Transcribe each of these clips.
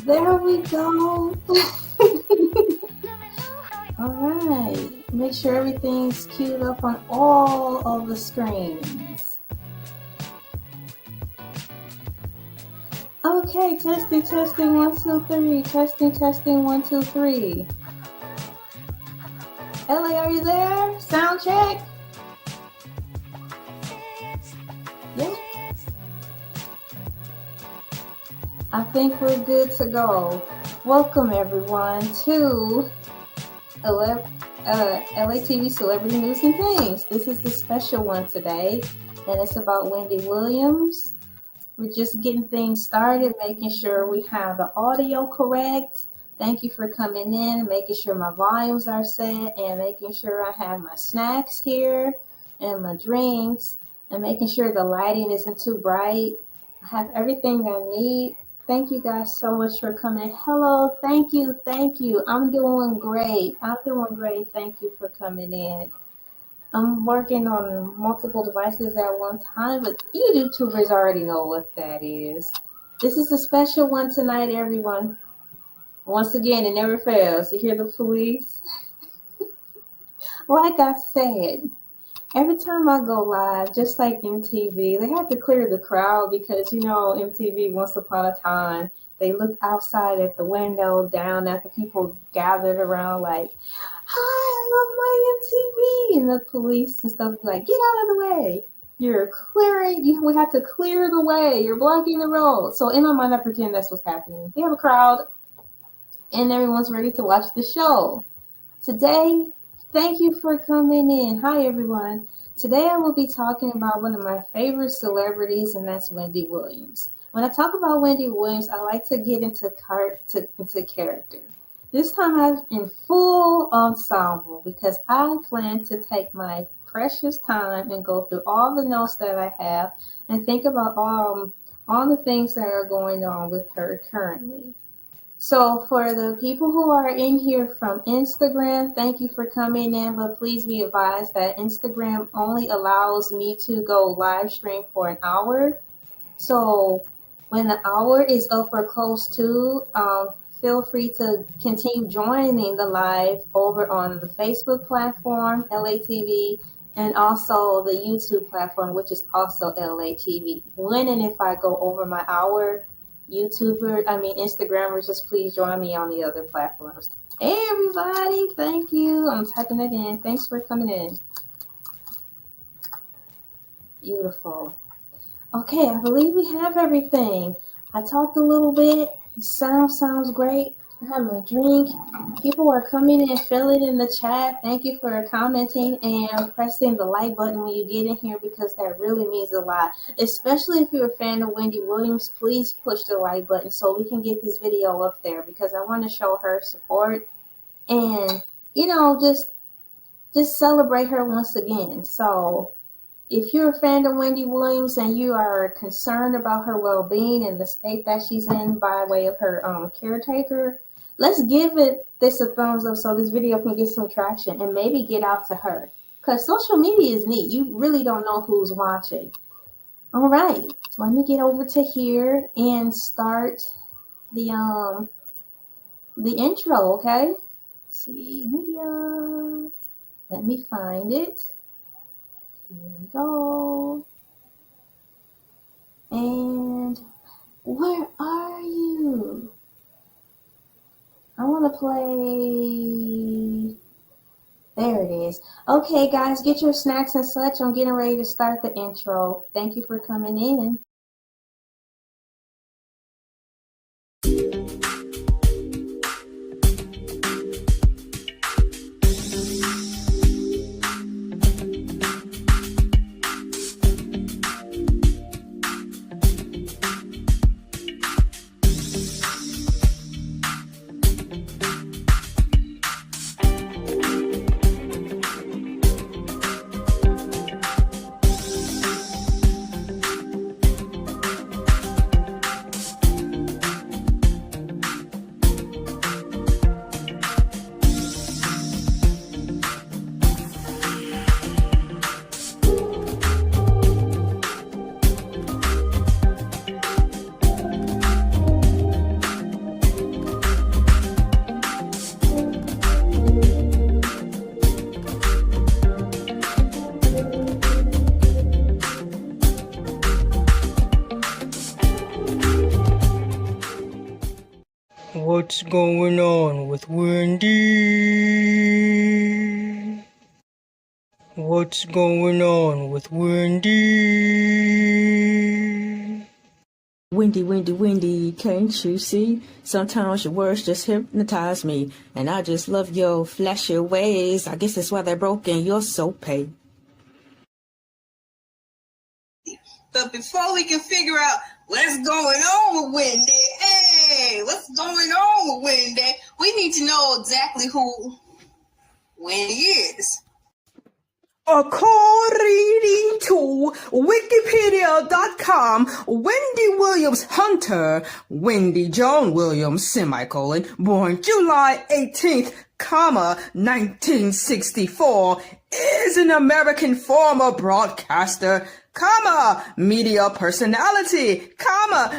There we go. All right. Make sure everything's queued up on all of the screens. Okay, testing, 1, 2, 3. Testing, 1, 2, 3. Elay, are you there? Sound check. Yeah. I think we're good to go. Welcome everyone to Elay TV Celebrity News and Things. This is the special one today, and it's about Wendy Williams. We're just getting things started, making sure we have the audio correct. Thank you for coming in, making sure my volumes are set, and making sure I have my snacks here and my drinks, and making sure the lighting isn't too bright. I have everything I need. Thank you guys so much for coming. Hello, thank you. I'm doing great. Thank you for coming in. I'm working on multiple devices at one time, but you YouTubers already know what that is. This is a special one tonight, everyone. Once again, it never fails. You hear the police? Like I said, every time I go live, just like MTV, they have to clear the crowd because, MTV, once upon a time, they looked outside at the window, down at the people gathered around like, hi, I love my MTV. And the police and stuff like, get out of the way. We have to clear the way. You're blocking the road. So in my mind, I pretend that's what's happening. We have a crowd and everyone's ready to watch the show. Today, thank you for coming in. Hi, everyone. Today, I will be talking about one of my favorite celebrities, and that's Wendy Williams. When I talk about Wendy Williams, I like to get into character. This time, I'm in full ensemble because I plan to take my precious time and go through all the notes that I have and think about all the things that are going on with her currently. So for the people who are in here from Instagram, thank you for coming in, but please be advised that Instagram only allows me to go live stream for an hour. So when the hour is up or close to, feel free to continue joining the live over on the Facebook platform, elaytv, and also the YouTube platform, which is also elaytv. When and if I go over my hour, Instagrammers, just please join me on the other platforms. Hey, everybody. Thank you. I'm typing it in. Thanks for coming in. Beautiful. Okay, I believe we have everything. I talked a little bit. Sounds great. I have my drink. People are coming in, filling in the chat. Thank you for commenting and pressing the like button when you get in here because that really means a lot. Especially if you're a fan of Wendy Williams, please push the like button so we can get this video up there because I want to show her support and, just celebrate her once again. So if you're a fan of Wendy Williams and you are concerned about her well-being and the state that she's in by way of her caretaker, let's give this a thumbs up so this video can get some traction and maybe get out to her. Because social media is neat. You really don't know who's watching. All right. So let me get over to here and start the intro, okay? Let's see, media. Let me find it. Here we go. And where are you? I want to play. There it is. Okay, guys, get your snacks and such. I'm getting ready to start the intro. Thank you for coming in. What's going on with Wendy? What's going on with Wendy? Wendy, can't you see? Sometimes your words just hypnotize me, and I just love your flashy ways. I guess that's why they're broken. You're so paid. But before we can figure out what's going on with Wendy, what's going on with Wendy, we need to know exactly who Wendy is. According to Wikipedia.com, Wendy Williams Hunter, Wendy Joan Williams, born July 18th, 1964, is an American former broadcaster, media personality,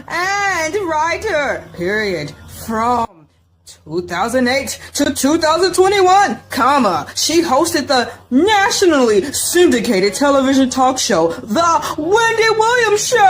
and writer, period, from 2008 to 2021, she hosted the nationally syndicated television talk show, The Wendy Williams Show.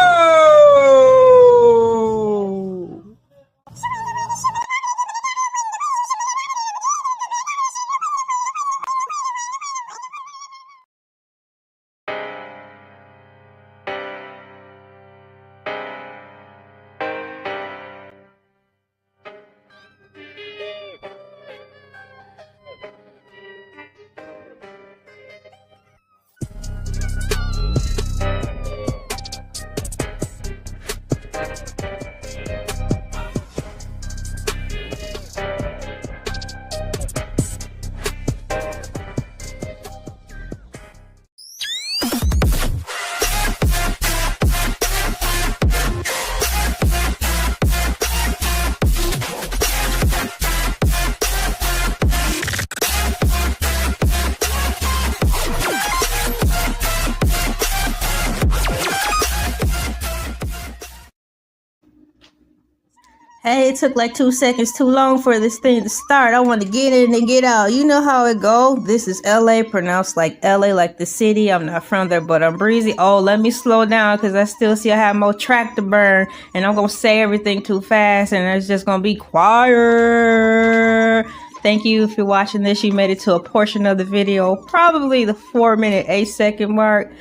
Hey, it took like 2 seconds too long for this thing to start. I want to get in and get out. You know how it go. This is LA, pronounced like LA, like the city. I'm not from there, but I'm breezy. Oh, let me slow down because I still see I have more track to burn. And I'm going to say everything too fast and it's just going to be quiet. Thank you if you're watching this. You made it to a portion of the video, probably the 4-minute, 8-second mark.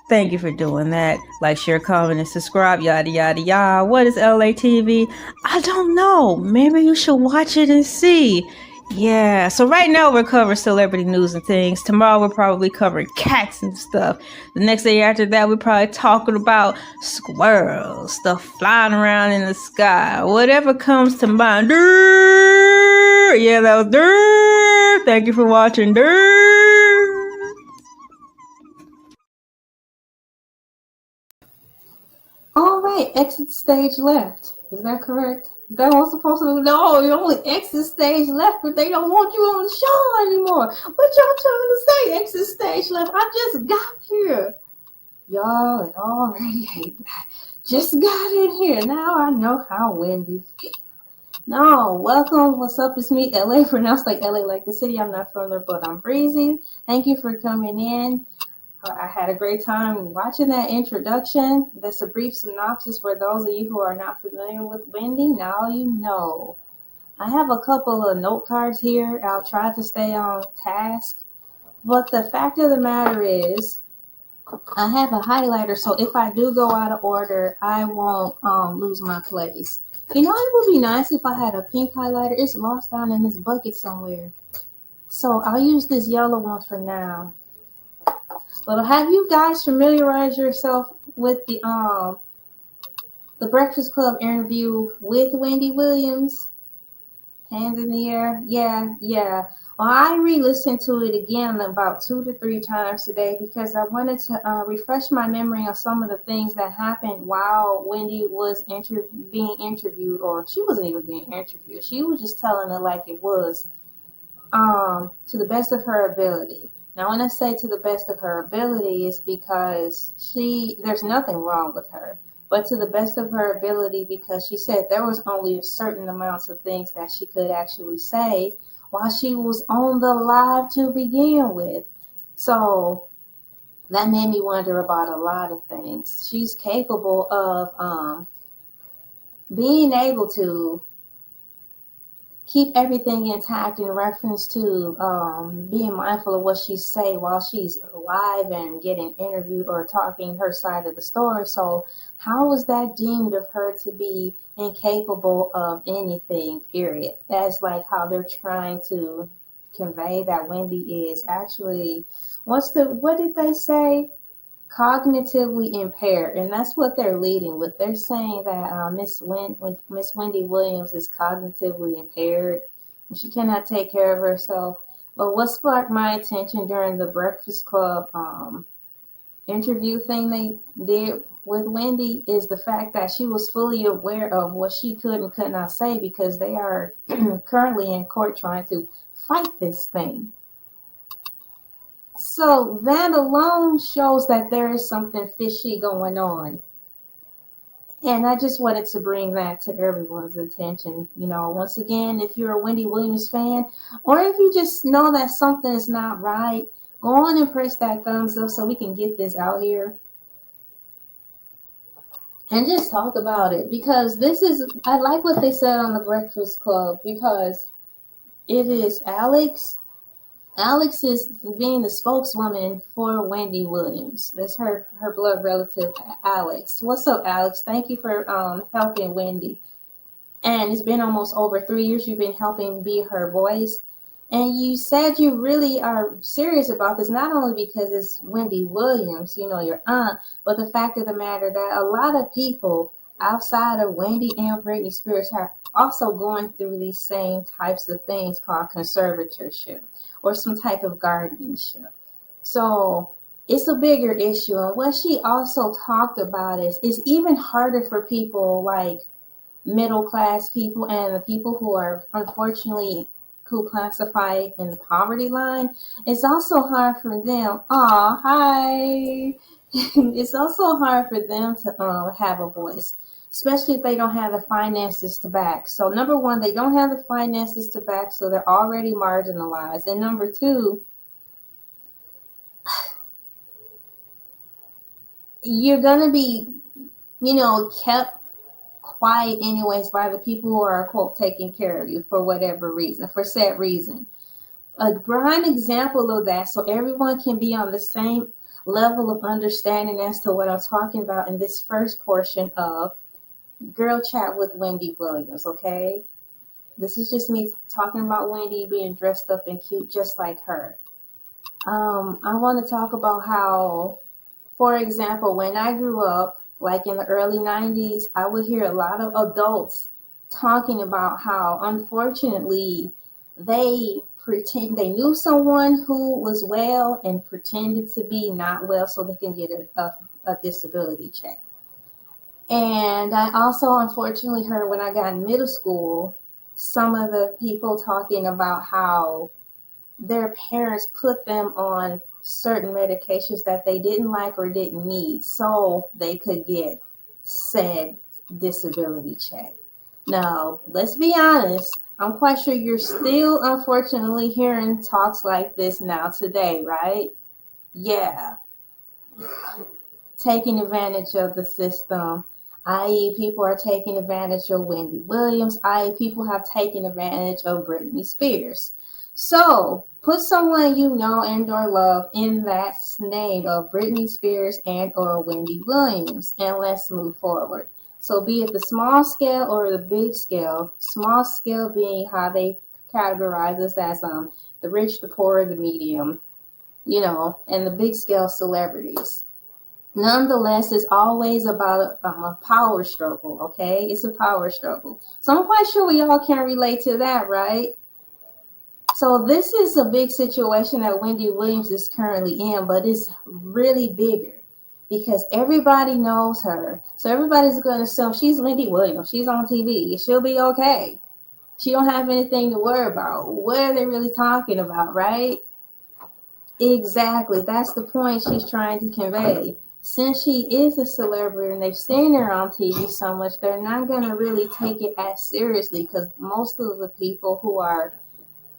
Thank you for doing that. Like, share, comment, and subscribe, yada, yada, yada. What is elaytv? I don't know. Maybe you should watch it and see. Yeah, so right now we're covering celebrity news and things. Tomorrow we're probably covering cats and stuff. The next day after that we're probably talking about squirrels, stuff flying around in the sky. Whatever comes to mind. Durr! Yeah, that was durr! Thank you for watching. Durr! All right, exit stage left. Is that correct? Is that what I'm supposed to do? No, you only exit stage left, but they don't want you on the show anymore. What y'all trying to say? Exit stage left. I just got here. Y'all already hate that. Just got in here. Now I know how Wendy feels. No, welcome. What's up? It's me, LA, pronounced like LA, like the city. I'm not from there, but I'm breezy. Thank you for coming in. I had a great time watching that introduction. That's a brief synopsis for those of you who are not familiar with Wendy. Now you know. I have a couple of note cards here. I'll try to stay on task. But the fact of the matter is, I have a highlighter, so if I do go out of order, I won't lose my place. You know, it would be nice if I had a pink highlighter. It's lost down in this bucket somewhere. So I'll use this yellow one for now. But have you guys familiarized yourself with the Breakfast Club interview with Wendy Williams? Hands in the air. Yeah. Well, I re-listened to it again about 2 to 3 times today because I wanted to refresh my memory on some of the things that happened while Wendy was being interviewed, or she wasn't even being interviewed. She was just telling it like it was, to the best of her ability. Now, when I say to the best of her ability, it's because there's nothing wrong with her, but to the best of her ability, because she said there was only a certain amounts of things that she could actually say while she was on the live to begin with. So that made me wonder about a lot of things. She's capable of being able to keep everything intact in reference to being mindful of what she say while she's live and getting interviewed or talking her side of the story. So how is that deemed of her to be incapable of anything, period? That's like how they're trying to convey that Wendy is actually, what did they say? Cognitively impaired, and that's what they're leading with. They're saying that Miss Wendy Williams is cognitively impaired, and she cannot take care of herself. But what sparked my attention during the Breakfast Club interview thing they did with Wendy is the fact that she was fully aware of what she could and could not say because they are currently in court trying to fight this thing. So that alone shows that there is something fishy going on. And I just wanted to bring that to everyone's attention. You know, once again, if you're a Wendy Williams fan, or if you just know that something is not right, go on and press that thumbs up so we can get this out here. And just talk about it. Because I like what they said on the Breakfast Club, because it is Alex is being the spokeswoman for Wendy Williams. That's her blood relative, Alex. What's up, Alex? Thank you for helping Wendy. And it's been almost over 3 years you've been helping be her voice. And you said you really are serious about this, not only because it's Wendy Williams, you know, your aunt, but the fact of the matter that a lot of people outside of Wendy and Britney Spears are also going through these same types of things called conservatorship or some type of guardianship. So it's a bigger issue. And what she also talked about is it's even harder for people like middle class people and the people who are unfortunately who classify in the poverty line. It's also hard for them. Oh, hi. It's also hard for them to have a voice, especially if they don't have the finances to back. So number one, they don't have the finances to back, so they're already marginalized. And number two, you're going to be, you know, kept quiet anyways by the people who are, quote, taking care of you for whatever reason, for said reason. A prime example of that, so everyone can be on the same level of understanding as to what I'm talking about in this first portion of Girl Chat with Wendy Williams, okay? This is just me talking about Wendy being dressed up and cute just like her. I want to talk about how, for example, when I grew up, like in the early 90s, I would hear a lot of adults talking about how, unfortunately, they knew someone who was well and pretended to be not well so they can get a disability check. And I also unfortunately heard when I got in middle school, some of the people talking about how their parents put them on certain medications that they didn't like or didn't need so they could get said disability check. Now, let's be honest, I'm quite sure you're still unfortunately hearing talks like this now today, right? Yeah. Taking advantage of the system, i.e. people are taking advantage of Wendy Williams, i.e. people have taken advantage of Britney Spears. So put someone you know and or love in that name of Britney Spears and or Wendy Williams, and let's move forward. So be it the small scale or the big scale, small scale being how they categorize us as the rich, the poor, the medium, you know, and the big scale celebrities. Nonetheless, it's always about a power struggle, okay? It's a power struggle. So I'm quite sure we all can relate to that, right? So this is a big situation that Wendy Williams is currently in, but it's really bigger because everybody knows her. So everybody's going to assume she's Wendy Williams. She's on TV. She'll be okay. She don't have anything to worry about. What are they really talking about, right? Exactly. That's the point she's trying to convey. Since she is a celebrity and they've seen her on TV so much, they're not going to really take it as seriously because most of the people who are,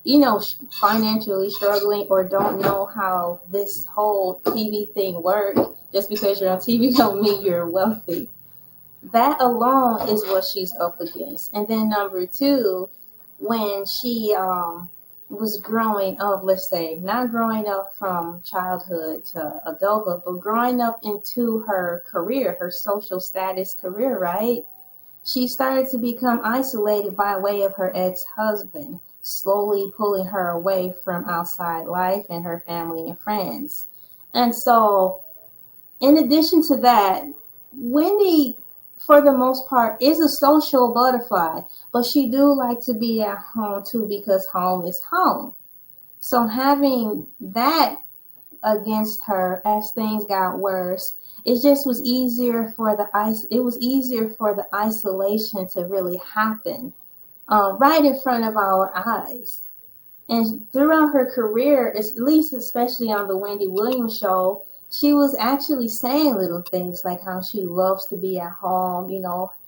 you know, financially struggling or don't know how this whole TV thing works, just because you're on TV don't mean you're wealthy. That alone is what she's up against. And then number two, when she was growing up, let's say, not growing up from childhood to adulthood, but growing up into her career, her social status career, right? She started to become isolated by way of her ex-husband, slowly pulling her away from outside life and her family and friends. And so, in addition to that, Wendy, for the most part, is a social butterfly, but she do like to be at home too because home is home. So having that against her as things got worse, it just was easier for the isolation to really happen right in front of our eyes. And throughout her career, at least especially on the Wendy Williams show, she was actually saying little things like how she loves to be at home.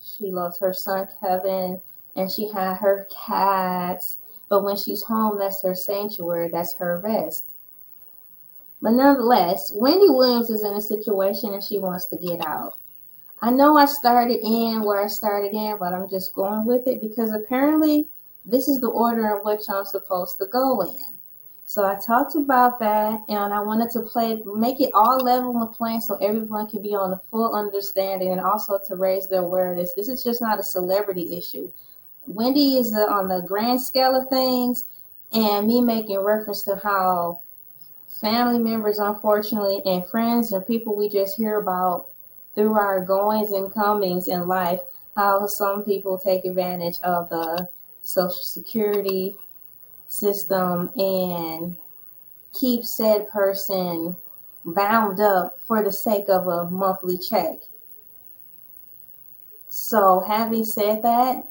She loves her son Kevin, and she had her cats. But when she's home, that's her sanctuary, that's her rest. But nonetheless, Wendy Williams is in a situation and she wants to get out. I know I started in where I started in, but I'm just going with it because apparently this is the order in which I'm supposed to go in. So I talked about that, and I wanted to make it all level and plain so everyone can be on the full understanding, and also to raise their awareness. This is just not a celebrity issue. Wendy is on the grand scale of things, and me making reference to how family members, unfortunately, and friends and people we just hear about through our goings and comings in life, how some people take advantage of the Social Security system and keep said person bound up for the sake of a monthly check. So having said that,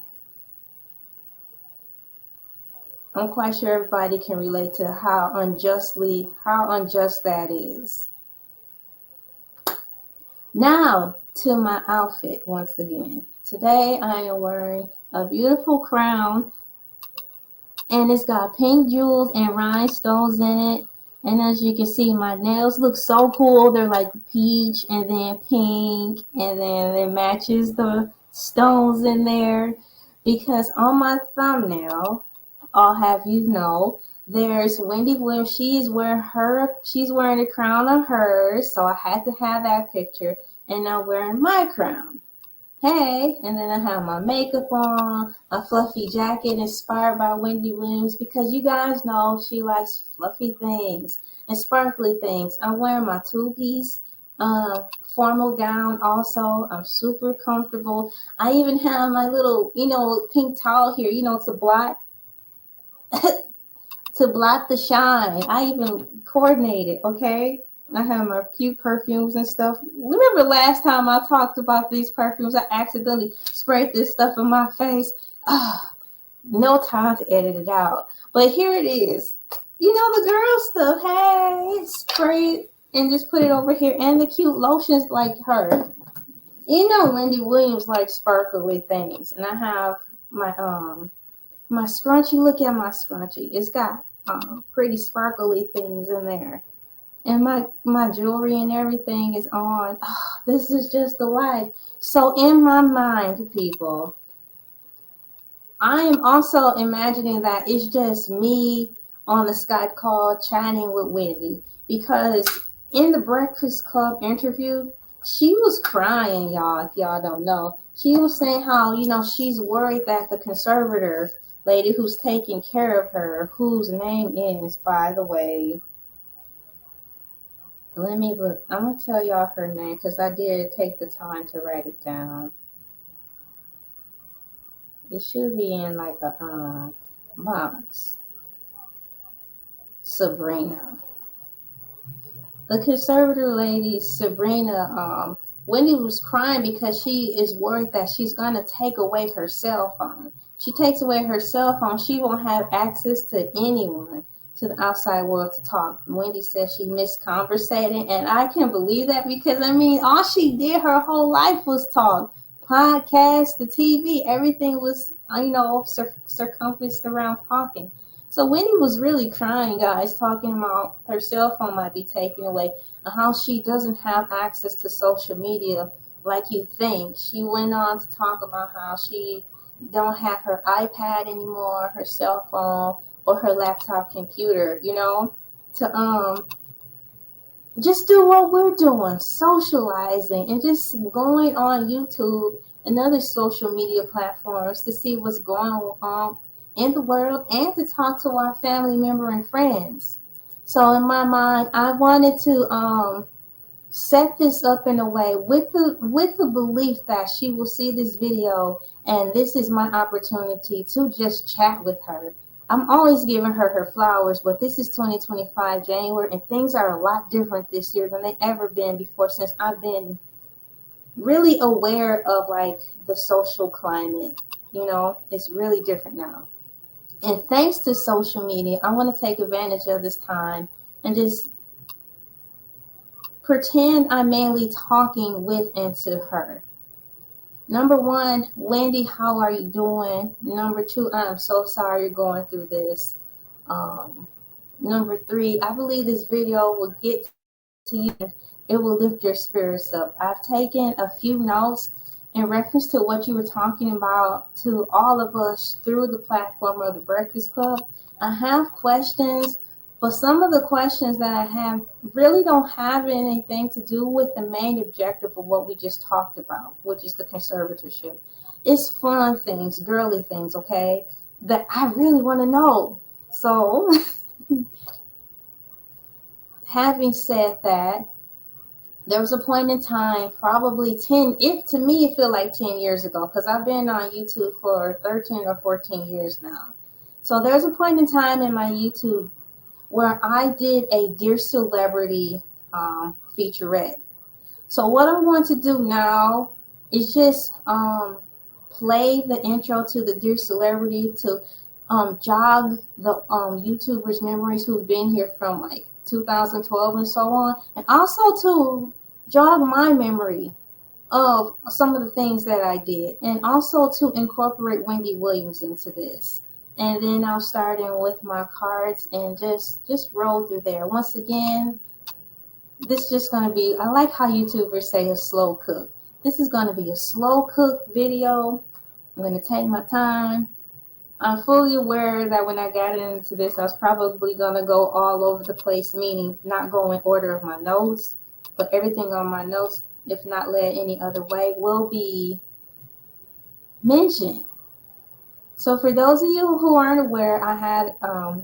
I'm quite sure everybody can relate to how unjust that is. Now to my outfit once again. Today I am wearing a beautiful crown, and it's got pink jewels and rhinestones in it. And as you can see, my nails look so cool. They're like peach and then pink, and then it matches the stones in there. Because on my thumbnail, I'll have you know, there's Wendy Williams. She's wearing a crown on hers, so I had to have that picture. And I'm wearing my crown. Hey, and then I have my makeup on, a fluffy jacket inspired by Wendy Williams because you guys know she likes fluffy things and sparkly things. I'm wearing my two-piece formal gown also. I'm super comfortable. I even have my little, pink towel here, to blot the shine. I even coordinated, okay? I have my cute perfumes and stuff. Remember last time I talked about these perfumes, I accidentally sprayed this stuff in my face. No time to edit it out. But here it is. The girl stuff. Hey, spray it and just put it over here. And the cute lotions like her. Wendy Williams likes sparkly things. And I have my scrunchie. Look at my scrunchie. It's got pretty sparkly things in there. And my jewelry and everything is on. This is just the life. So in my mind, people, I am also imagining that it's just me on the Skype call chatting with Wendy, because in the Breakfast Club interview, she was crying, y'all, if y'all don't know. She was saying how, she's worried that the conservator lady who's taking care of her, whose name is, by the way, let me look. I'm going to tell y'all her name because I did take the time to write it down. It should be in like a box. Sabrina. The conservative lady, Sabrina, Wendy was crying because she is worried that she's going to take away her cell phone. She takes away her cell phone, she won't have access to anyone, to the outside world to talk. Wendy says she missed conversating, and I can believe that because, all she did her whole life was talk. Podcasts, the TV, everything was, circumferenced around talking. So Wendy was really crying, guys, talking about her cell phone might be taken away and how she doesn't have access to social media like you think. She went on to talk about how she don't have her iPad anymore, her cell phone, or her laptop computer, to just do what we're doing, socializing and just going on YouTube and other social media platforms to see what's going on in the world and to talk to our family member and friends. So in my mind, I wanted to set this up in a way with the belief that she will see this video and this is my opportunity to just chat with her. I'm always giving her her flowers, but this is 2025 January and things are a lot different this year than they ever been before since I've been really aware of like the social climate. It's really different now. And thanks to social media, I want to take advantage of this time and just pretend I'm mainly talking with and to her. Number one, Wendy, how are you doing? Number two, I'm so sorry you're going through this. Number three, I believe this video will get to you and it will lift your spirits up. I've taken a few notes in reference to what you were talking about to all of us through the platform of the Breakfast Club. I have questions, but some of the questions that I have really don't have anything to do with the main objective of what we just talked about, which is the conservatorship. It's fun things, girly things, okay, that I really want to know. So, having said that, there was a point in time, probably 10, if to me it feel like 10 years ago, because I've been on YouTube for 13 or 14 years now. So there's a point in time in my YouTube where I did a Dear Celebrity featurette. So what I'm going to do now is just play the intro to the Dear Celebrity to jog the YouTubers' memories who've been here from like 2012 and so on, and also to jog my memory of some of the things that I did, and also to incorporate Wendy Williams into this. And then I'll start in with my cards and just roll through there. Once again, this is just going to be, I like how YouTubers say a slow cook. This is going to be a slow cook video. I'm going to take my time. I'm fully aware that when I got into this, I was probably going to go all over the place, meaning not go in order of my notes, but everything on my notes, if not led any other way, will be mentioned. So for those of you who aren't aware, I had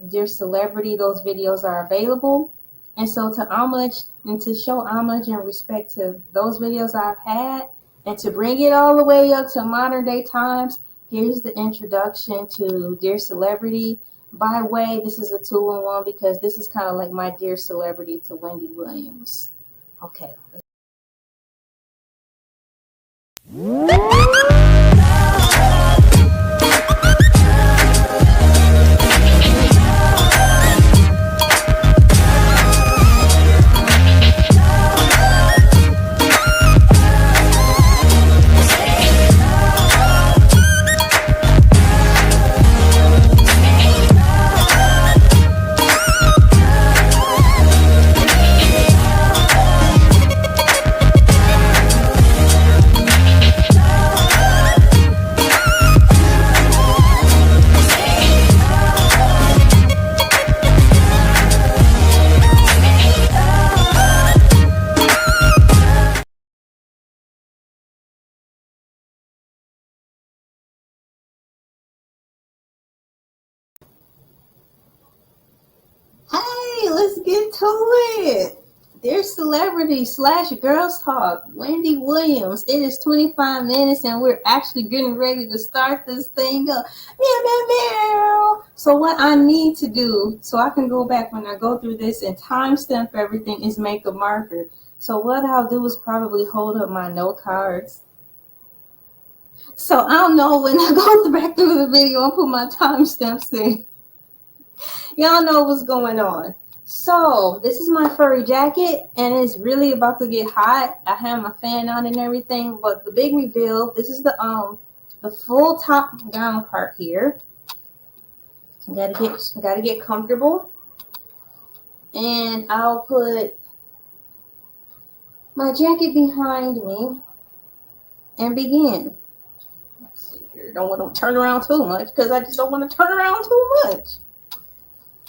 Dear Celebrity. Those videos are available. And so to homage and to show homage and respect to those videos I've had and to bring it all the way up to modern day times, here's the introduction to Dear Celebrity. By the way, this is a 2-in-1 because this is kind of like my Dear Celebrity to Wendy Williams. Okay. Hey, let's get to it. Dear Celebrity / Girls Talk, Wendy Williams. It is 25 minutes and we're actually getting ready to start this thing up. Meow, meow, meow. So what I need to do, so I can go back when I go through this and timestamp everything, is make a marker. So what I'll do is probably hold up my note cards. So I'll know when I go back through the video and put my timestamps in. Y'all know what's going on. So this is my furry jacket and it's really about to get hot. I have my fan on and everything, but the big reveal, this is the full top gown part here. So gotta get comfortable. And I'll put my jacket behind me and begin. Let's see here. Don't want to turn around too much because I just don't want to turn around too much.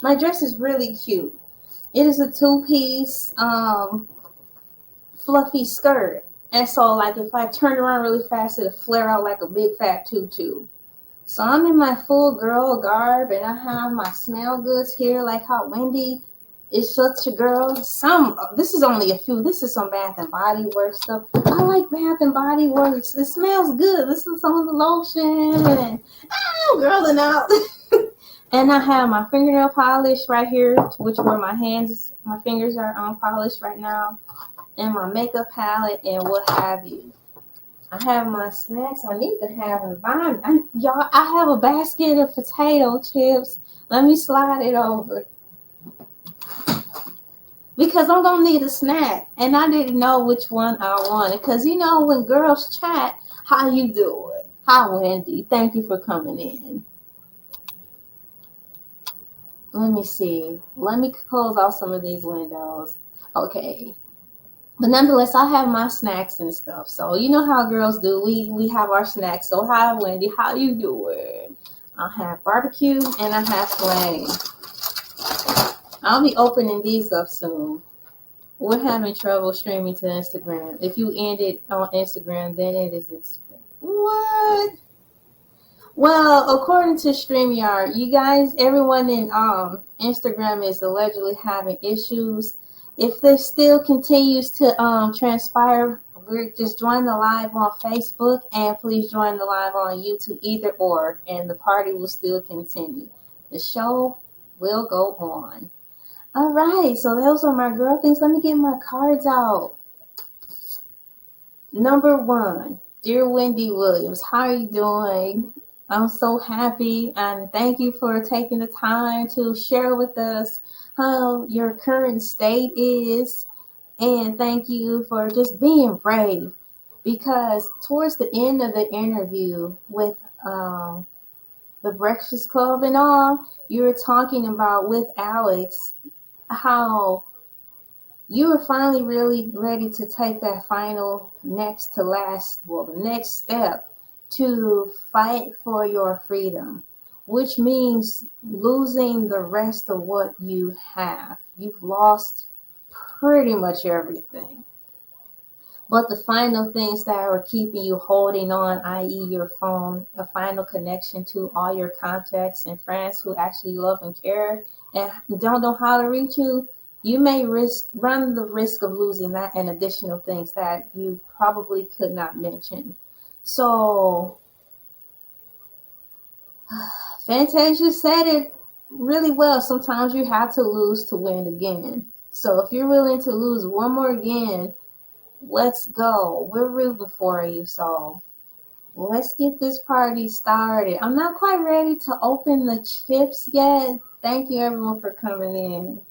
My dress is really cute. It is a two-piece fluffy skirt. And so, like, if I turn around really fast, it'll flare out like a big fat tutu. So I'm in my full girl garb, and I have my smell goods here, like how Wendy is such a girl. This is only a few. This is some Bath and Body Works stuff. I like Bath and Body Works. It smells good. This is some of the lotion. I'm girling out. And I have my fingernail polish right here, which where my fingers are unpolished right now, and my makeup palette and what have you. I have my snacks. I need to have them by y'all. I have a basket of potato chips. Let me slide it over because I'm gonna need a snack, and I didn't know which one I wanted. Cause you know when girls chat, how you doing? Hi Wendy, thank you for coming in. Let me see. Let me close off some of these windows. Okay. But nonetheless, I have my snacks and stuff. So you know how girls do. We have our snacks. So hi, Wendy. How you doing? I have barbecue and I have flame. I'll be opening these up soon. We're having trouble streaming to Instagram. If you end it on Instagram, then it is what? Well, according to StreamYard, you guys, everyone in Instagram is allegedly having issues. If this still continues to transpire, we're just join the live on Facebook and please join the live on YouTube, either or, and the party will still continue. The show will go on. All right, so those are my girl things. Let me get my cards out. Number 1, dear Wendy Williams, how are you doing? I'm so happy and thank you for taking the time to share with us how your current state is, and thank you for just being brave, because towards the end of the interview with the Breakfast Club and all, you were talking about with Alex how you were finally really ready to take that final the next step to fight for your freedom, which means losing the rest of what you have. You've lost pretty much everything. But the final things that are keeping you holding on, i.e. your phone, a final connection to all your contacts and friends who actually love and care and don't know how to reach you, you may run the risk of losing that and additional things that you probably could not mention. So Fantasia said it really well. Sometimes you have to lose to win again. So if you're willing to lose one more again, let's go. We're rooting for you. So let's get this party started. I'm not quite ready to open the chips yet. Thank you everyone for coming in.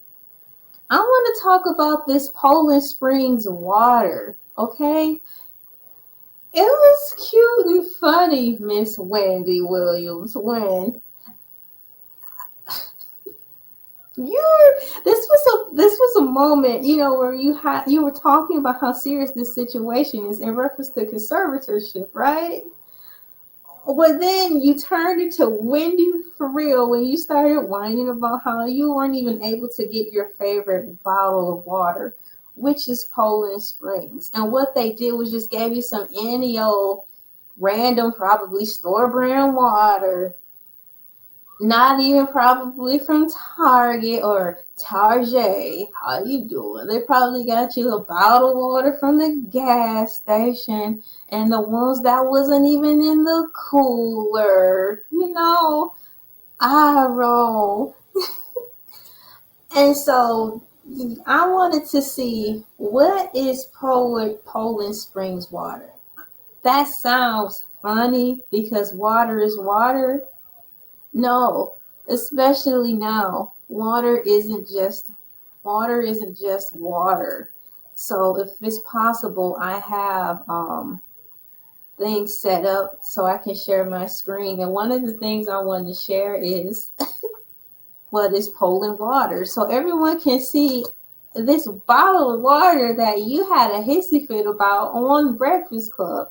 I want to talk about this Poland Springs water, okay? It was cute and funny, Miss Wendy Williams, when this was a moment, you know, where you were talking about how serious this situation is in reference to conservatorship, right? Well, then you turned into Wendy for real when you started whining about how you weren't even able to get your favorite bottle of water, which is Poland Springs. And what they did was just gave you some any old random, probably store brand water, not even probably from Target or Target. How you doing? They probably got you a bottle of water from the gas station, and the ones that wasn't even in the cooler. You know, I roll. And so I wanted to see, what is Poland Springs water? That sounds funny because water is water. No, especially now, water isn't just water. So if it's possible, I have things set up so I can share my screen. And one of the things I wanted to share is what is Poland water, so everyone can see this bottle of water that you had a hissy fit about on Breakfast Club.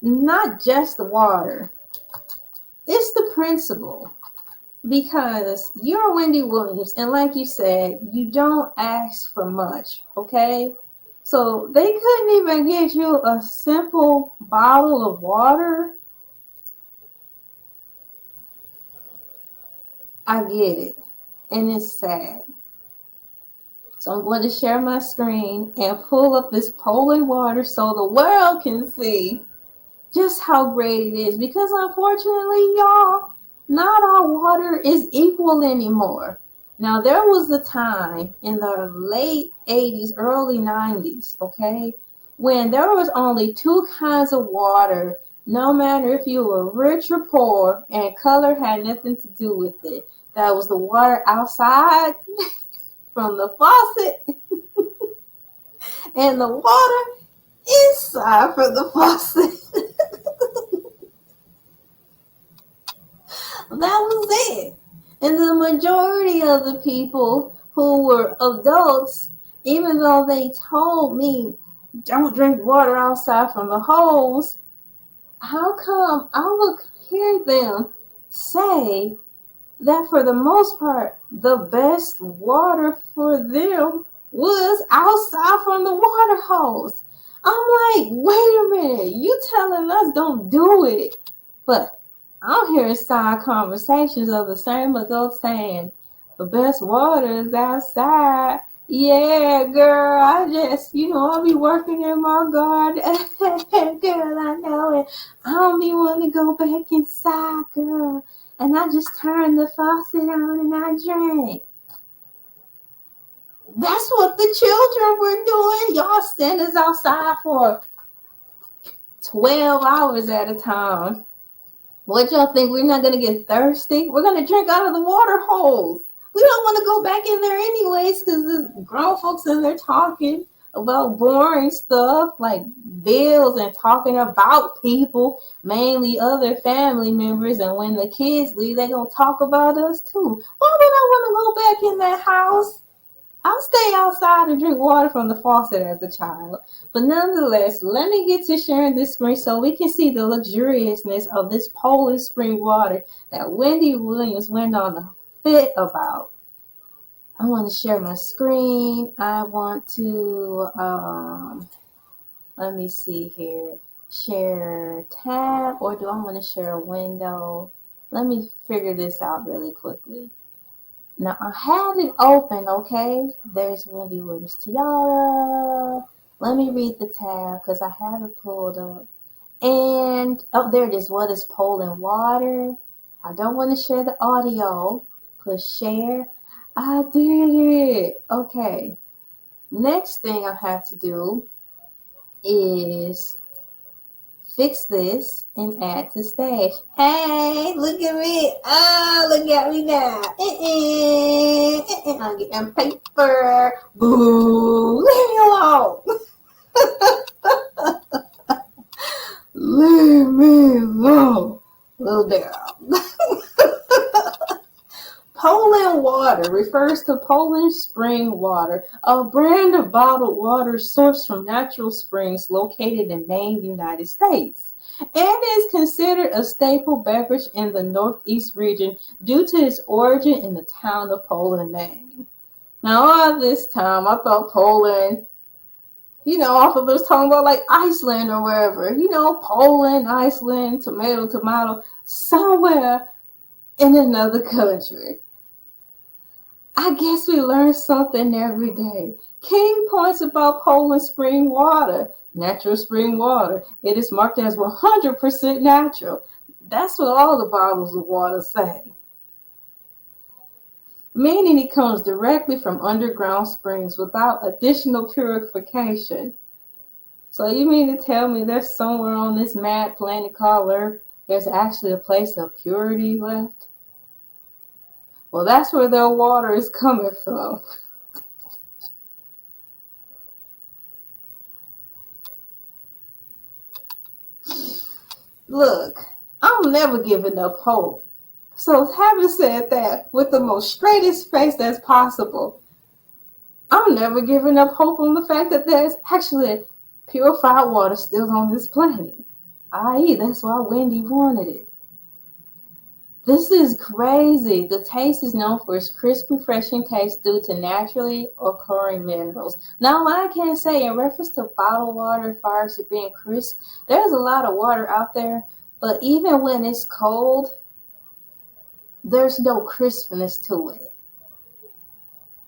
not just the water. It's the principle. Because you're Wendy Williams, and like you said, you don't ask for much, okay? So they couldn't even get you a simple bottle of water. I get it, and it's sad. So I'm going to share my screen and pull up this Poland water so the world can see just how great it is. Because unfortunately, y'all, not all water is equal anymore. Now, there was a time in the late 80s, early 90s, okay, when there was only two kinds of water, no matter if you were rich or poor, and color had nothing to do with it. That was the water outside from the faucet and the water inside from the faucet. That was it. And the majority of the people who were adults, even though they told me, don't drink water outside from the hose, how come I would hear them say that for the most part, the best water for them was outside from the water hose? I'm like, wait a minute, you telling us don't do it. But I'm hearing side conversations of the same adults saying, the best water is outside. Yeah, girl, I just, I'll be working in my garden. Girl, I know it. I don't be wanting to go back inside, girl. And I just turned the faucet on and I drank. That's what the children were doing. Y'all send us outside for 12 hours at a time. What y'all think? We're not going to get thirsty? We're going to drink out of the water hose. We don't want to go back in there anyways because there's grown folks in there talking about boring stuff like bills and talking about people, mainly other family members. And when the kids leave, they're going to talk about us too. Why would I want to go back in that house? I'll stay outside and drink water from the faucet as a child. But nonetheless, let me get to sharing this screen so we can see the luxuriousness of this Poland spring water that Wendy Williams went on a fit about. I want to share my screen. I want to, let me see here, share tab, or do I want to share a window? Let me figure this out really quickly. Now, I had it open, okay? There's Wendy Williams tiara. Let me read the tab because I have it pulled up. And, oh, there it is. What is Poland water? I don't want to share the audio. Push share. I did it. Okay. Next thing I have to do is fix this and add to stage. Hey, look at me. Oh, look at me now. I'm getting paper. Boo. Leave me alone. Leave me alone. Little girl. Poland water refers to Poland spring water, a brand of bottled water sourced from natural springs located in Maine, United States, and is considered a staple beverage in the Northeast region due to its origin in the town of Poland, Maine. Now, all this time, I thought Poland, off of us talking about like Iceland or wherever, Poland, Iceland, tomato, somewhere in another country. I guess we learn something every day. King points about Poland spring water, natural spring water. It is marked as 100% natural. That's what all the bottles of water say. Meaning it comes directly from underground springs without additional purification. So you mean to tell me there's somewhere on this mad planet called Earth, there's actually a place of purity left? Well, that's where their water is coming from. Look, I'm never giving up hope. So having said that, with the most straightest face as possible, I'm never giving up hope on the fact that there's actually purified water still on this planet. I.e., that's why Wendy wanted it. This is crazy. The taste is known for its crisp, refreshing taste due to naturally occurring minerals. Now, I can't say in reference to bottled water, as far as it being crisp, there's a lot of water out there, but even when it's cold, there's no crispness to it.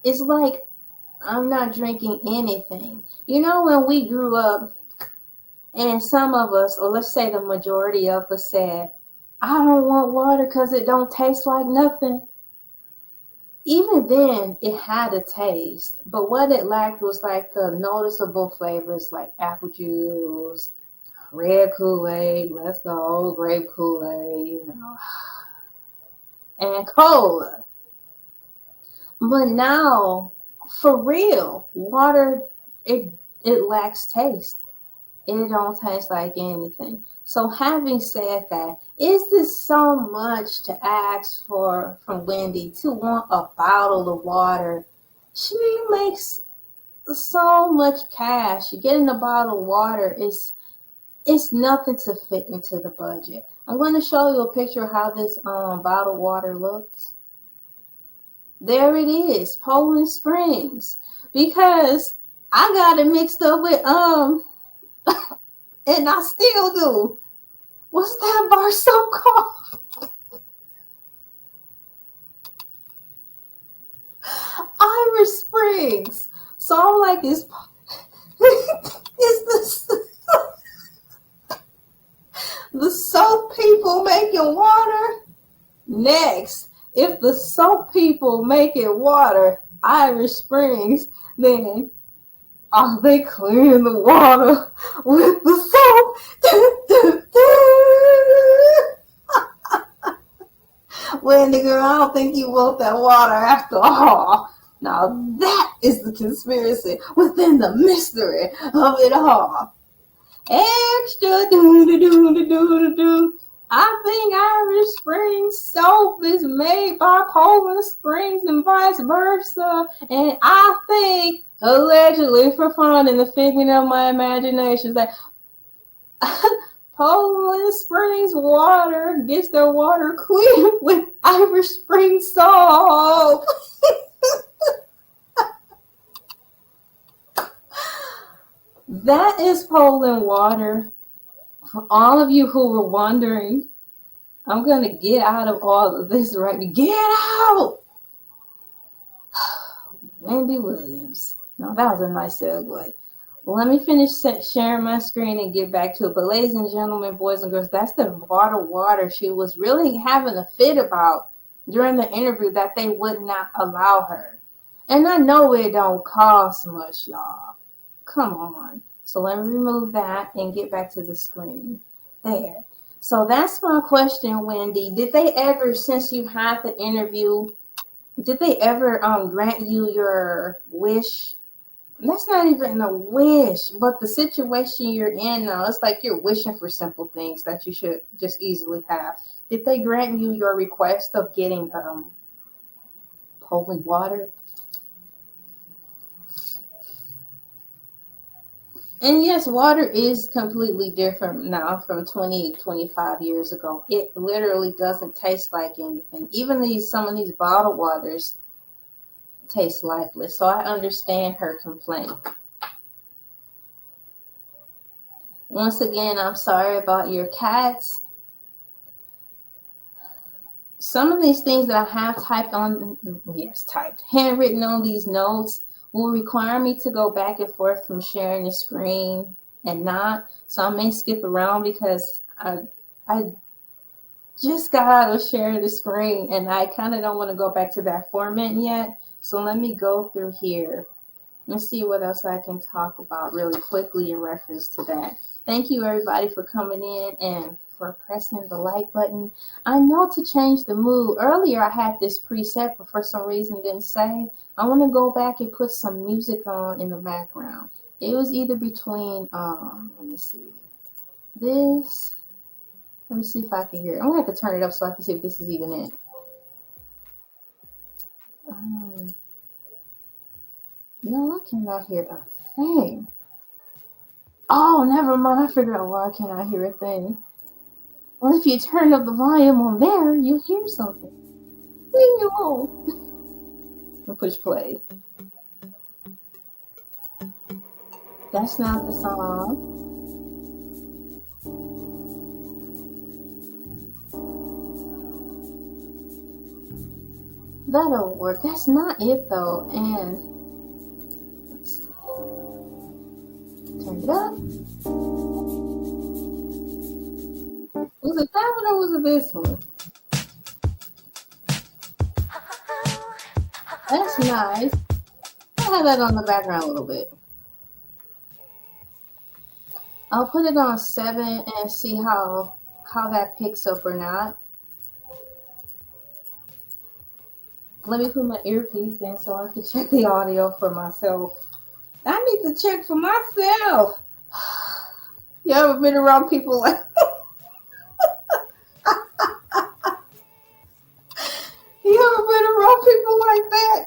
It's like I'm not drinking anything. You know, when we grew up, and some of us, or let's say the majority of us, said, I don't want water because it don't taste like nothing. Even then, it had a taste, but what it lacked was like the noticeable flavors like apple juice, red Kool-Aid, let's go, grape Kool-Aid, and cola. But now, for real, water, it it lacks taste. It don't taste like anything. So having said that, is this so much to ask for from Wendy to want a bottle of water? She makes so much cash. Getting a bottle of water is it's nothing to fit into the budget. I'm going to show you a picture of how this bottled water looks. There it is, Poland Springs. Because I got it mixed up with and I still do. What's that bar so called? Irish Springs. So I'm like, is this the soap people making water? Next, if the soap people making water, Irish Springs, then are they clearing the water with the soap? Wendy girl, I don't think you want that water after all. Now that is the conspiracy within the mystery of it all. Extra do. I think Irish Springs soap is made by Poland Springs and vice versa. And I think, allegedly for fun and the figment of my imagination, that Poland Springs water gets their water clean with Irish Spring soap. That is Poland water. For all of you who were wondering, I'm going to get out of all of this right now. Get out! Wendy Williams. Now, that was a nice segue. Let me finish sharing my screen and get back to it. But ladies and gentlemen, boys and girls, that's the bottled water she was really having a fit about during the interview that they would not allow her. And I know it don't cost much, y'all. Come on. So let me remove that and get back to the screen. There. So that's my question, Wendy. Did they ever, since you had the interview, did they ever grant you your wish? That's not even a wish, but the situation you're in now, it's like you're wishing for simple things that you should just easily have. Did they grant you your request of getting Poland water? And yes, water is completely different now from 20, 25 years ago. It literally doesn't taste like anything. Even some of these bottled waters taste lifeless. So I understand her complaint. Once again, I'm sorry about your cats. Some of these things that I have handwritten on these notes will require me to go back and forth from sharing the screen and not. So I may skip around because I just got out of sharing the screen and I kind of don't want to go back to that format yet. So let me go through here. Let's see what else I can talk about really quickly in reference to that. Thank you everybody for coming in and for pressing the like button. I know to change the mood. Earlier I had this preset, but for some reason didn't save. I want to go back and put some music on in the background. It was either between, let me see, this. Let me see if I can hear it. I'm going to have to turn it up so I can see if this is even it. No, I cannot hear a thing. Oh, never mind. I figured out why I cannot hear a thing. Well, if you turn up the volume on there, you hear something. Leave me alone. And push play. That's not the song. That'll work. That's not it though. And let's see. Turn it up. Was it that one or was it this one? That's nice. I'll have that on the background a little bit. I'll put it on 7 and see how that picks up or not. Let me put my earpiece in so I can check the audio for myself. I need to check for myself. You ever been around people like You ever been around people like that?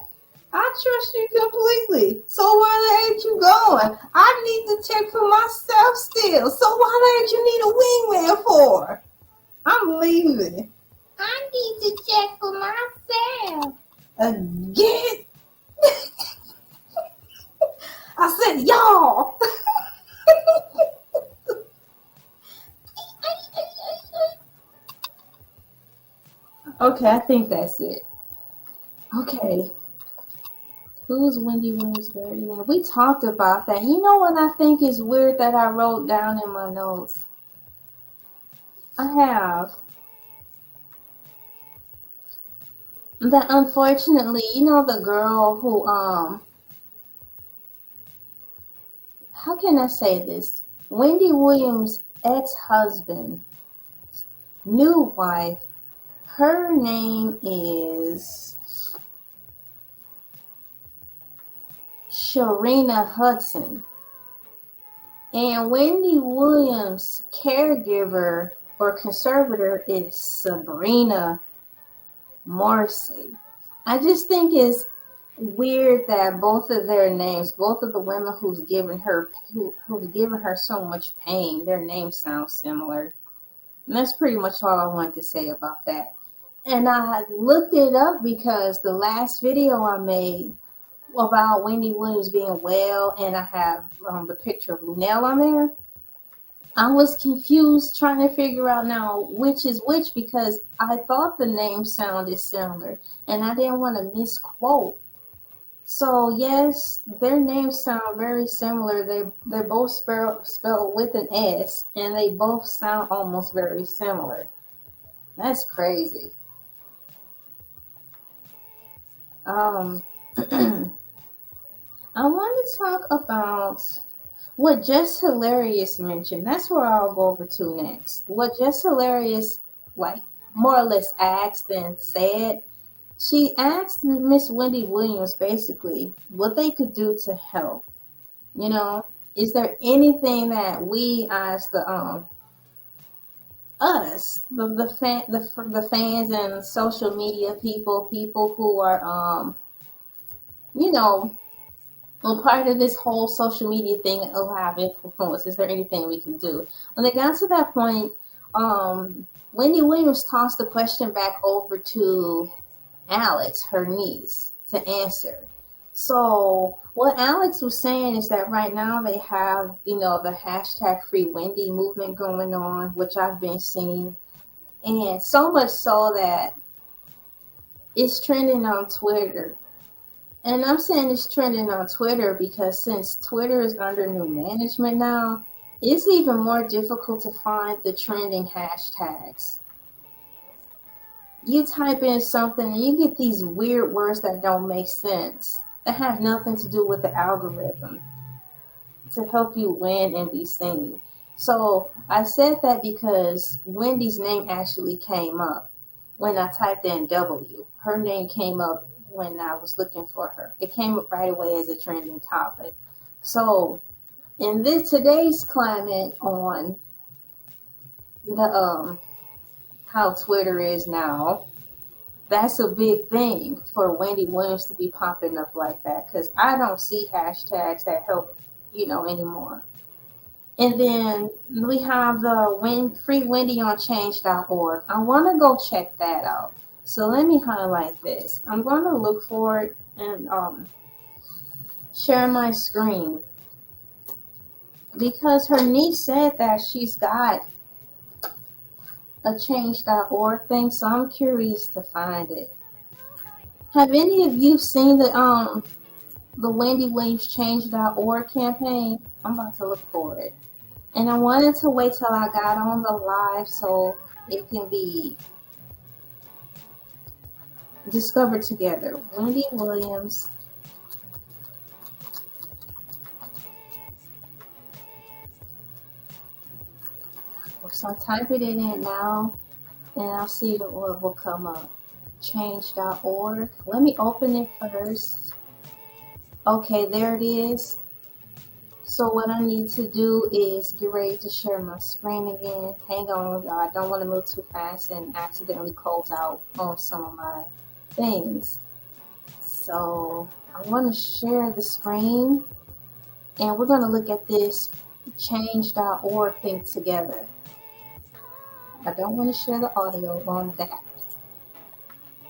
I trust you completely. So why ain't you going? I need to check for myself still. So why ain't you need a wingman for? I'm leaving. I need to check for myself. Again? I said, y'all. Okay, I think that's it. Okay. Who's Wendy Williams guardian? We talked about that. You know what I think is weird that I wrote down in my notes? I have. That unfortunately, you know the girl who, how can I say this? Wendy Williams' ex-husband, new wife, her name is Sharina Hudson. And Wendy Williams' caregiver or conservator is Sabrina Morrissey. I just think it's weird that both of their names, both of the women who's given her so much pain, their names sound similar. And that's pretty much all I wanted to say about that. And I looked it up because the last video I made about Wendy Williams being well, and I have the picture of Lunel on there. I was confused trying to figure out now which is which because I thought the name sounded similar and I didn't want to misquote. So yes, their names sound very similar. They're both spelled with an S and they both sound almost very similar. That's crazy. I want to talk about what Just Hilarious mentioned. That's where I'll go over to next. What Just Hilarious, like, more or less asked and said. She asked Miss Wendy Williams basically what they could do to help. You know, is there anything that we as the fans and social media people who are you know, well, part of this whole social media thing will have influence. Is there anything we can do? When they got to that point, Wendy Williams tossed the question back over to Alex, her niece, to answer. So what Alex was saying is that right now they have, you know, the hashtag Free Wendy movement going on, which I've been seeing. And so much so that it's trending on Twitter. And I'm saying it's trending on Twitter because since Twitter is under new management now, it's even more difficult to find the trending hashtags. You type in something and you get these weird words that don't make sense, that have nothing to do with the algorithm to help you win and be seen. So I said that because Wendy's name actually came up when I typed in W. Her name came up when I was looking for her. It came up right away as a trending topic. So in today's climate on the how Twitter is now, that's a big thing for Wendy Williams to be popping up like that because I don't see hashtags that help, you know, anymore. And then we have the free Wendy on change.org. I want to go check that out. So let me highlight this. I'm going to look for it and share my screen because her niece said that she's got a change.org thing, so I'm curious to find it. Have any of you seen the Wendy Williams change.org campaign? I'm about to look for it. And I wanted to wait till I got on the live so it can be discovered together. Wendy Williams. So I'm typing it in now and I'll see what will come up. Change.org. Let me open it first. Okay, there it is. So what I need to do is get ready to share my screen again. Hang on, y'all. I don't want to move too fast and accidentally close out on some of my things. So I want to share the screen and we're going to look at this change.org thing together. I don't want to share the audio on that.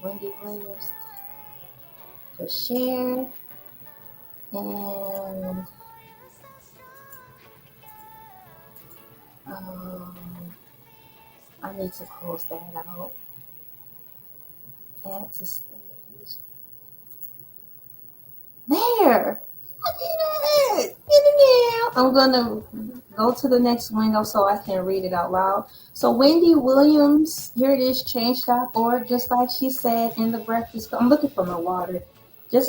Wendy Williams to share and I need to close that out. Add to stage. There! I did it! I'm gonna go to the next window so I can read it out loud. So Wendy Williams, here it is, change.org, just like she said in the breakfast. I'm looking for my water. And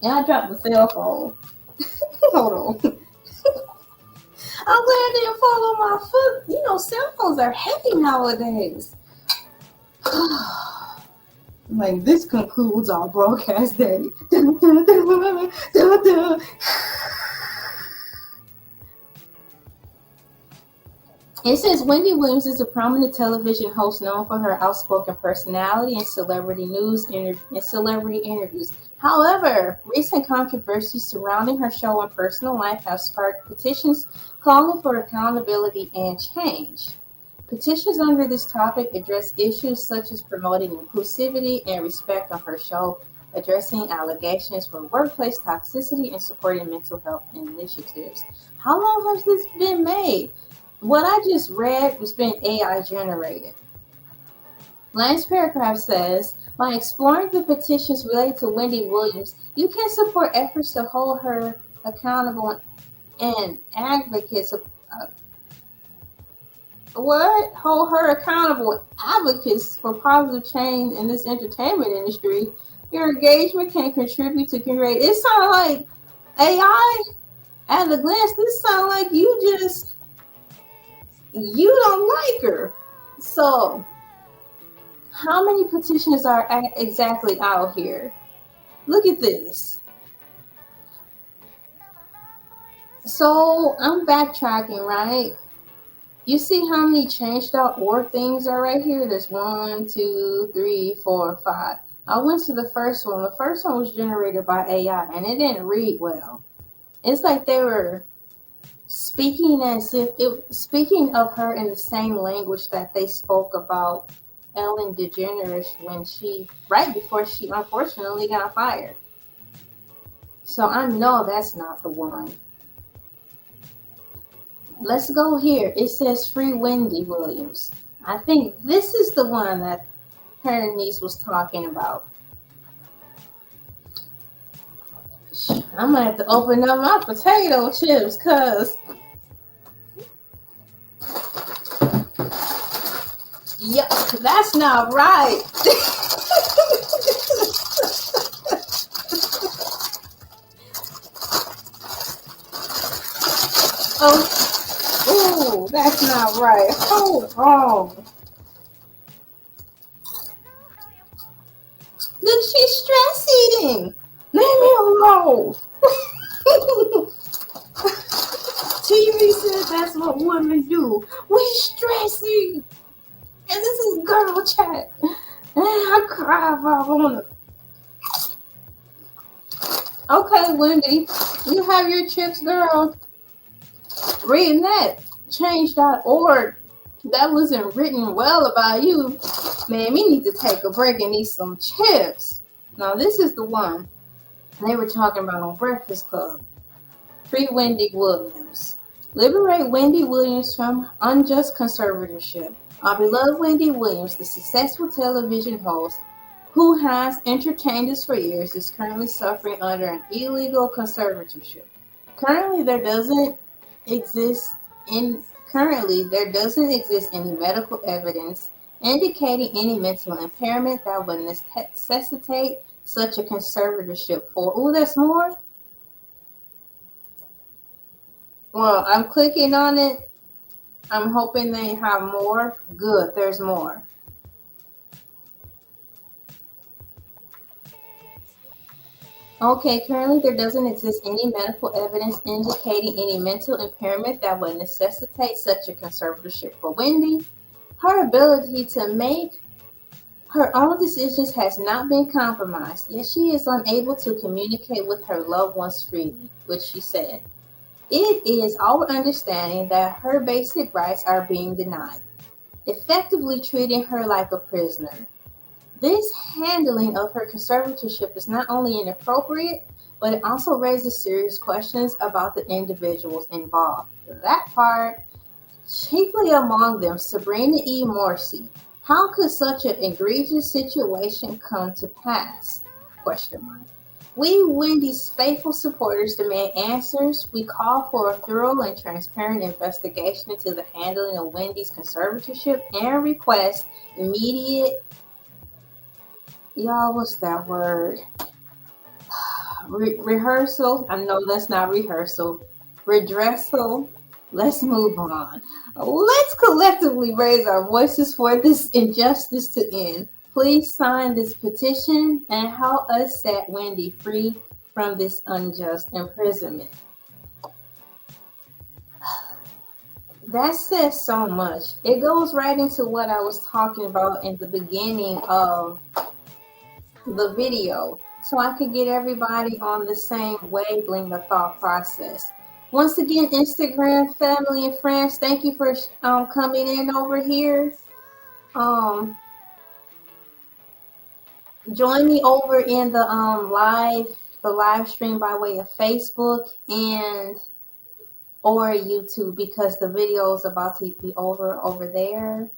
I dropped the cell phone. Hold on. I'm glad I didn't fall on my foot. You know, cell phones are heavy nowadays. Like, this concludes our broadcast day. It says Wendy Williams is a prominent television host known for her outspoken personality and celebrity interviews. However, recent controversies surrounding her show and personal life have sparked petitions calling for accountability and change. Petitions under this topic address issues such as promoting inclusivity and respect on her show, addressing allegations for workplace toxicity, and supporting mental health initiatives. How long has this been made? What I just read was been AI generated. Last paragraph says, by exploring the petitions related to Wendy Williams, you can support efforts to hold her accountable and advocates hold her accountable advocates for positive change in this entertainment industry. Your engagement can contribute to create. It sounds like AI at a glance. This sounds like you don't like her. So how many petitions are exactly out here? Look at this. So I'm backtracking, right? You see how many change.org things are right here? There's 1, 2, 3, 4, 5. I went to the first one. The first one was generated by AI, and it didn't read well. It's like they were speaking of her in the same language that they spoke about Ellen DeGeneres right before she unfortunately got fired. So I know that's not the one. Let's go here. It says free Wendy Williams. I think this is the one that her niece was talking about. I'm gonna have to open up my potato chips because yep, that's not right. Oh, that's not right. Hold on. Look, she's stress eating. Leave me alone. TV said that's what women do. We stressing. And this is girl chat. And I cry if I want to. Okay, Wendy. You have your chips, girl. Reading that change.org that wasn't written well about you. Man, we need to take a break and eat some chips. Now, this is the one they were talking about on Breakfast Club. Free Wendy Williams. Liberate Wendy Williams from unjust conservatorship. Our beloved Wendy Williams, the successful television host who has entertained us for years, is currently suffering under an illegal conservatorship. Currently, there doesn't exist in Currently there doesn't exist any medical evidence indicating any mental impairment that would necessitate such a conservatorship for. Oh, that's more. Well, I'm clicking on it. I'm hoping they have more. Good, there's more. Okay, currently there doesn't exist any medical evidence indicating any mental impairment that would necessitate such a conservatorship for Wendy. Her ability to make her own decisions has not been compromised, yet she is unable to communicate with her loved ones freely, which she said. It is our understanding that her basic rights are being denied, effectively treating her like a prisoner. This handling of her conservatorship is not only inappropriate, but it also raises serious questions about the individuals involved. That part, chiefly among them Sabrina E. Morrissey. How could such an egregious situation come to pass? Question mark. We, Wendy's faithful supporters, demand answers. We call for a thorough and transparent investigation into the handling of Wendy's conservatorship and request immediate, y'all, what's that word? Rehearsal. I know that's not rehearsal. Redressal. Let's move on. Let's collectively raise our voices for this injustice to end. Please sign this petition and help us set Wendy free from this unjust imprisonment. That says so much. It goes right into what I was talking about in the beginning of the video, so I could get everybody on the same wavelength of thought process. Once again, Instagram family and friends, thank you for coming in over here. Join me over in the live stream by way of Facebook and or YouTube, because the video is about to be over there.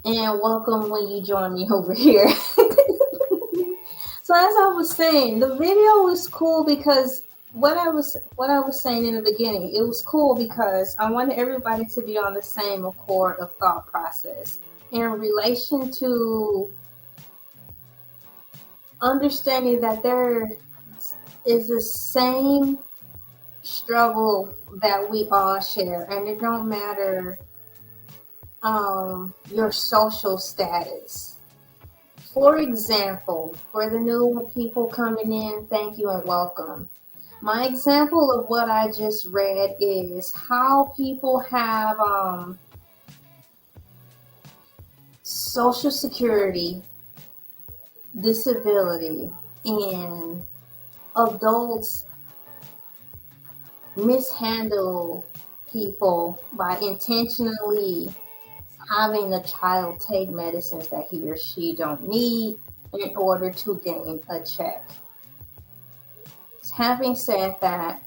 And welcome when you join me over here. So as I was saying, the video was cool because what I was saying in the beginning, it was cool because I wanted everybody to be on the same accord of thought process in relation to understanding that there is the same struggle that we all share, and it don't matter your social status. For example, for the new people coming in, thank you and welcome. My example of what I just read is how people have Social Security, disability, and adults mishandle people by intentionally having a child take medicines that he or she don't need in order to gain a check. Having said that,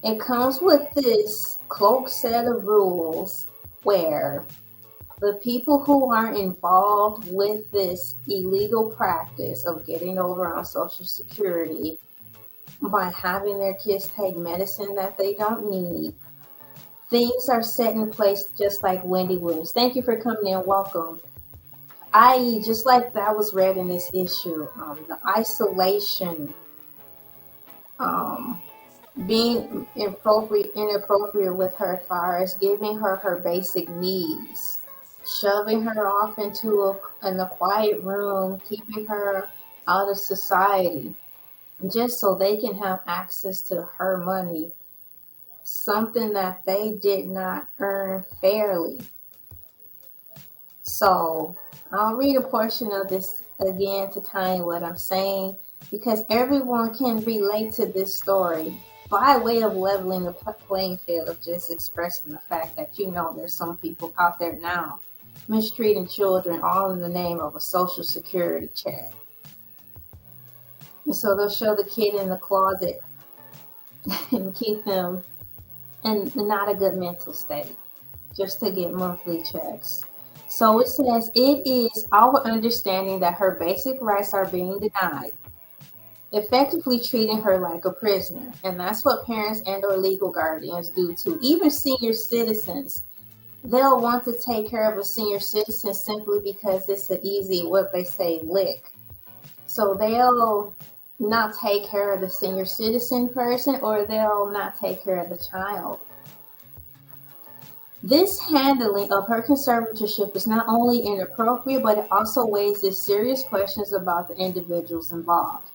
it comes with this cloak set of rules where the people who are involved with this illegal practice of getting over on Social Security by having their kids take medicine that they don't need, things are set in place just like Wendy Williams. Thank you for coming in. Welcome. I.e., just like that was read in this issue, the isolation, being inappropriate with her as far as giving her her basic needs, shoving her off into a quiet room, keeping her out of society, just so they can have access to her money, something that they did not earn fairly. So I'll read a portion of this again to tell you what I'm saying. because everyone can relate to this story by way of leveling the playing field of just expressing the fact that, there's some people out there now mistreating children all in the name of a social security check. And so they'll show the kid in the closet and keep them in not a good mental state just to get monthly checks. So it says, it is our understanding that her basic rights are being denied, effectively treating her like a prisoner. And that's what parents and or legal guardians do too. Even senior citizens, they'll want to take care of a senior citizen simply because it's an easy, what they say, lick. So they'll not take care of the senior citizen person, or they'll not take care of the child. This handling of her conservatorship is not only inappropriate, but it also raises serious questions about the individuals involved.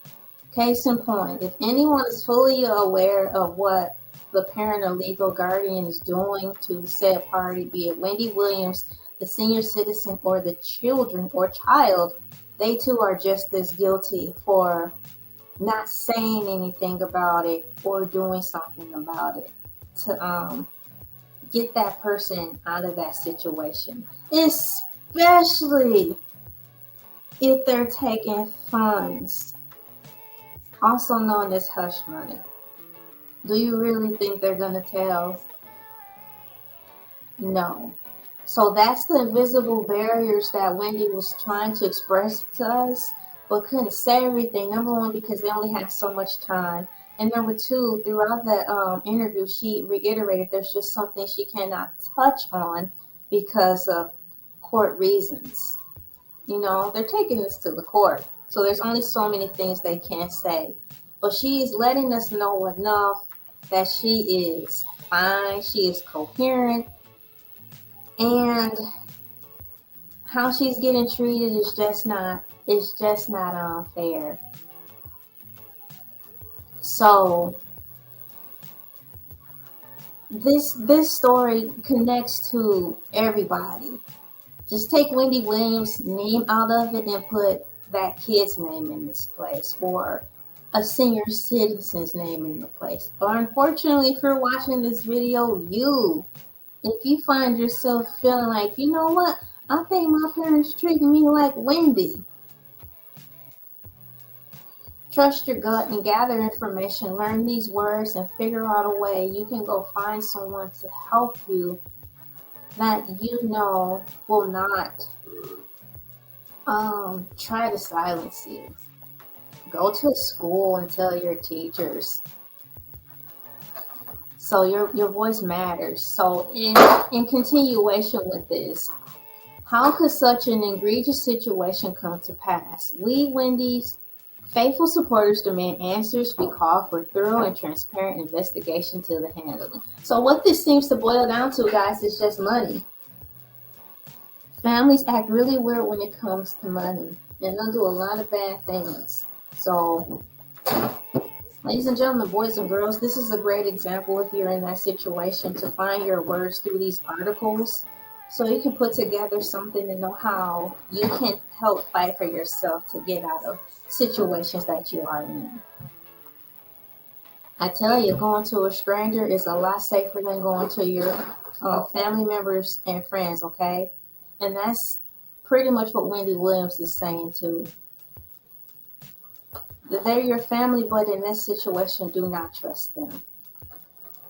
Case in point, if anyone is fully aware of what the parent or legal guardian is doing to the said party, be it Wendy Williams, the senior citizen, or the children or child, they too are just as guilty for not saying anything about it or doing something about it to get that person out of that situation, especially if they're taking funds, also known as hush money. Do you really think they're going to tell? No. So that's the invisible barriers that Wendy was trying to express to us, but couldn't say everything. Number one, because they only had so much time. And number two, throughout the interview, she reiterated there's just something she cannot touch on because of court reasons. They're taking this to the court. So there's only so many things they can't say. But she's letting us know enough that she is fine, she is coherent, and how she's getting treated is just not fair. So this story connects to everybody. Just take Wendy Williams' name out of it and put that kid's name in this place, or a senior citizen's name in the place. Or unfortunately, if you're watching this video, if you find yourself feeling like, you know what, I think my parents treating me like Wendy, trust your gut and gather information, learn these words, and figure out a way you can go find someone to help you that will not try to silence you. Go to school and tell your teachers. So your voice matters. So in continuation with this, how could such an egregious situation come to pass? We, Wendy's faithful supporters, demand answers. We call for thorough and transparent investigation to the handling. So what this seems to boil down to, guys, is just money. Families act really weird when it comes to money, and they'll do a lot of bad things. So, ladies and gentlemen, boys and girls, this is a great example if you're in that situation to find your words through these articles so you can put together something to know how you can help fight for yourself to get out of situations that you are in. I tell you, going to a stranger is a lot safer than going to your family members and friends, okay? And that's pretty much what Wendy Williams is saying too. They're your family, but in this situation, do not trust them.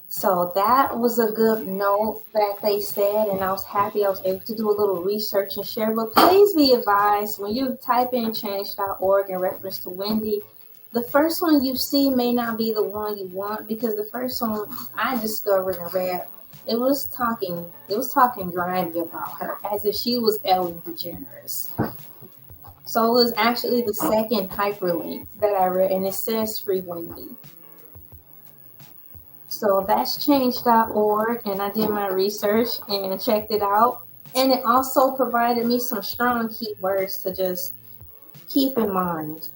So that was a good note that they said, and I was happy I was able to do a little research and share. But please be advised, when you type in change.org in reference to Wendy, the first one you see may not be the one you want, because the first one I discovered and read, it was talking grimy about her, as if she was Ellen DeGeneres. So it was actually the second hyperlink that I read, and it says Free Wendy. So that's change.org, and I did my research and checked it out. And it also provided me some strong keywords to just keep in mind.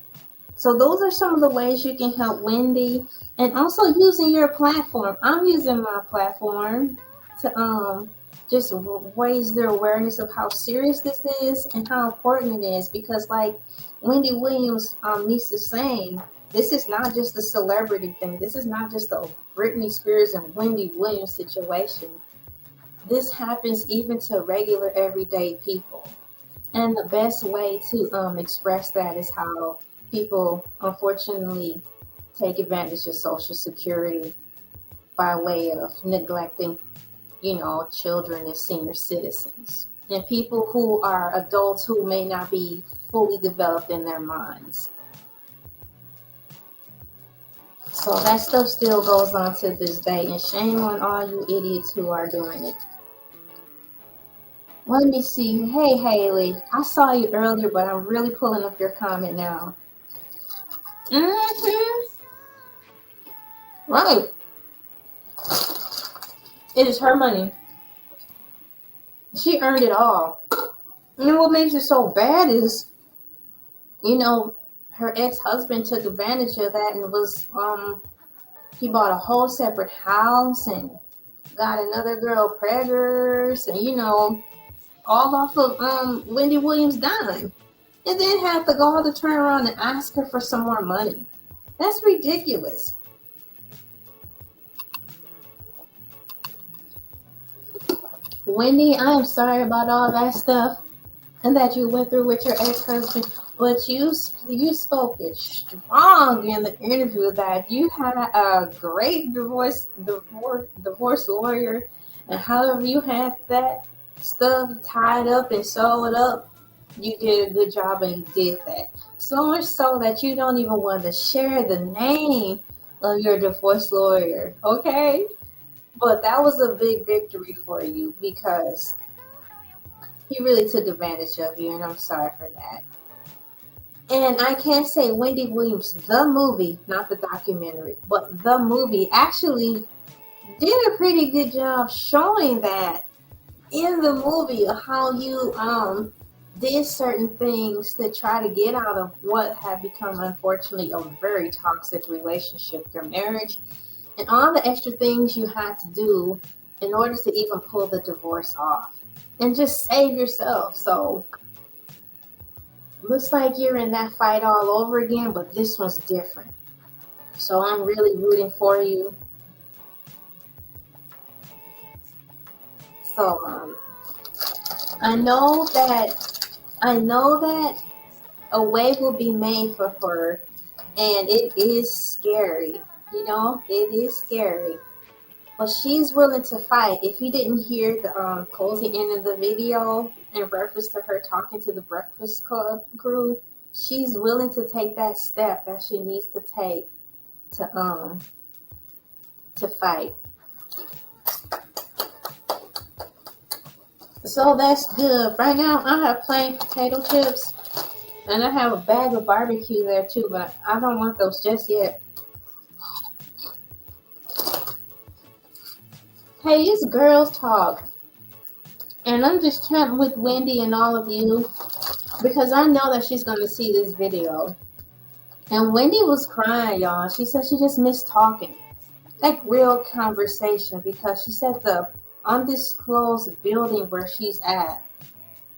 So those are some of the ways you can help Wendy, and also using your platform. I'm using my platform to just raise their awareness of how serious this is and how important it is. Because like Wendy Williams needs to say, this is not just a celebrity thing. This is not just a Britney Spears and Wendy Williams situation. This happens even to regular everyday people. And the best way to express that is how people unfortunately take advantage of Social Security by way of neglecting, children and senior citizens and people who are adults who may not be fully developed in their minds. So that stuff still goes on to this day, and shame on all you idiots who are doing it. Let me see. Hey, Haley, I saw you earlier, but I'm really pulling up your comment now. Right. It is her money. She earned it all. And what makes it so bad is, her ex-husband took advantage of that and was, he bought a whole separate house and got another girl preggers and, all off of Wendy Williams' dime. And then had the gall to turn around and ask her for some more money. That's ridiculous. Wendy, I am sorry about all that stuff and that you went through with your ex-husband, but you spoke it strong in the interview that you had a great divorce lawyer, and however you had that stuff tied up and sewed up, you did a good job and you did that. So much so that you don't even want to share the name of your divorce lawyer, okay? But that was a big victory for you because he really took advantage of you, and I'm sorry for that. And I can't say Wendy Williams, the movie, not the documentary, but the movie actually did a pretty good job showing that in the movie of how you did certain things to try to get out of what had become, unfortunately, a very toxic relationship, your marriage, and all the extra things you had to do in order to even pull the divorce off and just save yourself. So looks like you're in that fight all over again, but this one's different. So I'm really rooting for you. So I know that a way will be made for her, and it is scary. It is scary. But she's willing to fight. If you didn't hear the closing end of the video in reference to her talking to the Breakfast Club crew, she's willing to take that step that she needs to take to fight. So that's good. Right now, I have plain potato chips, and I have a bag of barbecue there too, but I don't want those just yet. Hey, it's Girls Talk, and I'm just chatting with Wendy and all of you because I know that she's going to see this video. And Wendy was crying, y'all. She said she just missed talking, like real conversation, because she said the undisclosed building where she's at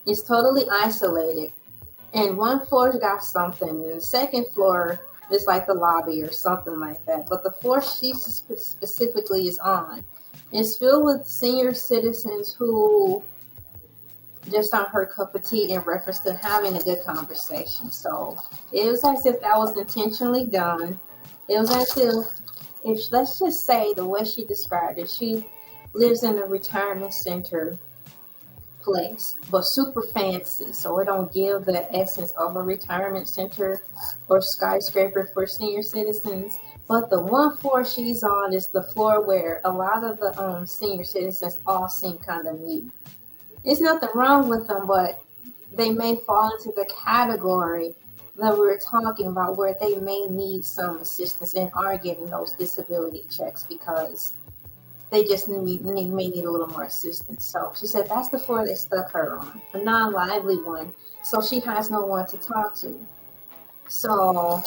is totally isolated. And one floor's got something, and the second floor is like the lobby or something like that. But the floor she specifically is on is filled with senior citizens who just aren't her cup of tea in reference to having a good conversation. So it was as if that was intentionally done. It was as if let's just say the way she described it, she lives in a retirement center place, but super fancy, so it don't give the essence of a retirement center or skyscraper for senior citizens. But the one floor she's on is the floor where a lot of the senior citizens all seem kind of mute. There's nothing wrong with them, but they may fall into the category that we were talking about where they may need some assistance and are getting those disability checks because they just may need a little more assistance. So she said that's the floor they stuck her on, a non-lively one. So she has no one to talk to. So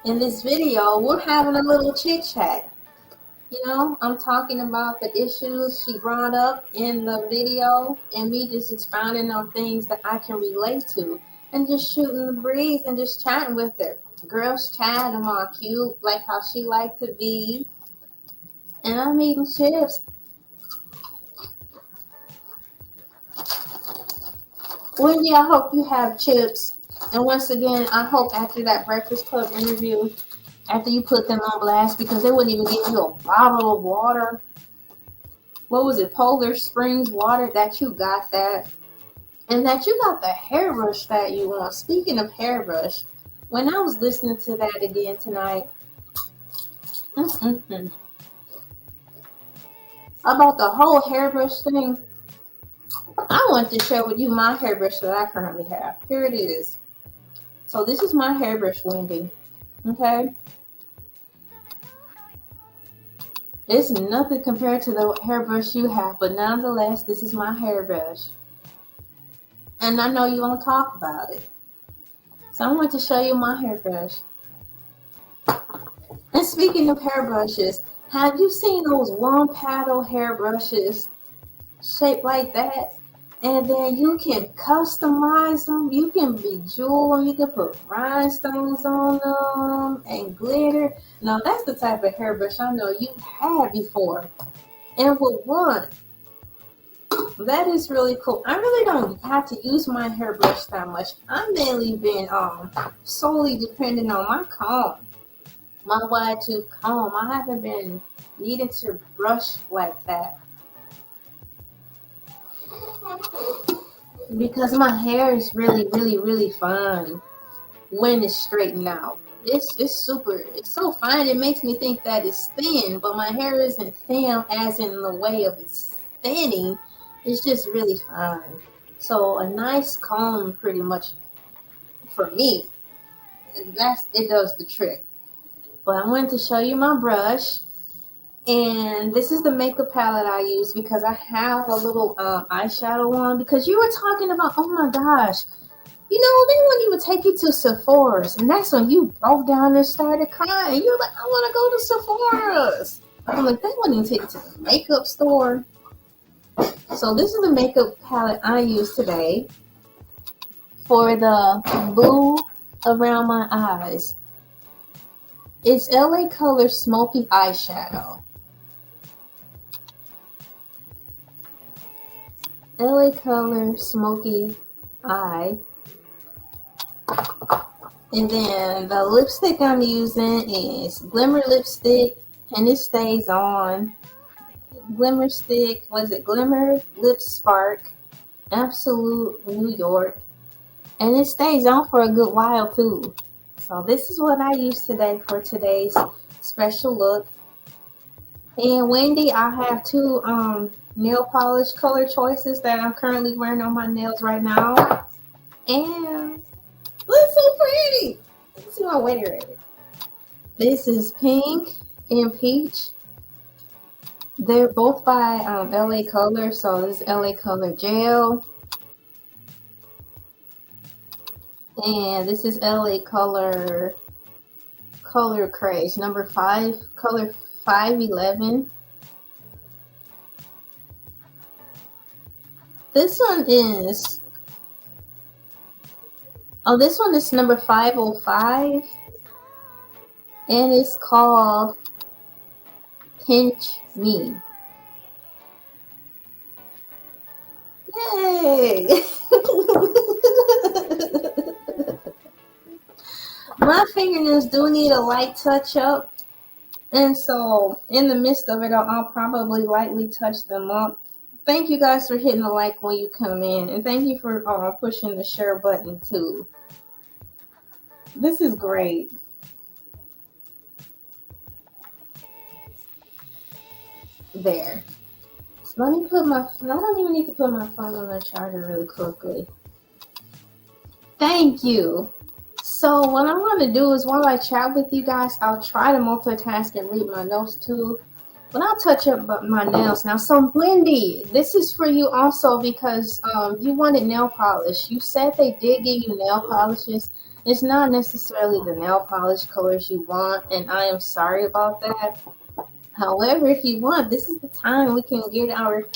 in this video, we're having a little chit chat. You know, I'm talking about the issues she brought up in the video and me just expounding on things that I can relate to and just shooting the breeze and just chatting with her. Girls chat, I'm all cute, like how she liked to be. And I'm eating chips. Wendy, I hope you have chips. And once again, I hope after that Breakfast Club interview, after you put them on blast, because they wouldn't even give you a bottle of water. What was it, Polar Springs water, that you got that. And that you got the hairbrush that you want. Speaking of hairbrush, when I was listening to that again tonight, about the whole hairbrush thing, I want to share with you my hairbrush that I currently have. Here it is. So this is my hairbrush, Wendy. Okay? It's nothing compared to the hairbrush you have, but nonetheless, this is my hairbrush. And I know you want to talk about it. So I want to show you my hairbrush. And speaking of hairbrushes, have you seen those one paddle hairbrushes shaped like that? And then you can customize them. You can bejewel them. You can put rhinestones on them and glitter. Now, that's the type of hairbrush I know you had before and would want. That is really cool. I really don't have to use my hairbrush that much. I've mainly been solely dependent on my comb, my wide tooth comb. I haven't been needing to brush like that because my hair is really fine when it's straightened out. It's so fine. It makes me think that it's thin, but my hair isn't thin as in the way of it's thinning. It's just really fine. So a nice comb, pretty much, for me, it does the trick. But I wanted to show you my brush, and this is the makeup palette I use because I have a little eyeshadow on. Because you were talking about, oh my gosh, you know, they wouldn't even take you to Sephora's, and that's when you broke down and started crying. You're like, I want to go to Sephora's. I'm like, they wouldn't even take you to the makeup store. So this is the makeup palette I use today for the blue around my eyes. It's LA Color Smoky Eyeshadow. LA Color Smoky Eye. And then the lipstick I'm using is Glimmer Lipstick, and it stays on. Glimmer Stick, was it Glimmer Lip Spark, Absolute New York, and it stays on for a good while too. So this is what I use today for today's special look. And Wendy, I have two nail polish color choices that I'm currently wearing on my nails right now, and look so pretty. Let's see my Wendy ready. This is pink and peach. They're both by LA Color, so this is LA Color Gel. And this is LA Color Craze, number 5, color 511. This one is number 505. And it's called Pinch Me. Yay! My fingernails do need a light touch up, and so in the midst of it, I'll probably lightly touch them up. Thank you guys for hitting the like when you come in, and thank you for pushing the share button too. This is great. There. So let me put I don't even need to put my phone on the charger really quickly. Thank you. So what I'm going to do is while I chat with you guys, I'll try to multitask and read my notes too. But I'll touch up my nails now. So Wendy, this is for you also because you wanted nail polish. You said they did give you nail polishes. It's not necessarily the nail polish colors you want, and I am sorry about that. However, if you want, this is the time we can get our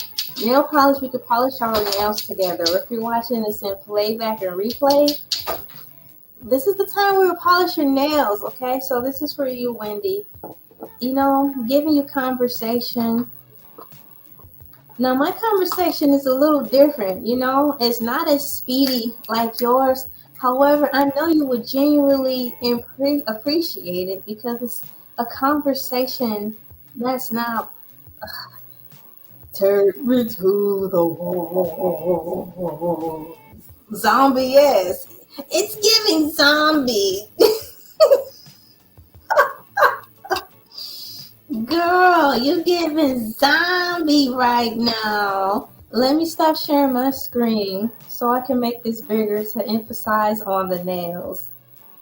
nail polish. We could polish our nails together. Or if you're watching this in playback and replay, this is the time we will polish your nails, okay? So this is for you, Wendy. You know, giving you conversation. Now, my conversation is a little different, you know? It's not as speedy like yours. However, I know you would genuinely appreciate it because it's a conversation that's not take me to the wall. Zombie, yes. It's giving zombie. Girl, you're giving zombie right now. Let me stop sharing my screen so I can make this bigger to emphasize on the nails.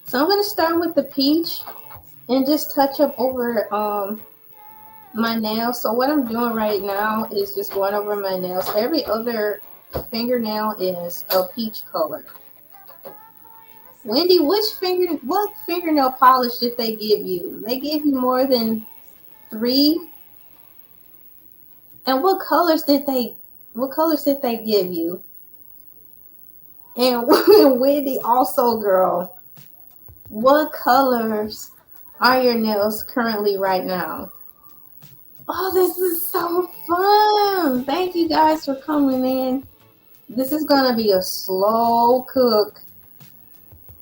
So I'm going to start with the peach and just touch up over my nails. So what I'm doing right now is just going over my nails. Every other fingernail is a peach color. Wendy, what fingernail polish did they give you? They gave you more than 3? And what colors did they give you? And Wendy, also, girl, what colors are your nails currently right now? Oh, this is so fun. Thank you guys for coming in. This is going to be a slow cook.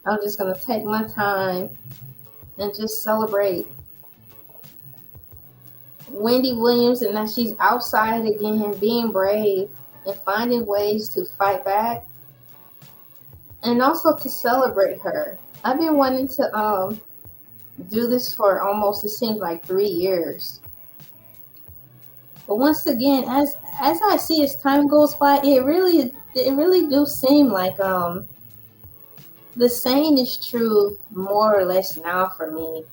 I'm just going to take my time and just celebrate Wendy Williams, and that she's outside again, being brave and finding ways to fight back, and also to celebrate her. I've been wanting to do this for almost, it seems like 3 years. But once again, as I see as time goes by, it really do seem like the saying is true more or less now for me.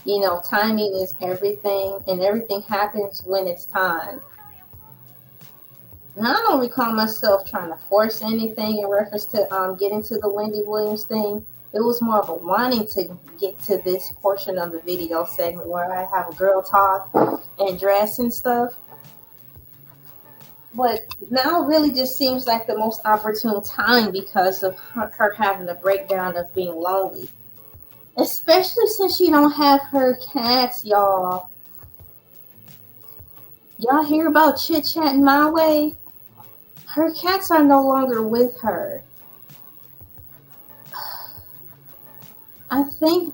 You know, timing is everything, and everything happens when it's time. Now, I don't recall myself trying to force anything in reference to getting to the Wendy Williams thing. It was more of a wanting to get to this portion of the video segment where I have a girl talk and dress and stuff. But now it really just seems like the most opportune time because of her having a breakdown of being lonely. Especially since she don't have her cats, y'all. Y'all hear about chit-chatting my way? Her cats are no longer with her. I can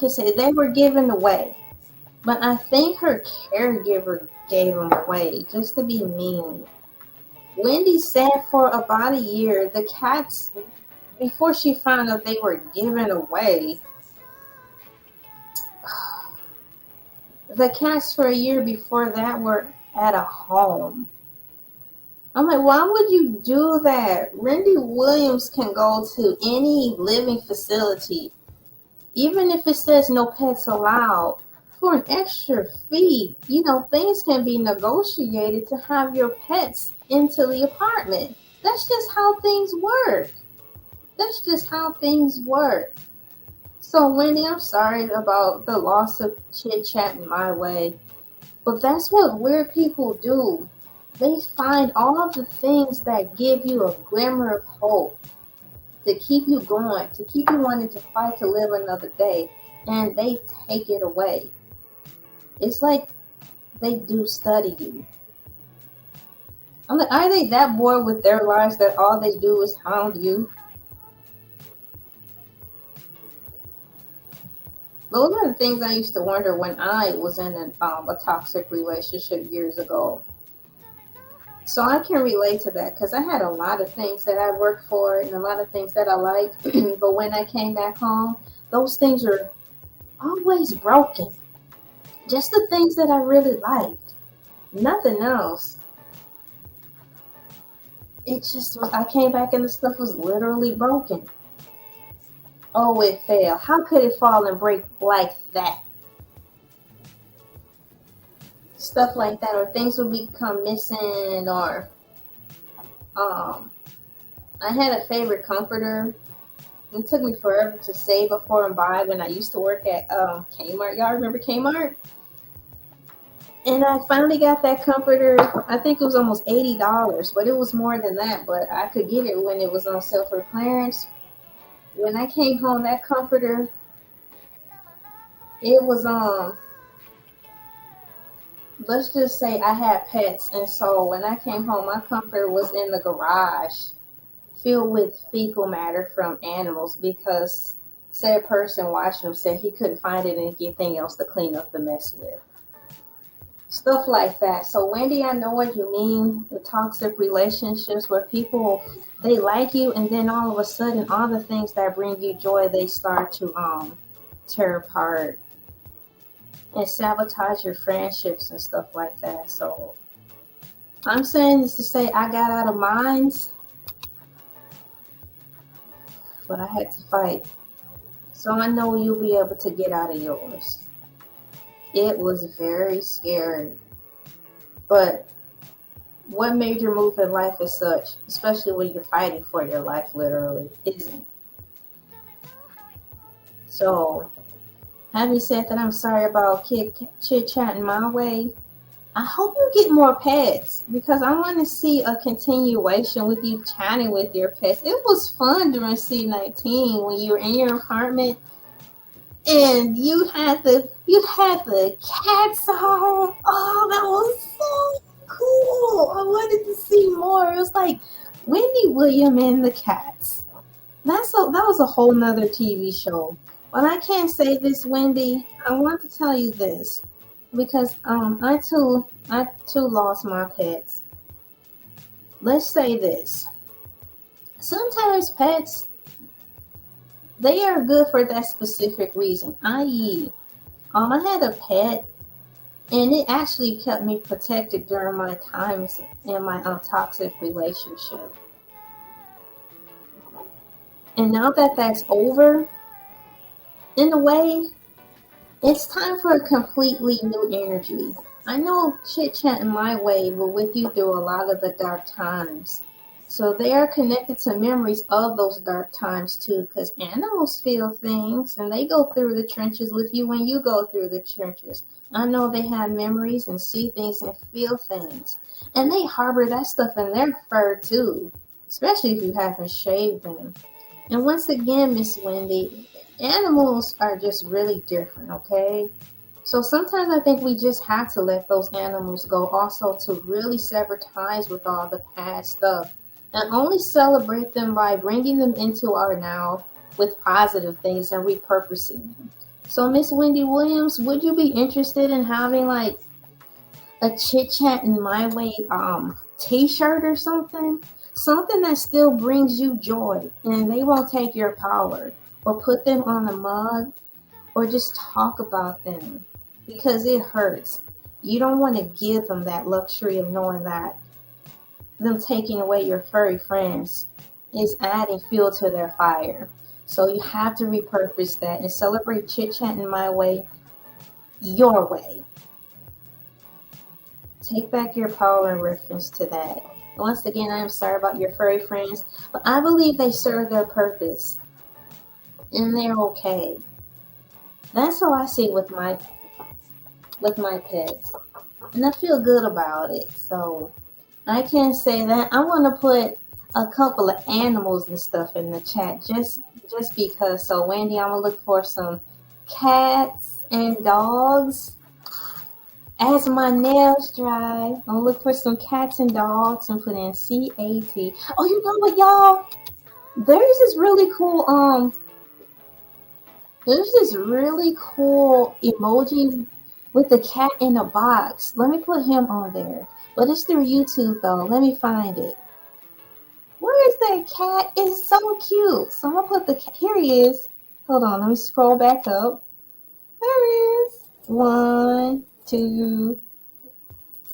say they were given away. But I think her caregiver gave them away just to be mean. Wendy said for about a year, the cats, before she found out they were given away, the cats for a year before that were at a home. I'm like, why would you do that? Wendy Williams can go to any living facility, even if it says no pets allowed, for an extra fee. You know, things can be negotiated to have your pets into the apartment. That's just how things work. That's just how things work. So, Wendy, I'm sorry about the loss of chit-chatting my way, but that's what weird people do. They find all of the things that give you a glimmer of hope, to keep you going, to keep you wanting to fight to live another day, and they take it away. It's like they do study you. I'm like, are they that bored with their lives that all they do is hound you? Those are the things I used to wonder when I was in a toxic relationship years ago. So I can relate to that because I had a lot of things that I worked for and a lot of things that I liked. But when I came back home, those things are always broken. Just the things that I really liked. Nothing else. It just was, I came back and the stuff was literally broken. Oh, it fell. How could it fall and break like that? Stuff like that, or things would become missing, or I had a favorite comforter. It took me forever to save up for and buy when I used to work at Kmart. Y'all remember Kmart? And I finally got that comforter. I think it was almost $80, but it was more than that. But I could get it when it was on sale for clearance. When I came home, that comforter, it was let's just say I had pets, and so when I came home, my comforter was in the garage, filled with fecal matter from animals because said person watching them said he couldn't find anything else to clean up the mess with. Stuff like that. So Wendy, I know what you mean. The toxic relationships where people they like you and then all of a sudden all the things that bring you joy they start to tear apart and sabotage your friendships and stuff like that. So I'm saying this to say I got out of mines, but I had to fight. So I know you'll be able to get out of yours. It was very scary. But what major move in life is such, especially when you're fighting for your life, literally, isn't? So, having said that, I'm sorry about chit-chatting my way. I hope you get more pets because I want to see a continuation with you chatting with your pets. It was fun during C19 when you were in your apartment and you had the cats on. Oh, that was so cool. I wanted to see more. It was like Wendy Williams and the cats. That was a whole nother TV show. But I can't say this, Wendy. I want to tell you this because I too lost my pets. Let's say this. Sometimes pets they are good for that specific reason. I.e., I had a pet, and it actually kept me protected during my times in my toxic relationship. And now that that's over, in a way, it's time for a completely new energy. I know chit-chatting my way will with you through a lot of the dark times. So they are connected to memories of those dark times too, because animals feel things and they go through the trenches with you when you go through the trenches. I know they have memories and see things and feel things. And they harbor that stuff in their fur too, especially if you haven't shaved them. And once again, Miss Wendy, animals are just really different, okay? So sometimes I think we just have to let those animals go also to really sever ties with all the past stuff and only celebrate them by bringing them into our now with positive things and repurposing them. So Miss Wendy Williams, would you be interested in having like a chit chat in my way t-shirt or something? Something that still brings you joy and they won't take your power or put them on a mug or just talk about them because it hurts. You don't want to give them that luxury of knowing that them taking away your furry friends is adding fuel to their fire. So you have to repurpose that and celebrate chit chat in my way, your way. Take back your power in reference to that. Once again, I am sorry about your furry friends, but I believe they serve their purpose and they're okay. That's how I see it with my pets, and I feel good about it. So I can say that I want to put a couple of animals and stuff in the chat just because. So Wendy, I'm gonna look for some cats and dogs. As my nails dry, I'm gonna look for some cats and dogs and put in CAT. Oh, you know what, y'all? There's this really cool emoji with the cat in a box. Let me put him on there. But it's through YouTube though. Let me find it. Where is that cat? It's so cute. So I'm gonna put the cat. Here he is. Hold on. Let me scroll back up. There he is. 1, 2.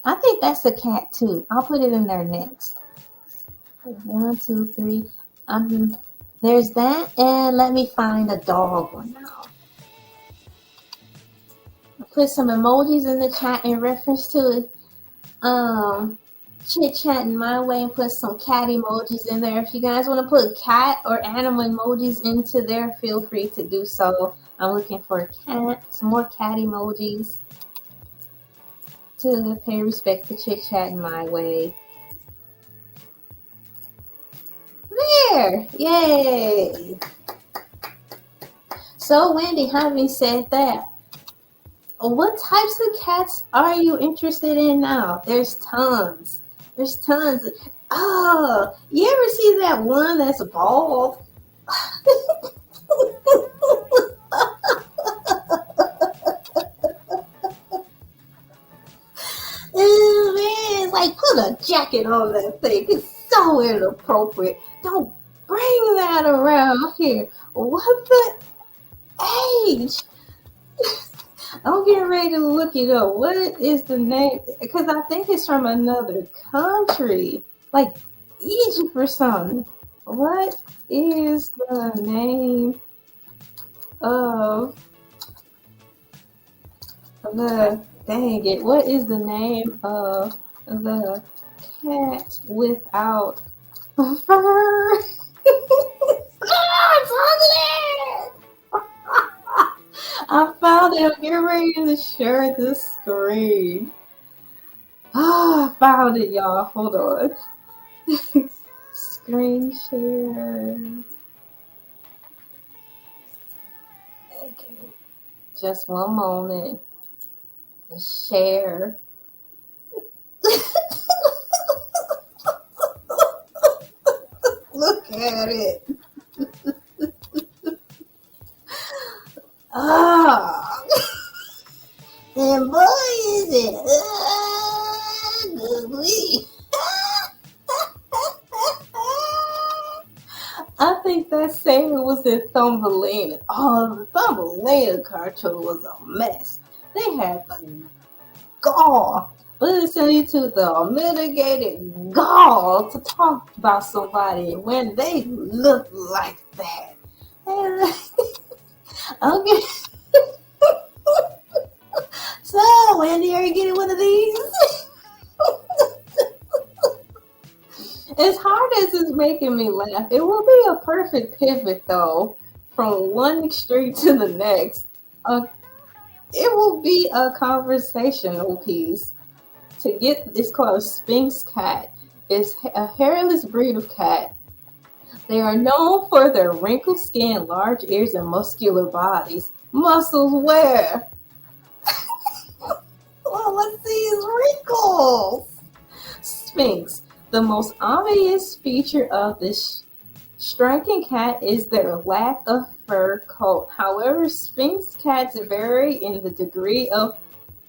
I think that's a cat too. I'll put it in there next. 1, 2, 3. There's that. And let me find a dog one now. I'll put some emojis in the chat in reference to it. Chit chatting my way and put some cat emojis in there. If you guys want to put cat or animal emojis into there, feel free to do so. I'm looking for some more cat emojis to pay respect to Chit Chat My Way. There! Yay! So, Wendy, having said that, what types of cats are you interested in now? There's tons. There's tons. Oh, you ever see that one that's bald? Man, it's like put a jacket on that thing. It's so inappropriate. Don't bring that around here. What the age? I'm getting ready to look it up. What is the name? Because I think it's from another country, like Egypt or something. What is the name of the, dang it, what is the name of the cat without fur? I found it. I'm getting ready to share the screen. I found it, y'all. Hold on. Screen share. Okay. Just one moment. Share. Look at it. Ah. And boy is it ugly. I think that Sarah was in Thumbelina. Oh, the Thumbelina cartoon was a mess. They had the gall. Let me tell you to the mitigated gall to talk about somebody when they look like that. Okay. So, Wendy, are you getting one of these? As hard as it's making me laugh, it will be a perfect pivot, though, from one extreme to the next. It will be a conversational piece. To get this called Sphinx cat. It's a hairless breed of cat. They are known for their wrinkled skin, large ears, and muscular bodies. Muscles where? Well, let's see his wrinkles. Sphinx. The most obvious feature of this striking cat is their lack of fur coat. However, Sphinx cats vary in the degree of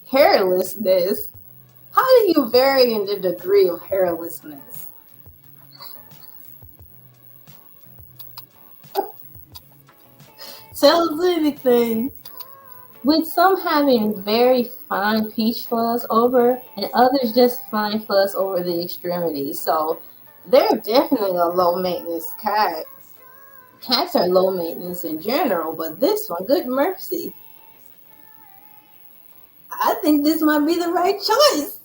hairlessness. How do you vary in the degree of hairlessness? Tell us anything. With some having very fine peach fuzz over, and others just fine fuzz over the extremities. So they're definitely a low maintenance cat. Cats are low maintenance in general, but this one, good mercy. I think this might be the right choice.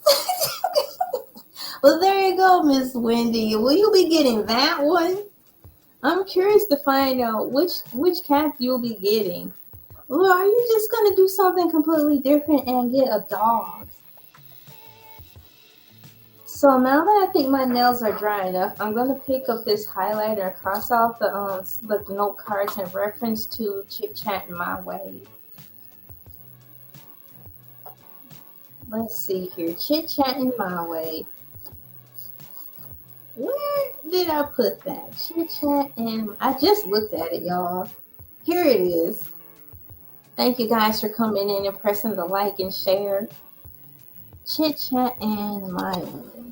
Well, there you go, Miss Wendy. Will you be getting that one? I'm curious to find out which cat you'll be getting. Or are you just going to do something completely different and get a dog? So now that I think my nails are dry enough, I'm going to pick up this highlighter and cross out the note cards in reference to Chit Chat My Way. Let's see here. Chit Chatting My Way. Where did I put that? Chit Chat and I just looked at it, y'all. Here it is. Thank you guys for coming in and pressing the like and share. Chit Chat and My Way.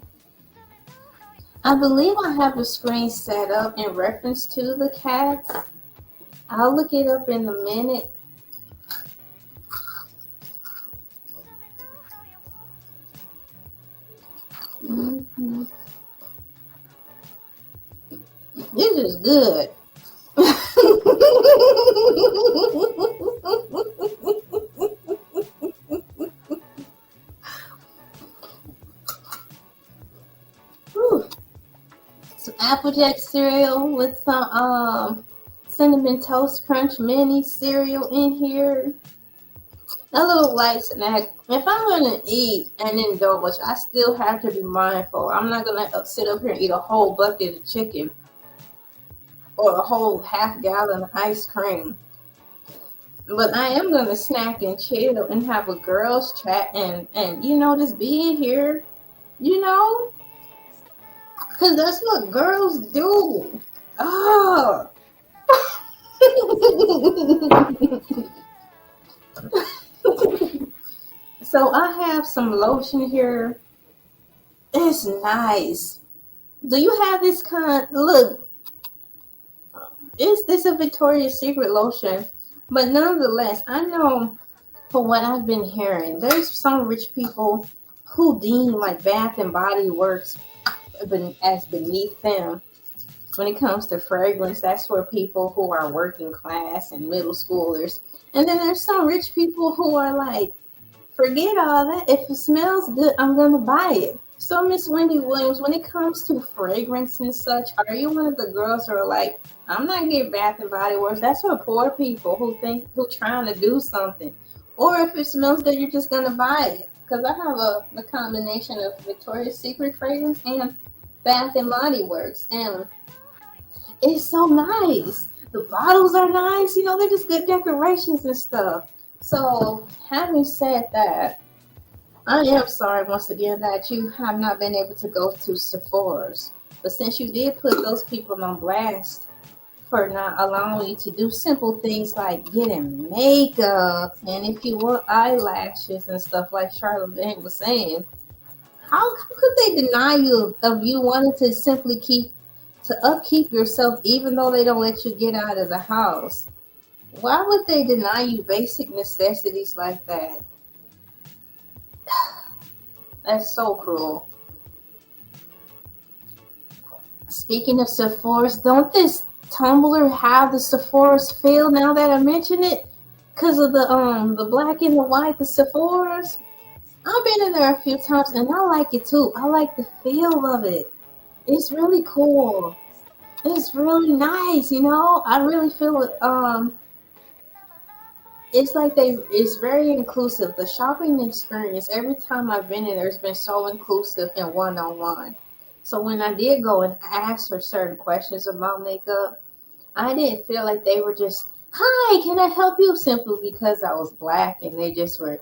I believe I have the screen set up in reference to the cats. I'll look it up in a minute. Mm-hmm. This is good. Some Applejack cereal with some Cinnamon Toast Crunch mini cereal in here. A little light snack. If I'm gonna eat and indulge, I still have to be mindful. I'm not gonna sit up here and eat a whole bucket of chicken or a whole half gallon of ice cream. But I am gonna snack and chill and have a girls chat and just be in here, you know, because that's what girls do. Oh. So I have some lotion here. It's nice. Do you have this kind? Look, is this a Victoria's Secret lotion? But nonetheless, I know from what I've been hearing, there's some rich people who deem like Bath and Body Works as beneath them when it comes to fragrance. That's for people who are working class and middle schoolers. And then there's some rich people who are like, forget all that. If it smells good, I'm gonna buy it. So, Miss Wendy Williams, when it comes to fragrance and such, are you one of the girls who are like, I'm not getting Bath and Body Works? That's for poor people who trying to do something. Or if it smells good, you're just gonna buy it. Because I have a combination of Victoria's Secret fragrance and Bath and Body Works, and it's so nice. The bottles are nice, they're just good decorations and stuff. So, having said that, I am sorry once again that you have not been able to go to Sephora's. But since you did put those people on blast for not allowing you to do simple things like getting makeup, and if you want eyelashes and stuff like Charlamagne was saying, how could they deny you of you wanting to simply upkeep yourself even though they don't let you get out of the house? Why would they deny you basic necessities like that? That's so cruel. Speaking of Sephora's, don't this Tumblr have the Sephora's feel now that I mention it? Because of the black and the white, the Sephora's. I've been in there a few times and I like it too. I like the feel of it. It's really cool. It's really nice, I really feel it. It's like it's very inclusive. The shopping experience, every time I've been in there, it's been so inclusive and one-on-one. So when I did go and ask her certain questions about makeup, I didn't feel like they were just, hi, can I help you? Simply because I was black and they just were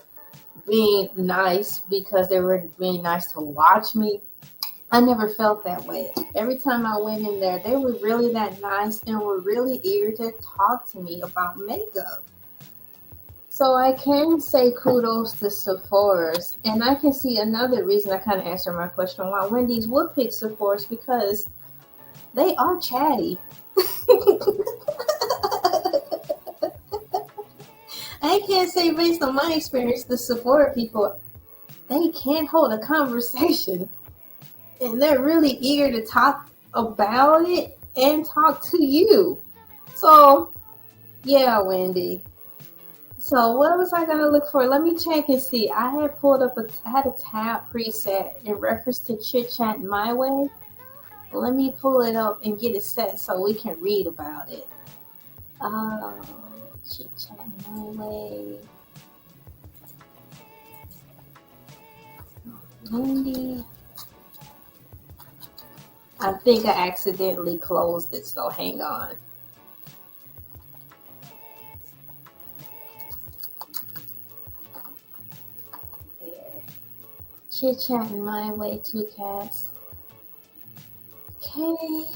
being nice because they were being nice to watch me. I never felt that way. Every time I went in there, they were really that nice and were really eager to talk to me about makeup. So I can say kudos to Sephora's. And I can see another reason I kind of answered my question why Wendy's would pick Sephora's, because they are chatty. I can't say based on my experience, the Sephora people, they can't hold a conversation. And they're really eager to talk about it and talk to you. So, yeah, Wendy. So what was I going to look for? Let me check and see. I had a tab preset in reference to Chit Chat My Way. Let me pull it up and get it set so we can read about it. Chit Chat My Way. Wendy. I think I accidentally closed it, so hang on. There. Chit Chatting My Way, 2 cats. Okay.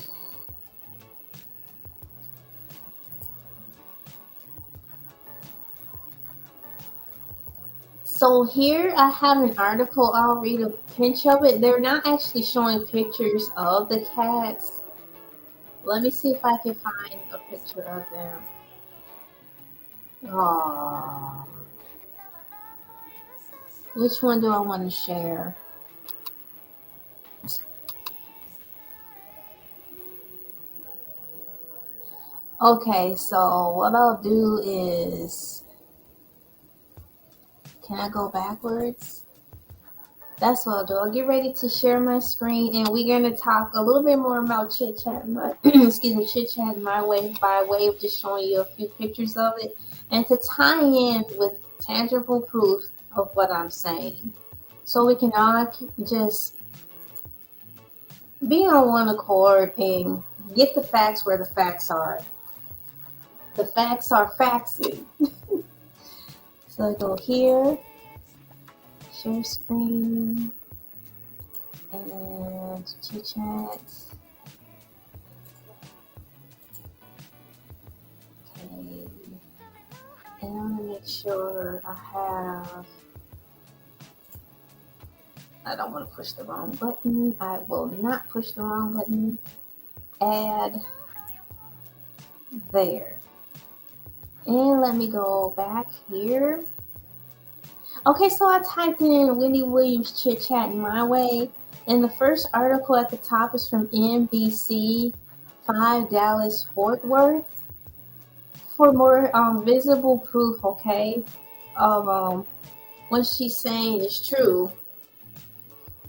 So here I have an article. I'll read a pinch of it. They're not actually showing pictures of the cats. Let me see if I can find a picture of them. Aww. Which one do I want to share? Okay, so what I'll do is, can I go backwards? That's what I'll do. I'll get ready to share my screen, and we're gonna talk a little bit more about chit chat my chit chat my way by way of just showing you a few pictures of it, and to tie in with tangible proof of what I'm saying, so we can all just be on one accord and get the facts where the facts are. The facts are faxing. So I go here, share screen, and chit chat. Okay. And I want to make sure I don't want to push the wrong button. I will not push the wrong button. Add there. And let me go back here. Okay, so I typed in Wendy Williams chit chat my way. And the first article at the top is from NBC 5 Dallas Fort Worth. For more visible proof, okay, of what she's saying is true.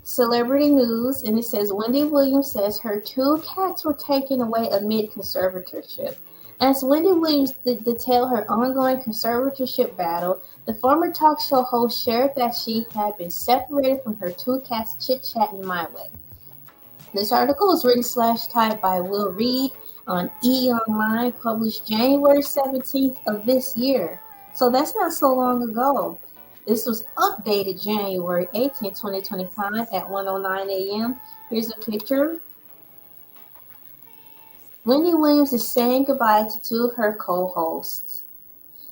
Celebrity news, and it says Wendy Williams says her 2 cats were taken away amid conservatorship. As Wendy Williams detailed her ongoing conservatorship battle, the former talk show host shared that she had been separated from her 2 cats chit-chatting my way. This article was written / typed by Will Reed on E! Online, published January 17th of this year. So that's not so long ago. This was updated January 18th, 2025 at 1:09 a.m. Here's a picture. Wendy Williams is saying goodbye to 2 of her co-hosts.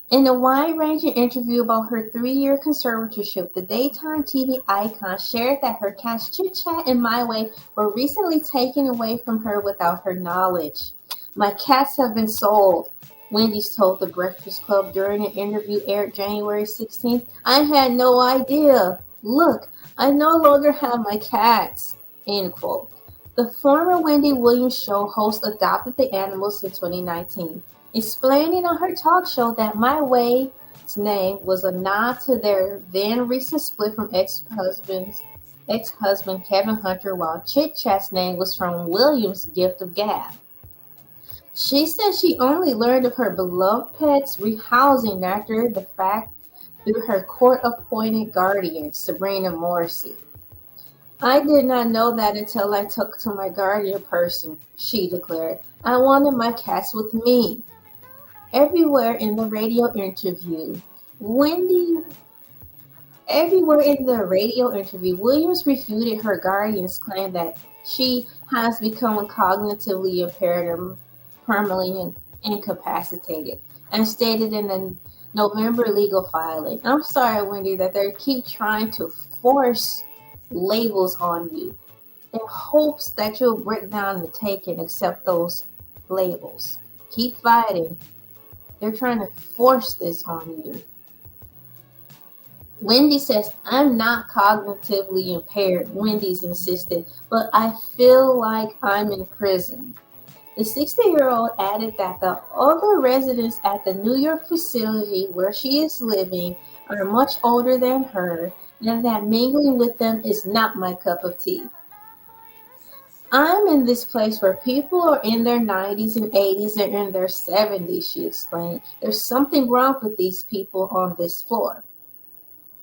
In a wide-ranging interview about her 3-year conservatorship, the daytime TV icon shared that her cats chit-chat and my way were recently taken away from her without her knowledge. My cats have been sold, Wendy's told The Breakfast Club during an interview aired January 16th. I had no idea. Look, I no longer have my cats, end quote. The former Wendy Williams show host adopted the animals in 2019, explaining on her talk show that My Way's name was a nod to their then recent split from ex-husband Kevin Hunter, while Chit Chat's name was from Williams' gift of gab. She said she only learned of her beloved pet's rehousing after the fact through her court-appointed guardian, Sabrina Morrissey. I did not know that until I talked to my guardian person, she declared. I wanted my cats with me. Everywhere in the radio interview, Williams refuted her guardian's claim that she has become cognitively impaired and permanently incapacitated, and stated in a November legal filing. I'm sorry, Wendy, that they keep trying to force labels on you in hopes that you'll break down the take and accept those labels. Keep fighting. They're trying to force this on you. Wendy says, I'm not cognitively impaired, Wendy's insisted, but I feel like I'm in prison. The 60-year-old added that the other residents at the New York facility where she is living are much older than her, and that mingling with them is not my cup of tea. I'm in this place where people are in their 90s and 80s and in their 70s, she explained. There's something wrong with these people on this floor.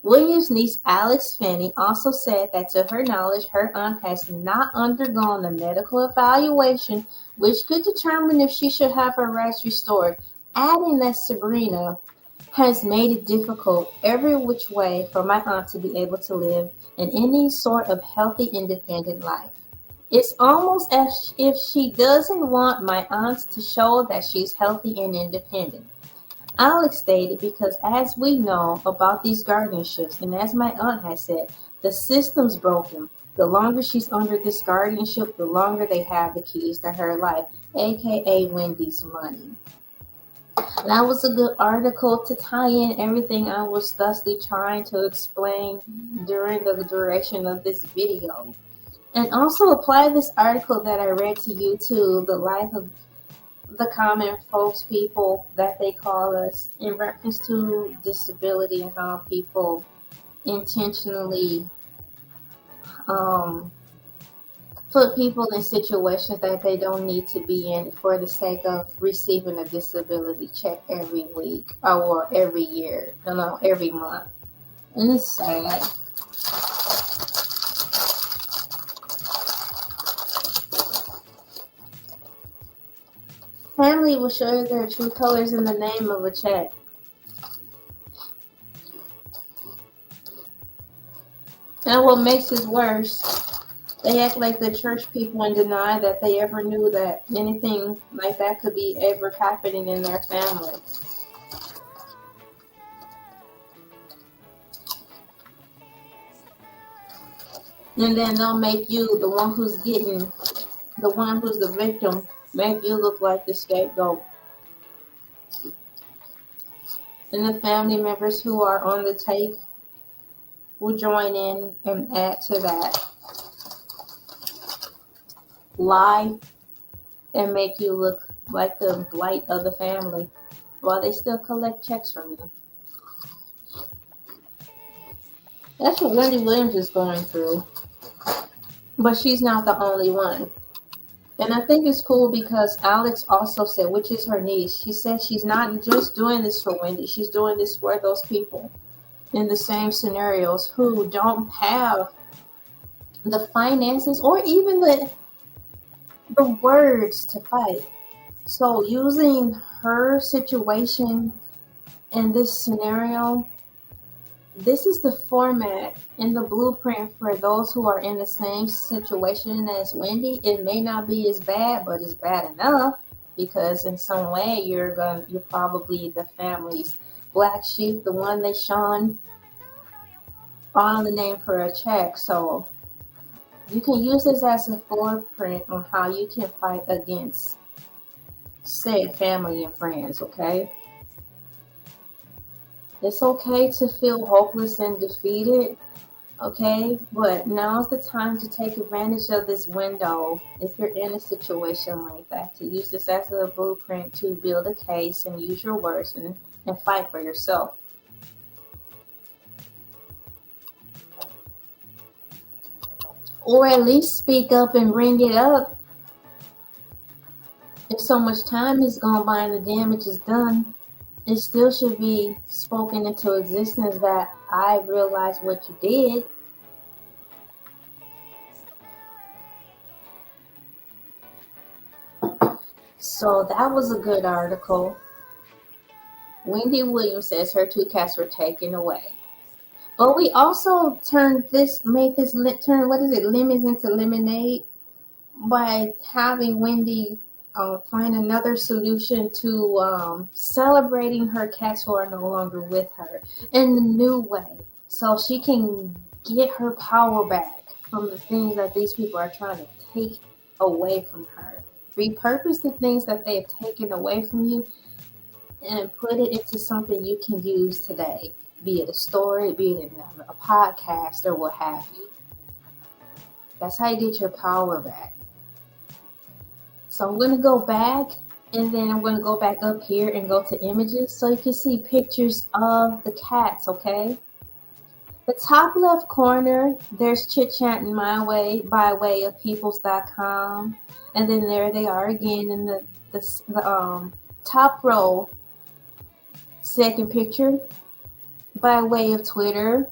Williams' niece Alex Finney also said that to her knowledge, her aunt has not undergone a medical evaluation which could determine if she should have her rights restored, adding that Sabrina has made it difficult every which way for my aunt to be able to live in any sort of healthy, independent life. It's almost as if she doesn't want my aunt to show that she's healthy and independent. Alex stated, because as we know about these guardianships, and as my aunt has said, the system's broken. The longer she's under this guardianship, the longer they have the keys to her life, aka Wendy's money. That was a good article to tie in everything I was thusly trying to explain during the duration of this video. And also apply this article that I read to you to the life of the common folks, people that they call us, in reference to disability and how people intentionally um, put people in situations that they don't need to be in for the sake of receiving a disability check every week or every year, every month. And it's sad. Family will show you their true colors in the name of a check. And what makes it worse, they act like the church people and deny that they ever knew that anything like that could be ever happening in their family. And then they'll make you the one who's the victim, make you look like the scapegoat. And the family members who are on the take will join in and add to that. Lie and make you look like the blight of the family while they still collect checks from you. That's what Wendy Williams is going through. But she's not the only one. And I think it's cool because Alex also said, which is her niece, she said she's not just doing this for Wendy, she's doing this for those people in the same scenarios who don't have the finances or even the words to fight. So using her situation in this scenario, this is the format and the blueprint for those who are in the same situation as Wendy. It may not be as bad, but it's bad enough because in some way you're probably the family's black sheep, the one they shunned, on the name for a check. So you can use this as a blueprint on how you can fight against said family and friends, okay? It's okay to feel hopeless and defeated, okay? But now's the time to take advantage of this window if you're in a situation like that, to use this as a blueprint to build a case and use your words and fight for yourself. Or at least speak up and bring it up. If so much time has gone by and the damage is done, it still should be spoken into existence that I realized what you did. So that was a good article. Wendy Williams says her 2 cats were taken away. But we also turn lemons into lemonade by having Wendy find another solution to celebrating her cats who are no longer with her in a new way, so she can get her power back from the things that these people are trying to take away from her. Repurpose the things that they have taken away from you and put it into something you can use today, be it a story, be it a podcast, or what have you. That's how you get your power back. So I'm going to go back, and then I'm going to go back up here and go to images so you can see pictures of the cats, okay? The top left corner, there's Chit Chatting My Way by way of peoples.com. And then there they are again in the top row, second picture by way of Twitter.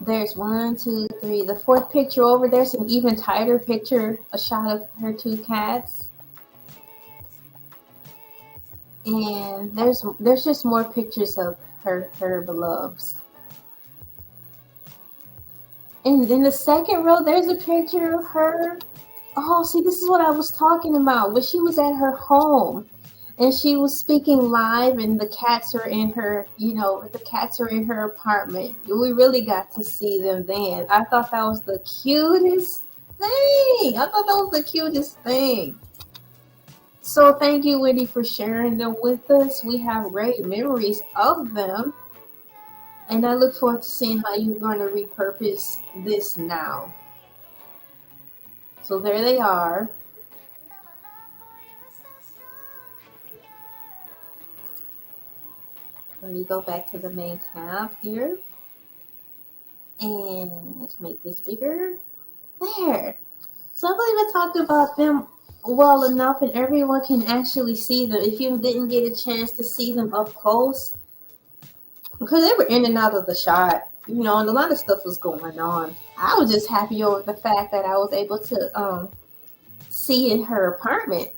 There's 1, 2, 3. The fourth picture over there's an even tighter picture, a shot of her 2 cats. And there's just more pictures of her beloveds. And in the second row, there's a picture of her. Oh, see, this is what I was talking about. When she was at her home and she was speaking live and the cats are in her, the cats are in her apartment. We really got to see them then. I thought that was the cutest thing. So thank you, Wendy, for sharing them with us. We have great memories of them. And I look forward to seeing how you're going to repurpose this now. So there they are. Let me go back to the main tab here. And let's make this bigger. There. So I believe I talked about them well enough and everyone can actually see them. If you didn't get a chance to see them up close, because they were in and out of the shot, and a lot of stuff was going on. I was just happy over the fact that I was able to see in her apartment.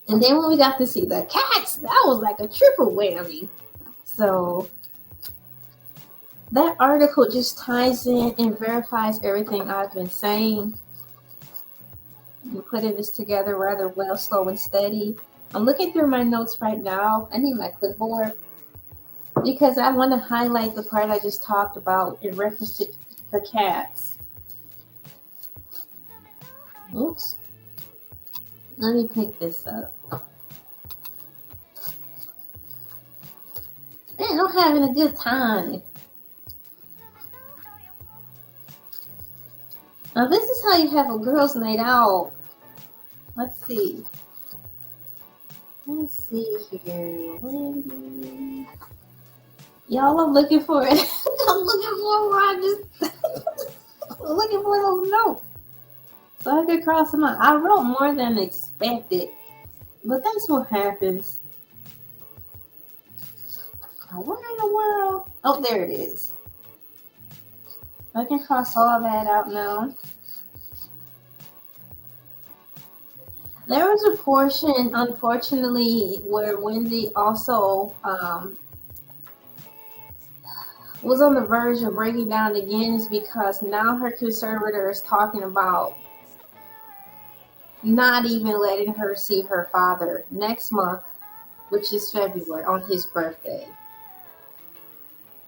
And then when we got to see the cats, that was like a triple whammy. So that article just ties in and verifies everything I've been saying. I'm putting this together rather well, slow and steady. I'm looking through my notes right now. I need my clipboard because I want to highlight the part I just talked about in reference to the cats. Oops. Let me pick this up. Man, I'm having a good time. Now, this is how you have a girls' night out. Let's see. Let's see here. Wendy. Y'all, I'm looking for it. I'm looking for where I just I'm looking for those notes so I could cross them out. I wrote more than expected, but that's what happens. Now, where in the world? Oh, there it is. I can cross all that out now. There was a portion, unfortunately, where Wendy also was on the verge of breaking down again, is because now her conservator is talking about not even letting her see her father next month, which is February, on his birthday.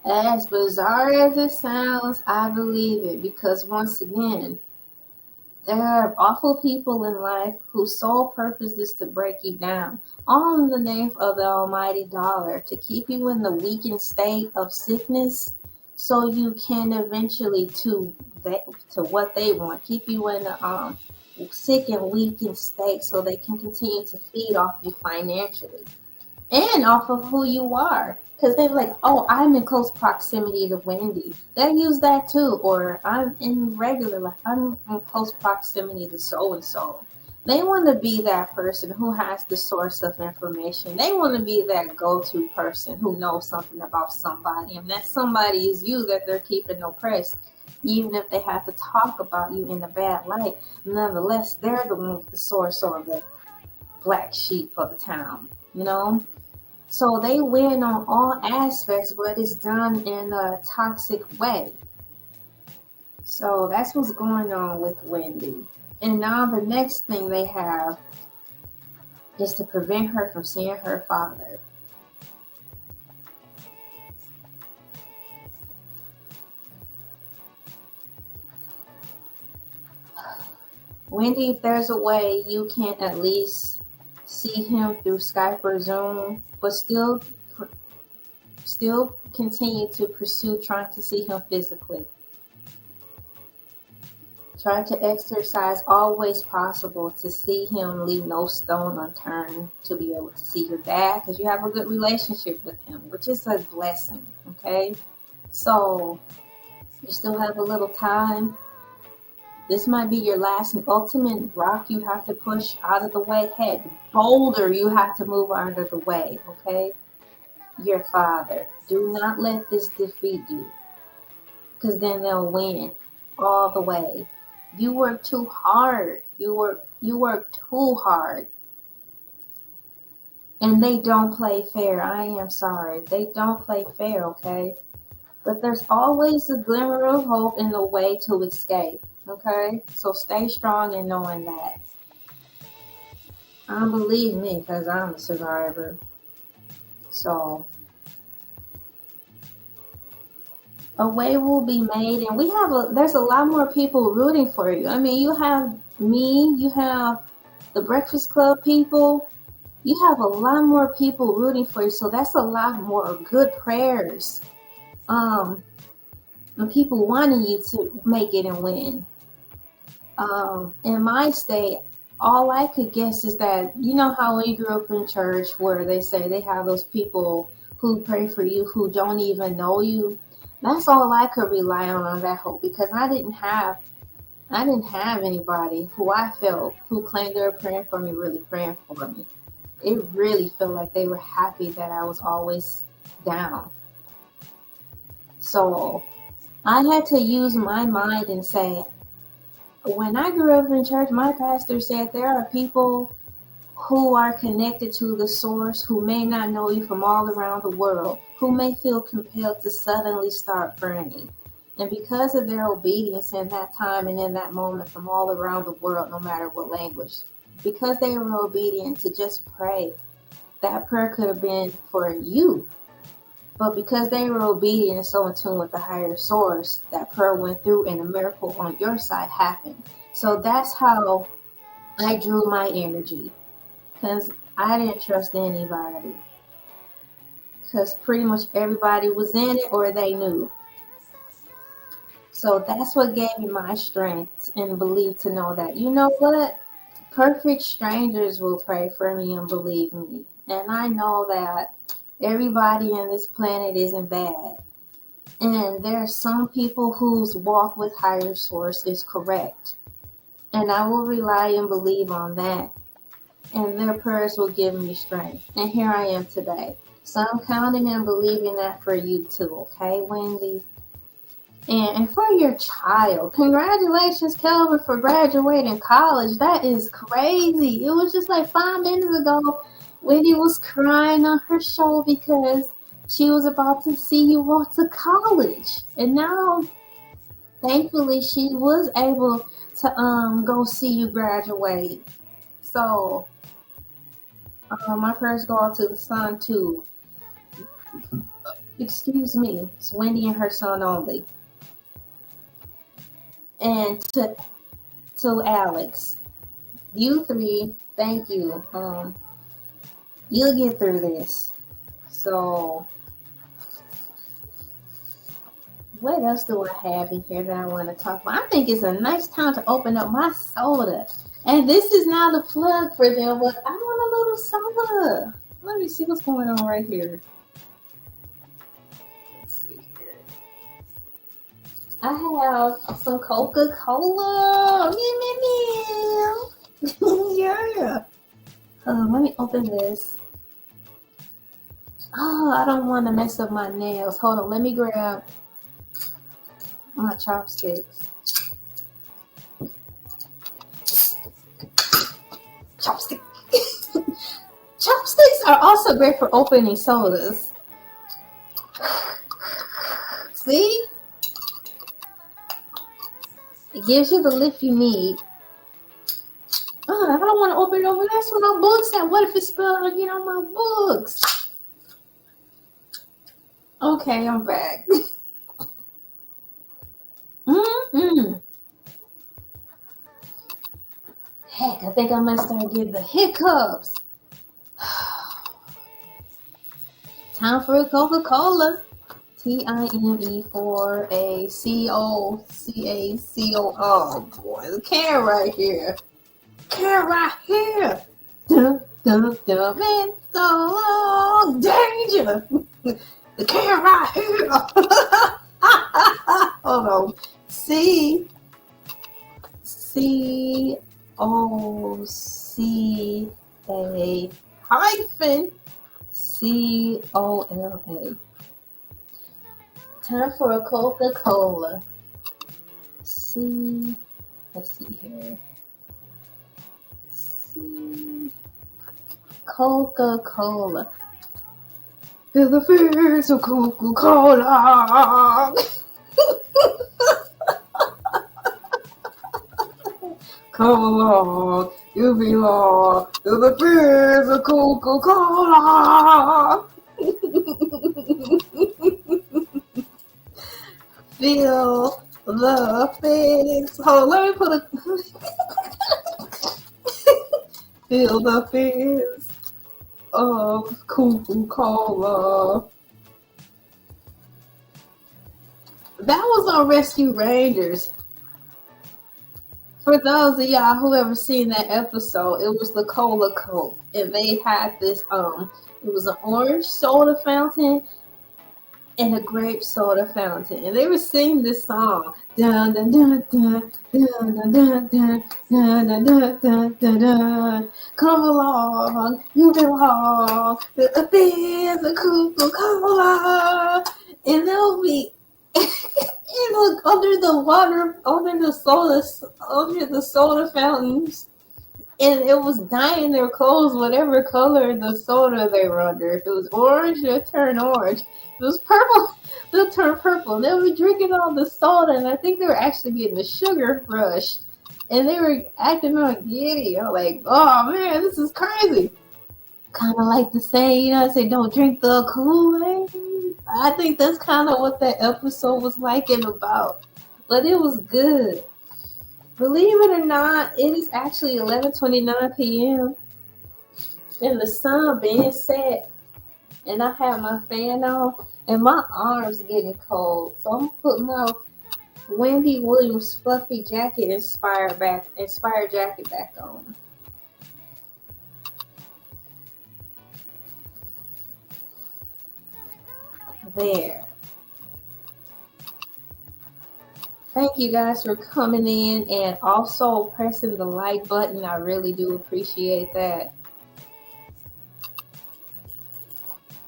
As bizarre as it sounds, I believe it, because once again, there are awful people in life whose sole purpose is to break you down, all in the name of the almighty dollar, to keep you in the weakened state of sickness so you can eventually to what they want, keep you in the sick and weakened state so they can continue to feed off you financially and off of who you are. Because they're like, oh, I'm in close proximity to Wendy. They use that too. Or I'm in I'm in close proximity to so-and-so. They want to be that person who has the source of information. They want to be that go-to person who knows something about somebody. And that somebody is you that they're keeping oppressed. Even if they have to talk about you in a bad light, nonetheless, they're the one with the source or the black sheep of the town, So they win on all aspects, but it's done in a toxic way. So that's what's going on with Wendy. And now the next thing they have is to prevent her from seeing her father. Wendy, if there's a way you can at least see him through Skype or Zoom, but still continue to pursue trying to see him physically. Try to exercise all ways possible to see him, leave no stone unturned to be able to see your dad, because you have a good relationship with him, which is a blessing, okay? So you still have a little time. This might be your last and ultimate rock you have to push out of the way. Heck, boulder you have to move out of the way, okay? Your father. Do not let this defeat you, because then they'll win all the way. You work too hard. You work too hard. And they don't play fair. I am sorry. They don't play fair, okay? But there's always a glimmer of hope in the way to escape, okay? So stay strong in knowing that. Believe me, because I'm a survivor. So a way will be made, and there's a lot more people rooting for you. I mean, you have me, you have the Breakfast Club people, you have a lot more people rooting for you. So that's a lot more good prayers. And people wanting you to make it and win. In my state, all I could guess is that, you know how when you grew up in church where they say they have those people who pray for you who don't even know you. That's all I could rely on that hope, because I didn't have anybody who I felt who claimed they were praying for me really praying for me. It really felt like they were happy that I was always down. So I had to use my mind and say, when I grew up in church, my pastor said there are people who are connected to the source who may not know you from all around the world, who may feel compelled to suddenly start praying. And because of their obedience in that time and in that moment from all around the world, no matter what language, because they were obedient to just pray, that prayer could have been for you. But because they were obedient and so in tune with the higher source, that prayer went through and a miracle on your side happened. So that's how I drew my energy, because I didn't trust anybody, because pretty much everybody was in it or they knew. So that's what gave me my strength and belief to know that, you know what? Perfect strangers will pray for me and believe me. And I know that everybody on this planet isn't bad. And there are some people whose walk with higher source is correct. And I will rely and believe on that. And their prayers will give me strength. And here I am today. So I'm counting and believing that for you too, okay, Wendy? And for your child, congratulations, Kelvin, for graduating college. That is crazy. It was just like 5 minutes ago, Wendy was crying on her show because she was about to see you off to college. And now, thankfully, she was able to go see you graduate. So, my prayers go out to the son, too. Excuse me. It's Wendy and her son only. And to Alex, you three, thank you. You'll get through this. So, what else do I have in here that I want to talk about? I think it's a nice time to open up my soda. And this is not a plug for them, but I want a little soda. Let me see what's going on right here. Let's see here. I have some Coca-Cola. Yeah. Let me open this. Oh, I don't want to mess up my nails. Hold on, let me grab my chopsticks. Chopsticks are also great for opening sodas. See? It gives you the lift you need. I don't want to open it over there. That's where my books at. What if it spilled on my books? Okay, I'm back. Heck, I think I might start getting the hiccups. Time for a Coca-Cola. TIME4ACOCACO. Oh boy, the can right here. Can right here. Dun, dun, dun, been so long. Danger. The can right here. Hold on. COCA-COLA. Time for a Coca-Cola. Let's see here. Coca-Cola. Feel the fears of Coca-Cola. Come along, you belong to the fears of Coca-Cola. Feel the fears. Hold on, let me put a. Feel the fears of Coca-Cola. That was on Rescue Rangers. For those of y'all who ever seen that episode, it was the Cola Coke, and they had this it was an orange soda fountain and a grape soda fountain, and they were singing this song. Dun dun dun dun dun dun dun dun dun dun dun dun dun. Come along, you belong. The beers are cool, come along, and they'll be. And look under the water, under the soda fountains, and it was dyeing their clothes whatever color the soda they were under. If it was orange, they'll turn orange. If it was purple, they'll turn purple. And they'll be drinking all the soda, and I think they were actually getting a sugar rush, and they were acting all giddy. I'm like, oh man, this is crazy. Kind of like the saying, you know, I say, don't drink the Kool-Aid. I think that's kind of what that episode was like and about. But it was good. Believe it or not, it is actually 11:29 p.m. and the sun being set. And I have my fan on and my arms getting cold. So I'm going to put my Wendy Williams fluffy jacket inspired jacket back on. There. Thank you guys for coming in and also pressing the like button. I really do appreciate that.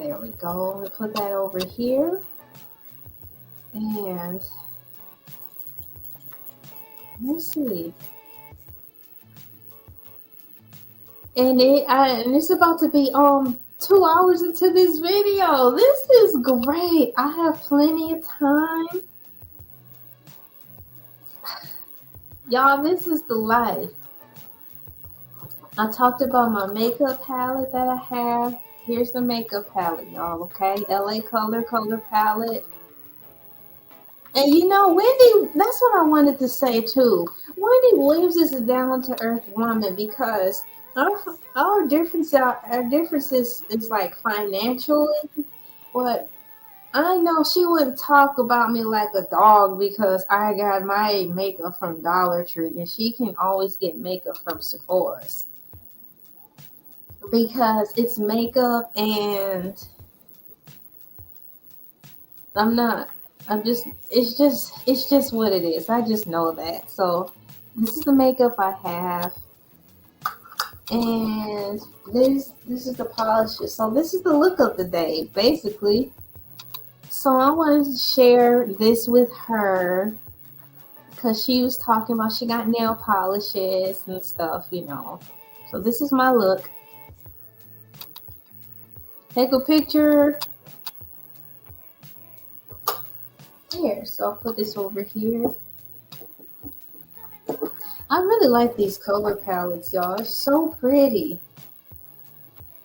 There we go. We put that over here. And let's see. And it's about to be 2 hours into this video. This is great. I have plenty of time. Y'all, this is the life. I talked about my makeup palette that I have. Here's the makeup palette, y'all, okay? Elay color palette. And you know, Wendy, that's what I wanted to say too. Wendy Williams is a down-to-earth woman because our differences is like financially, but I know she wouldn't talk about me like a dog because I got my makeup from Dollar Tree and she can always get makeup from Sephora's because it's makeup and it's just what it is. I just know that. So this is the makeup I have. And this is the polishes. So this is the look of the day, basically. So I wanted to share this with her because she was talking about she got nail polishes and stuff, you know. So this is my look. Take a picture. Here, so I'll put this over here. I really like these color palettes, y'all. It's so pretty.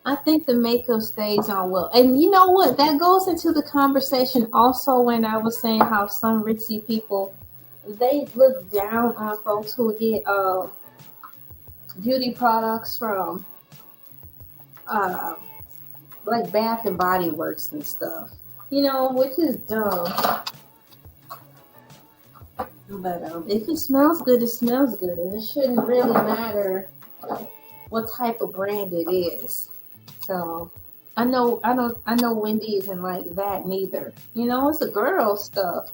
I think the makeup stays on well. And you know what? That goes into the conversation also when I was saying how some ritzy people, they look down on folks who get beauty products from like Bath and Body Works and stuff. You know, which is dumb. But if it smells good, it smells good. And it shouldn't really matter what type of brand it is. So I know Wendy isn't like that neither. You know, it's a girl stuff.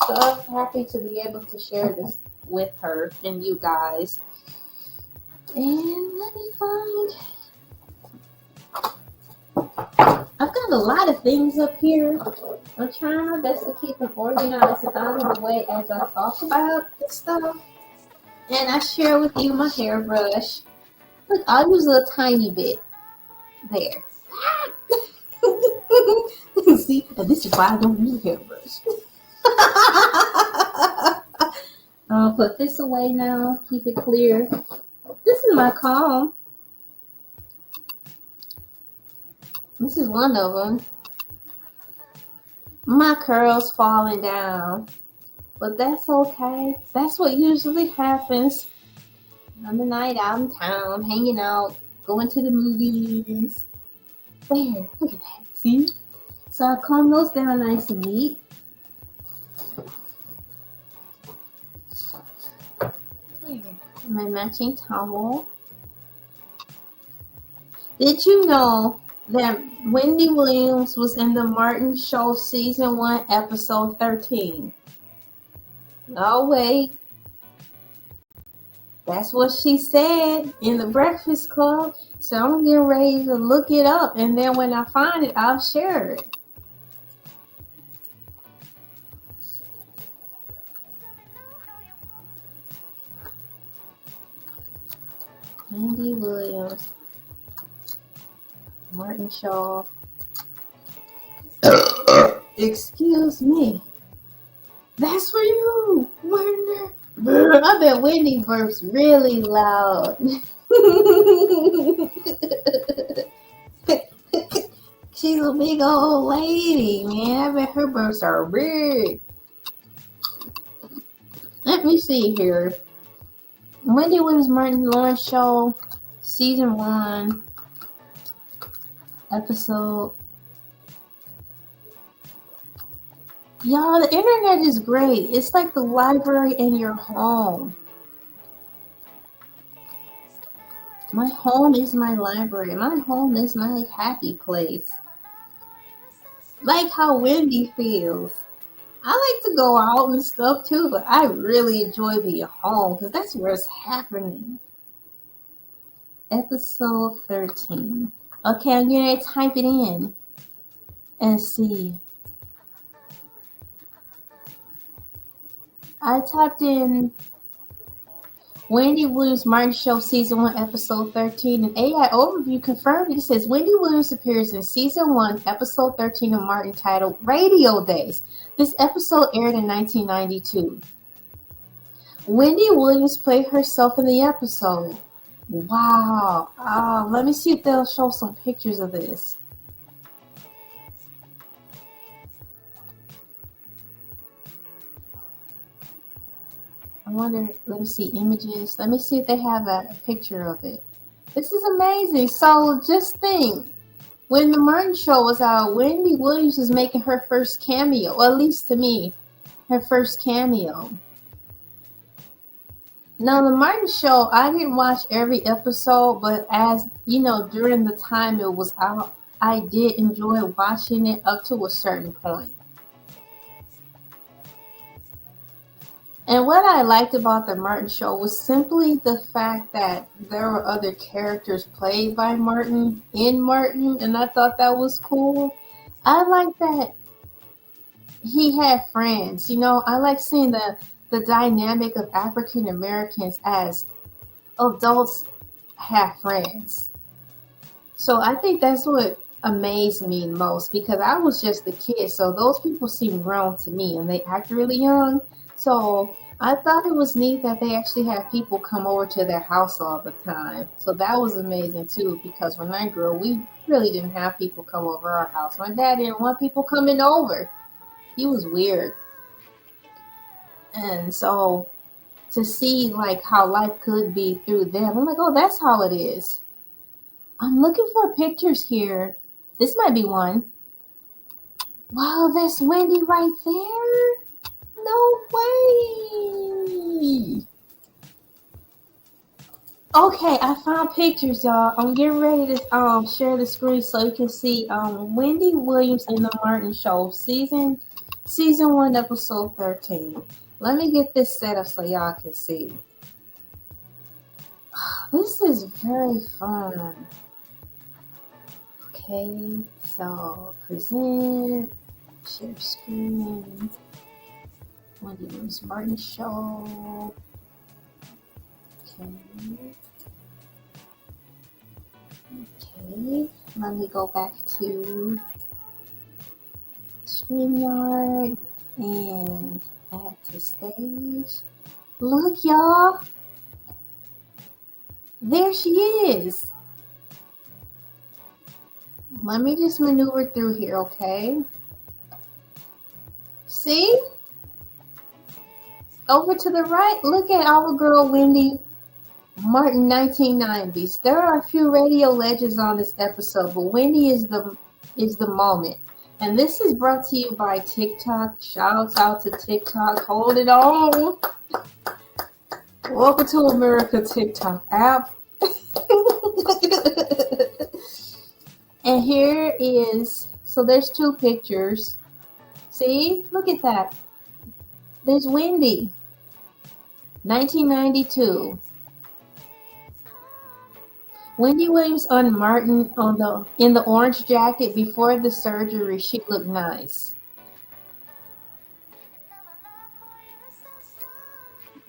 So I'm happy to be able to share this with her and you guys. And let me find. I've got a lot of things up here. I'm trying my best to keep them organized and out of the way as I talk about this stuff. And I share with you my hairbrush. Look, I'll use a little tiny bit. There. See, and this is why I don't use a hairbrush. I'll put this away now. Keep it clear. This is my comb. This is one of them. My curls falling down. But that's okay. That's what usually happens on the night out in town, hanging out, going to the movies. There, look at that. See? So I comb those down nice and neat. There. My matching towel. Did you know that Wendy Williams was in the Martin Show Season 1, Episode 13? Oh, wait. That's what she said in the Breakfast Club. So I'm getting ready to look it up. And then when I find it, I'll share it. Wendy Williams. Martin Shaw. Excuse me. That's for you, Wonder. I bet Wendy burps really loud. She's a big old lady, man. I bet her burps are big. Let me see here. Wendy Williams Martin Lawrence Show, Season 1, Episode. Y'all, the internet is great. It's like the library in your home. My home is my library. My home is my happy place. Like how Wendy feels. I like to go out and stuff too, but I really enjoy being home because that's where it's happening. Episode 13. Okay, I'm going to type it in and see. I typed in Wendy Williams Martin Show Season 1 Episode 13 and AI Overview confirmed it. It says Wendy Williams appears in Season 1 Episode 13 of Martin titled Radio Days. This episode aired in 1992. Wendy Williams played herself in the episode. Wow. Let me see if they'll show some pictures of this. I wonder, let me see images. Let me see if they have a picture of it. This is amazing. So just think, when the Martin Show was out, Wendy Williams was making her first cameo, or at least to me, her first cameo. Now, the Martin Show, I didn't watch every episode, but as you know, during the time it was out, I did enjoy watching it up to a certain point. And what I liked about the Martin Show was simply the fact that there were other characters played by Martin in Martin, and I thought that was cool. I like that he had friends. You know, I like seeing the dynamic of African Americans as adults have friends. So I think that's what amazed me most, because I was just a kid, so those people seem grown to me and they act really young. So I thought it was neat that they actually had people come over to their house all the time. So that was amazing too, because when I grew up, we really didn't have people come over our house. My dad didn't want people coming over. He was weird. And so to see like how life could be through them, I'm like, oh, that's how it is. I'm looking for pictures here. This might be one. Wow, that's Wendy right there. No way. Okay, I found pictures, y'all. I'm getting ready to share the screen so you can see Wendy Williams in the Martin Show, season 1, episode 13. Let me get this set up so y'all can see. This is very fun. Okay, so present, share screen. Wendy Williams Martin Show. Okay, let me go back to StreamYard and add to stage. Look, y'all. There she is. Let me just maneuver through here, okay? See? Over to the right, look at our girl Wendy Martin 1990s. There are a few radio legends on this episode, but Wendy is the moment. And this is brought to you by TikTok. Shout out to TikTok. Hold it on. Welcome to America TikTok app. And here is, so there's two pictures. See, look at that. There's Wendy, 1992. Wendy Williams on Martin in the orange jacket before the surgery. She looked nice.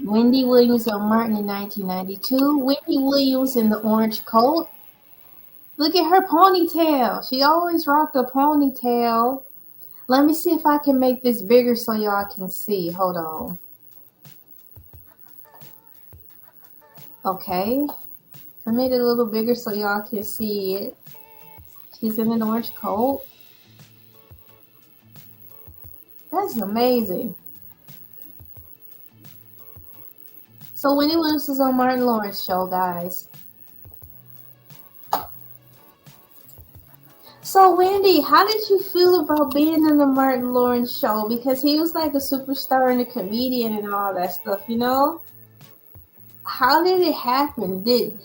Wendy Williams on Martin in 1992. Wendy Williams in the orange coat. Look at her ponytail. She always rocked a ponytail. Let me see if I can make this bigger so y'all can see. Hold on. Okay. I made it a little bigger so y'all can see it. She's in an orange coat. That's amazing. So Wendy Williams is on Martin Lawrence show, guys. So Wendy, how did you feel about being in the Martin Lawrence show? Because he was like a superstar and a comedian and all that stuff, you know? How did it happen? Did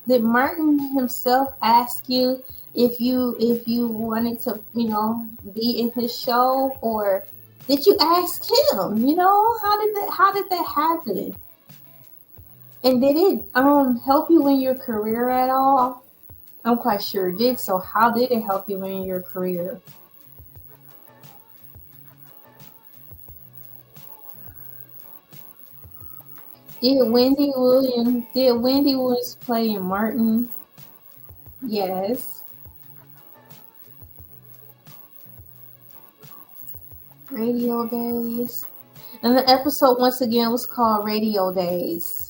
Martin himself ask you if you wanted to, you know, be in his show, or did you ask him? You know, how did that happen? And did it help you in your career at all? I'm quite sure it did. So how did it help you in your career? Did Wendy Williams play in Martin? Yes. Radio Days. And the episode once again was called Radio Days.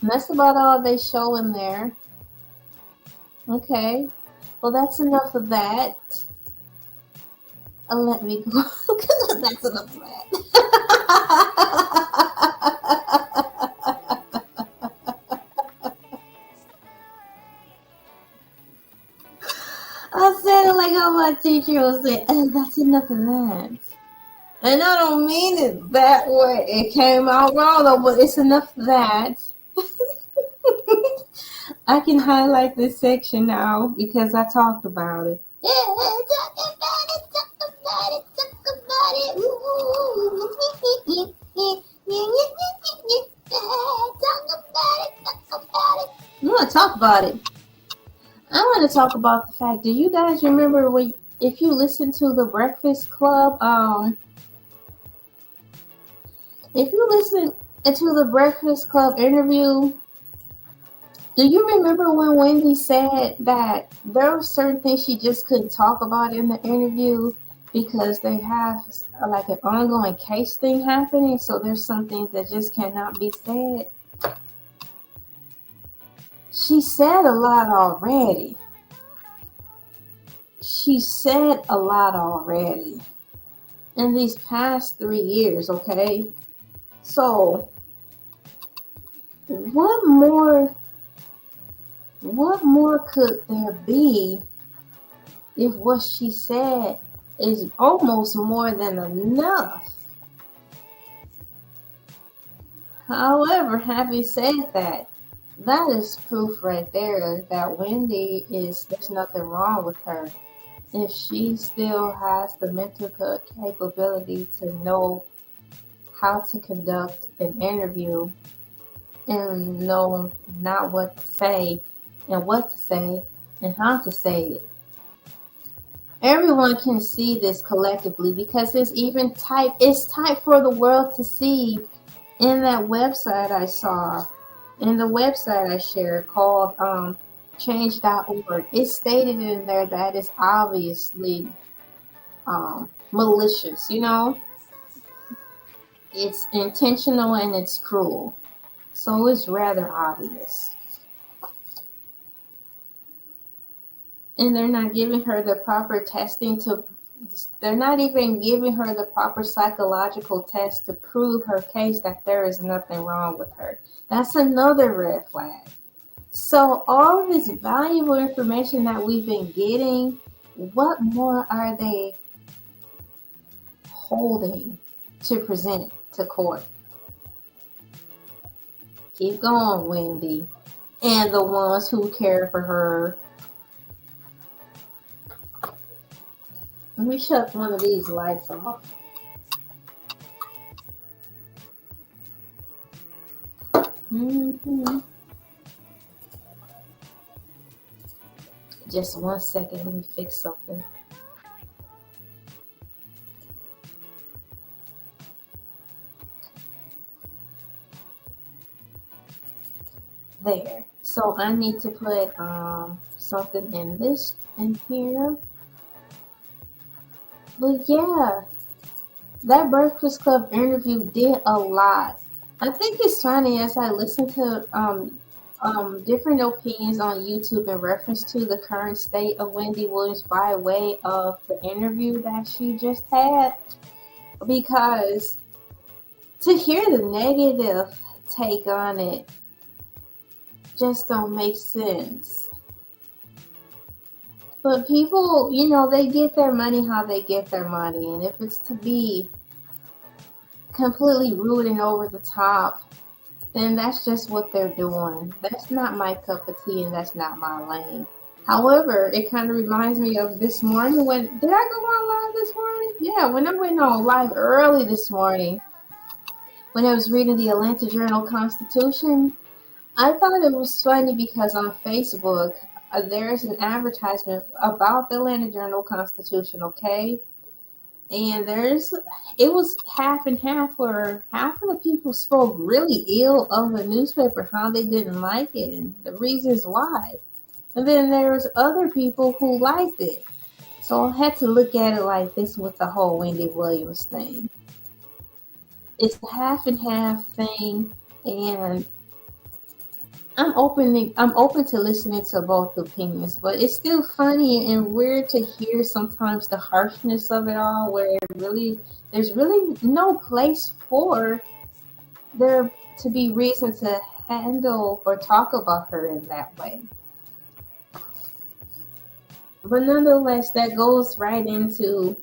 And that's about all they show in there. Okay. Well, that's enough of that. Let me go. That's enough of that. I said it like how my teacher would say, that's enough of that. And I don't mean it that way. It came out wrong though, but it's enough of that. I can highlight this section now because I talked about it. I want to talk about it. I want to talk about the fact. Do you guys remember if you listen to the Breakfast Club? If you listen to the Breakfast Club interview, do you remember when Wendy said that there were certain things she just couldn't talk about in the interview because they have like an ongoing case thing happening? So there's some things that just cannot be said. She said a lot already. In these past 3 years, okay? So what more could there be if what she said is almost more than enough? However, having said that, that is proof right there that Wendy there's nothing wrong with her. If she still has the mental capability to know how to conduct an interview and know not what to say and what to say and how to say it. Everyone can see this collectively because it's typed for the world to see in that website I saw, in the website I shared called change.org. It's stated in there that it's obviously malicious, you know? It's intentional and it's cruel. So it's rather obvious. And they're not giving her the proper testing they're not even giving her the proper psychological test to prove her case that there is nothing wrong with her. That's another red flag. So all of this valuable information that we've been getting, what more are they withholding to present to court. Keep going, Wendy. And the ones who care for her. Let me shut one of these lights off. Just 1 second, let me fix something. There. So I need to put something in here. But yeah, that Breakfast Club interview did a lot. I think it's funny as I listen to different opinions on YouTube in reference to the current state of Wendy Williams by way of the interview that she just had, because to hear the negative take on it just don't make sense. But people, they get their money how they get their money, and if it's to be completely rude and over the top, then that's just what they're doing. That's not my cup of tea, and that's not my lane. However, it kind of reminds me of this morning did I go on live this morning? Yeah, when I went on live early this morning, when I was reading the Atlanta Journal-Constitution, I thought it was funny because on Facebook, there's an advertisement about the Atlanta Journal-Constitution, okay? And it was half and half, where half of the people spoke really ill of the newspaper, how they didn't like it and the reasons why. And then there was other people who liked it. So I had to look at it like this with the whole Wendy Williams thing. It's a half and half thing, and I'm open to listening to both opinions, but it's still funny and weird to hear sometimes the harshness of it all, where there's really no place for there to be reason to handle or talk about her in that way. But nonetheless, that goes right into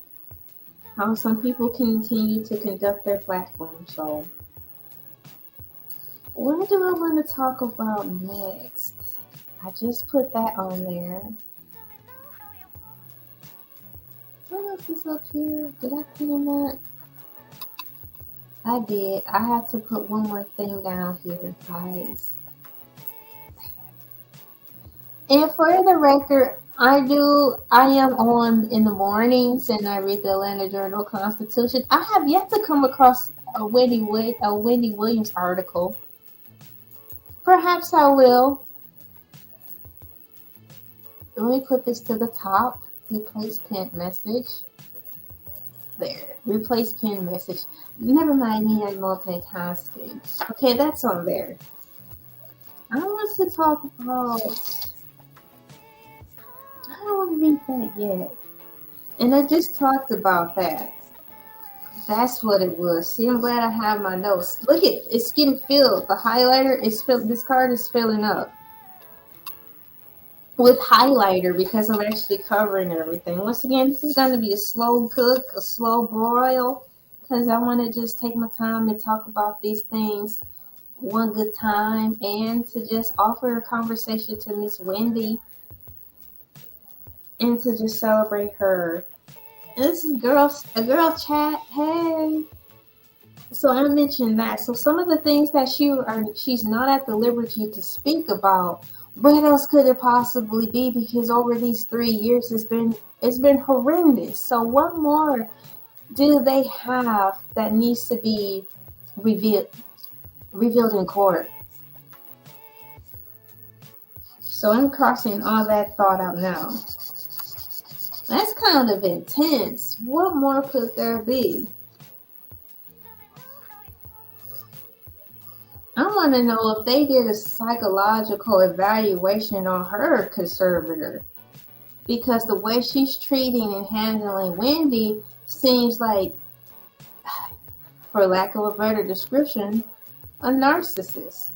how some people continue to conduct their platform. So what do I want to talk about next? I just put that on there. What else is up here? Did I put in that? I did. I had to put one more thing down here, guys. And for the record, I am on in the mornings and I read the Atlanta Journal-Constitution. I have yet to come across a Wendy Williams article. Perhaps I will. Let me put this to the top. Replace pinned message. There. Replace pinned message. Never mind me and multitasking. Okay, that's on there. I want to talk about... I don't want to read that yet. And I just talked about that. That's what it was. See, I'm glad I have my notes. Look at it's getting filled. The highlighter is filled. This card is filling up with highlighter because I'm actually covering everything. Once again, this is going to be a slow cook, a slow broil, because I want to just take my time to talk about these things one good time and to just offer a conversation to Miss Wendy and to just celebrate her. And this is a girl chat. Hey. So I mentioned that. So some of the things that she's not at the liberty to speak about. What else could it possibly be? Because over these 3 years, it's been horrendous. So what more do they have that needs to be revealed in court? So I'm crossing all that thought out now. That's kind of intense. What more could there be? I want to know if they did a psychological evaluation on her conservator, because the way she's treating and handling Wendy seems like, for lack of a better description, a narcissist.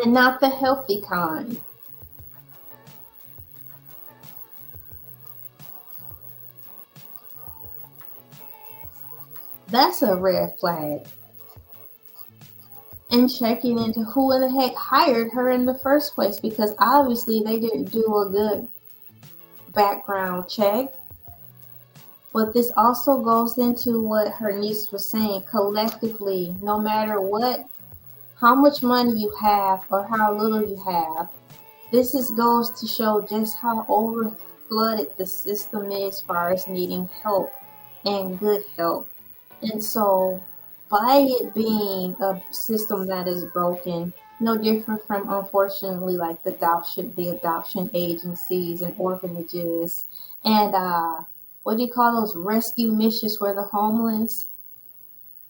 And not the healthy kind. That's a red flag. And checking into who in the heck hired her in the first place, because obviously they didn't do a good background check. But this also goes into what her niece was saying. Collectively, no matter what, how much money you have or how little you have, goes to show just how over flooded the system is as far as needing help and good help. And so by it being a system that is broken, no different from, unfortunately, like the adoption agencies and orphanages and what do you call those rescue missions for the homeless?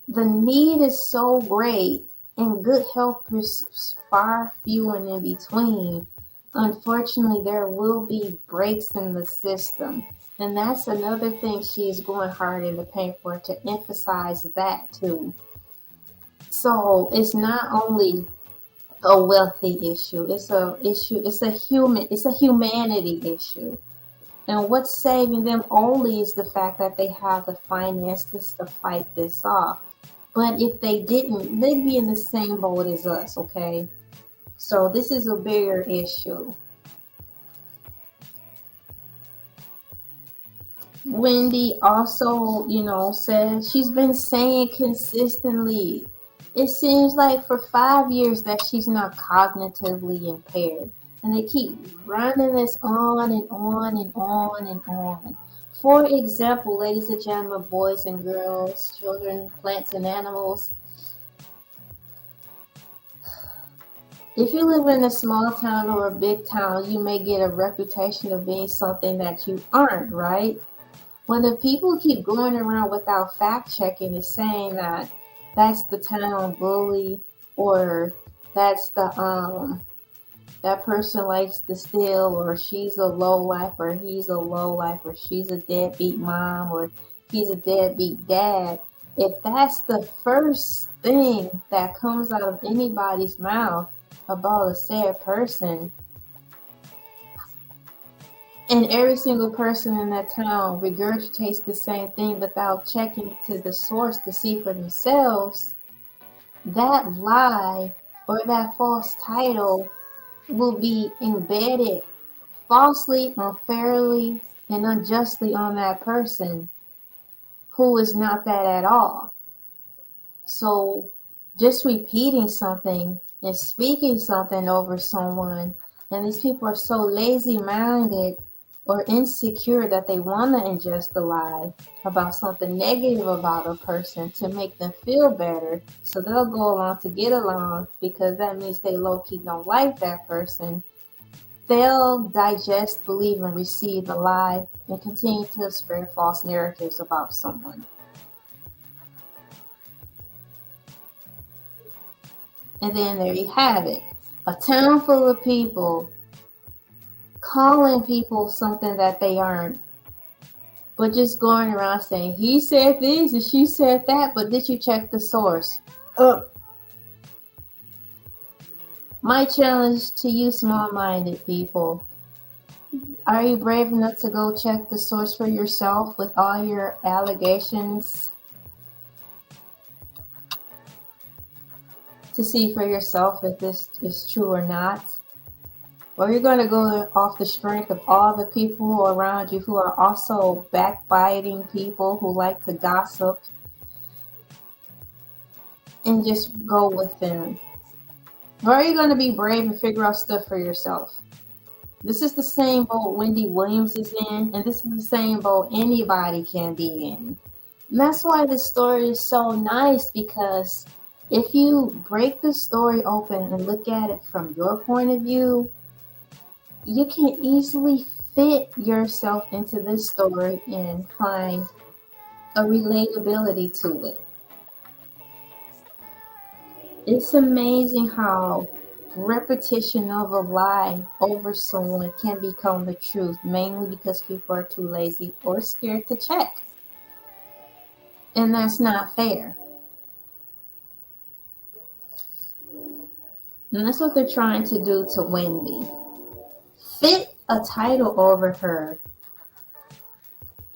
The need is so great and good help is far few and in between. Unfortunately, there will be breaks in the system. And that's another thing she's going hard in the paint for, to emphasize that too. So it's not only a wealthy issue, it's a humanity issue. And what's saving them only is the fact that they have the finances to fight this off. But if they didn't, they'd be in the same boat as us, okay? So this is a bigger issue. Wendy also, says she's been saying consistently, it seems like for 5 years that she's not cognitively impaired. And they keep running this on and on and on and on. For example, ladies and gentlemen, boys and girls, children, plants and animals, if you live in a small town or a big town, you may get a reputation of being something that you aren't, right? When the people keep going around without fact checking and saying that that's the town bully, or that's that person likes to steal, or she's a lowlife, or he's a lowlife, or she's a deadbeat mom, or he's a deadbeat dad. If that's the first thing that comes out of anybody's mouth about a said person, and every single person in that town regurgitates the same thing without checking to the source to see for themselves, that lie or that false title will be embedded falsely, unfairly, and unjustly on that person who is not that at all. So just repeating something and speaking something over someone, and these people are so lazy-minded or insecure that they want to ingest a lie about something negative about a person to make them feel better. So they'll go along to get along because that means they low-key don't like that person. They'll digest, believe, and receive the lie and continue to spread false narratives about someone. And then there you have it. A town full of people calling people something that they aren't, but just going around saying, he said this and she said that, but did you check the source? My challenge to you small-minded people, are you brave enough to go check the source for yourself with all your allegations? To see for yourself if this is true or not? Or you're going to go off the strength of all the people around you who are also backbiting people who like to gossip and just go with them? Or are you going to be brave and figure out stuff for yourself? This is the same boat Wendy Williams is in, and this is the same boat anybody can be in. And that's why this story is so nice, because if you break the story open and look at it from your point of view, you can easily fit yourself into this story and find a relatability to it. It's amazing how repetition of a lie over someone can become the truth, mainly because people are too lazy or scared to check. And that's not fair. And that's what they're trying to do to Wendy. Fit a title over her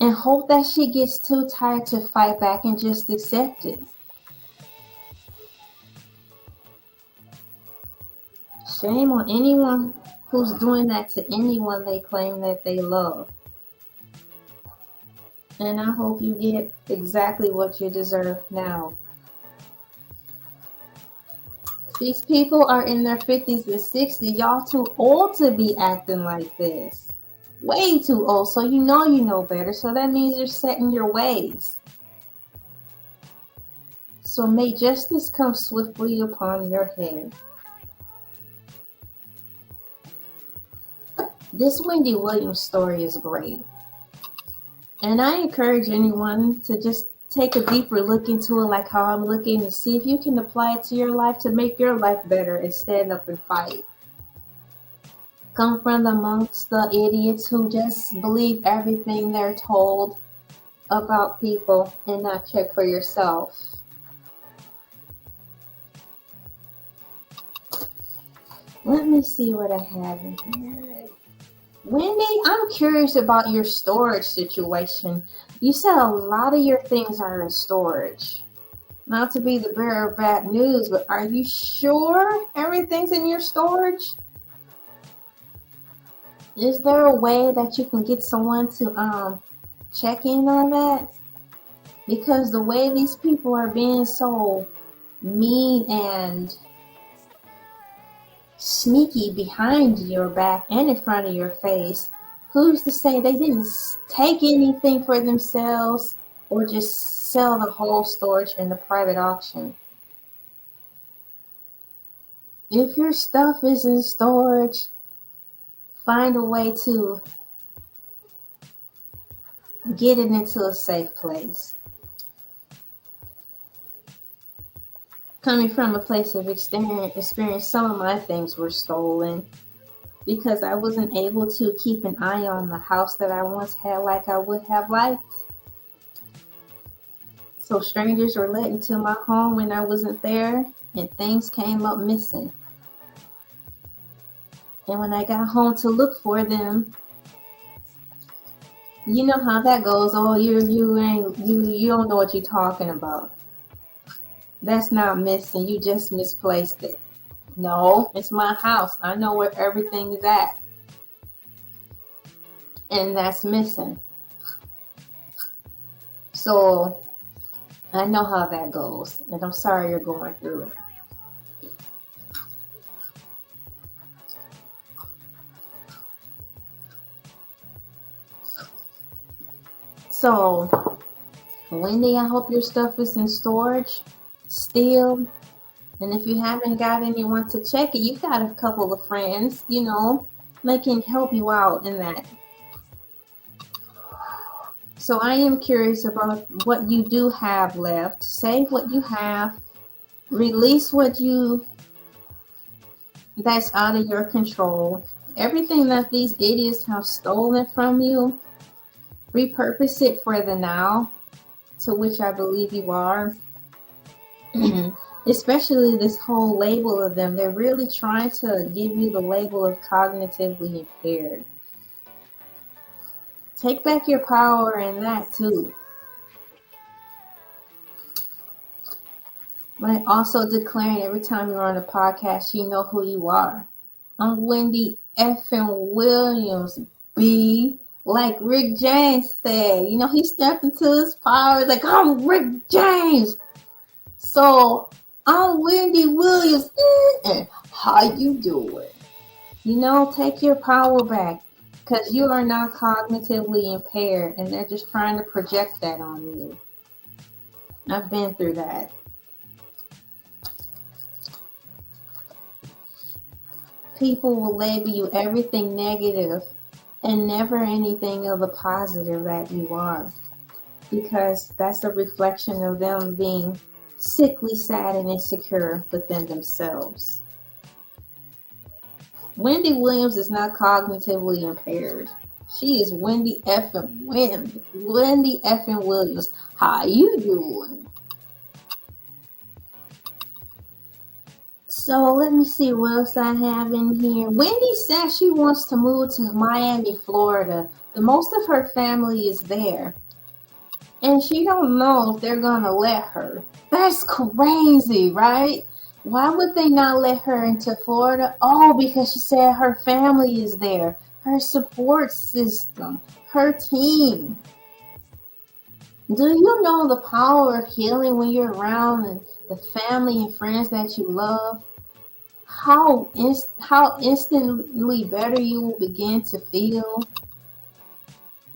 and hope that she gets too tired to fight back and just accept it. Shame on anyone who's doing that to anyone they claim that they love. And I hope you get exactly what you deserve now. These people are in their 50s and 60s. Y'all too old to be acting like this. Way too old. So you know better. So that means you're set in your ways. So may justice come swiftly upon your head. This Wendy Williams story is great. And I encourage anyone to just take a deeper look into it, like how I'm looking, and see if you can apply it to your life to make your life better and stand up and fight. Come from amongst the idiots who just believe everything they're told about people and not check for yourself. Let me see what I have in here. Wendy, I'm curious about your storage situation. You said a lot of your things are in storage. Not to be the bearer of bad news, but are you sure everything's in your storage? Is there a way that you can get someone to check in on that? Because the way these people are being so mean and sneaky behind your back and in front of your face, who's to say they didn't take anything for themselves or just sell the whole storage in the private auction? If your stuff is in storage, find a way to get it into a safe place. Coming from a place of experience, some of my things were stolen because I wasn't able to keep an eye on the house that I once had like I would have liked. So strangers were let into my home when I wasn't there, and things came up missing. And when I got home to look for them, you know how that goes. Oh, you don't know what you're talking about. That's not missing. You just misplaced it. No, it's my house. I know where everything is at. And that's missing. So I know how that goes. And I'm sorry you're going through it. So, Wendy, I hope your stuff is in storage still. And if you haven't got anyone to check it, you've got a couple of friends, they can help you out in that. So I am curious about what you do have left. Save what you have. Release that's out of your control. Everything that these idiots have stolen from you, repurpose it for the now, to which I believe you are. Especially this whole label of them. They're really trying to give you the label of cognitively impaired. Take back your power in that too. But also declaring every time you're on a podcast, you know who you are. I'm Wendy effing Williams, B. Like Rick James said, he stepped into his power. Like, I'm Rick James. So I'm Wendy Williams. And how you doing? Take your power back, because you are not cognitively impaired, and they're just trying to project that on you. I've been through that. People will label you everything negative and never anything of the positive that you are, because that's a reflection of them being sickly, sad, and insecure within themselves. Wendy Williams is not cognitively impaired. She is Wendy effing Williams. How you doing? So let me see what else I have in here. Wendy says she wants to move to Miami, Florida. The most of her family is there. and she don't know if they're gonna let her. That's crazy, right? Why would they not let her into Florida? Oh, because she said her family is there, her support system, her team. Do you know the power of healing when you're around the family and friends that you love? How instantly better you will begin to feel.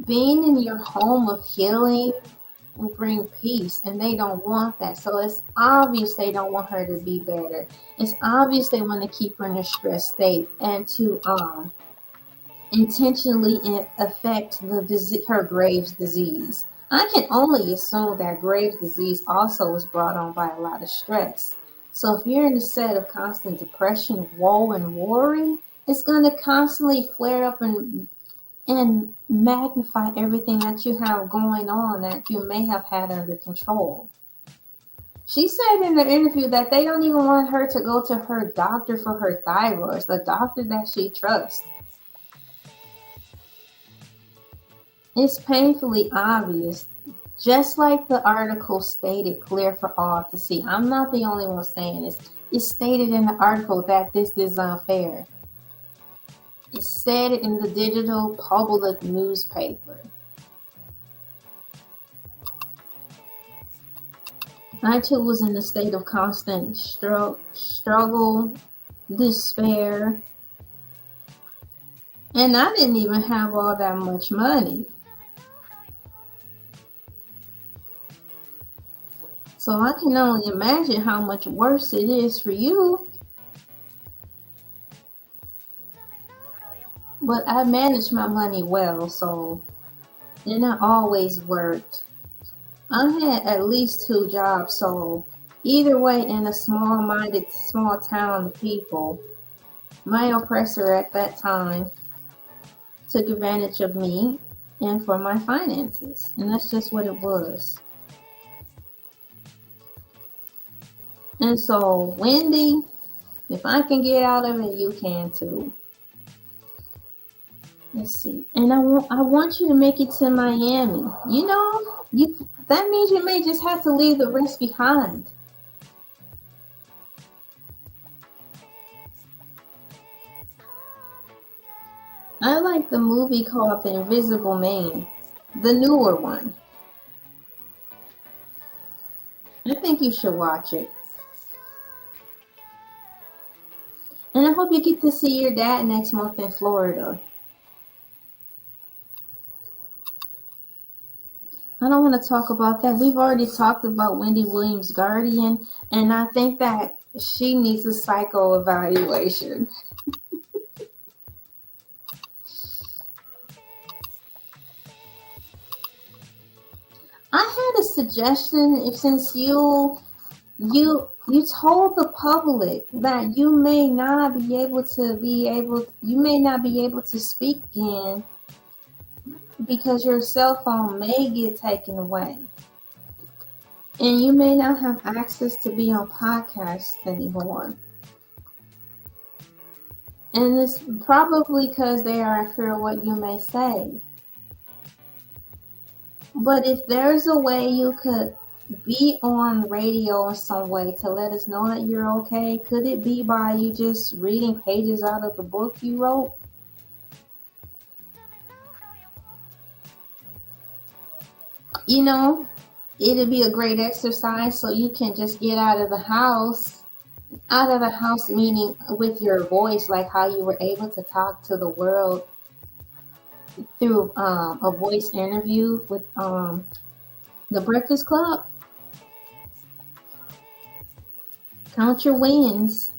Being in your home of healing will bring peace, and they don't want that. So it's obvious they don't want her to be better. It's obvious they want to keep her in a stress state and to intentionally affect her Graves' disease. I can only assume that Graves' disease also was brought on by a lot of stress. So if you're in a state of constant depression, woe, and worry, it's going to constantly flare up and magnify everything that you have going on that you may have had under control. She said in the interview that they don't even want her to go to her doctor for her thyroid, the doctor that she trusts. It's painfully obvious, just like the article stated clear for all to see. I'm not the only one saying this. It's stated in the article that this is unfair. It's said in the digital public newspaper. I too was in a state of constant struggle, despair, and I didn't even have all that much money. So I can only imagine how much worse it is for you. But I managed my money well, so, and I always worked. I had at least 2 jobs, so either way, in a small town of people, my oppressor at that time took advantage of me and for my finances, and that's just what it was. And so, Wendy, if I can get out of it, you can too. Let's see. And I want you to make it to Miami. You know, that means you may just have to leave the rest behind. I like the movie called The Invisible Man, the newer one. I think you should watch it. And I hope you get to see your dad next month in Florida. I don't want to talk about that. We've already talked about Wendy Williams' guardian, and I think that she needs a psycho evaluation. I had a suggestion. If since you told the public that you may not be able to speak again because your cell phone may get taken away, and you may not have access to be on podcasts anymore. And it's probably because they are afraid of what you may say. But if there's a way you could be on radio in some way to let us know that you're okay, could it be by you just reading pages out of the book you wrote? You know, it'd be a great exercise so you can just get out of the house meaning with your voice, like how you were able to talk to the world through a voice interview with the Breakfast Club. Count your wins.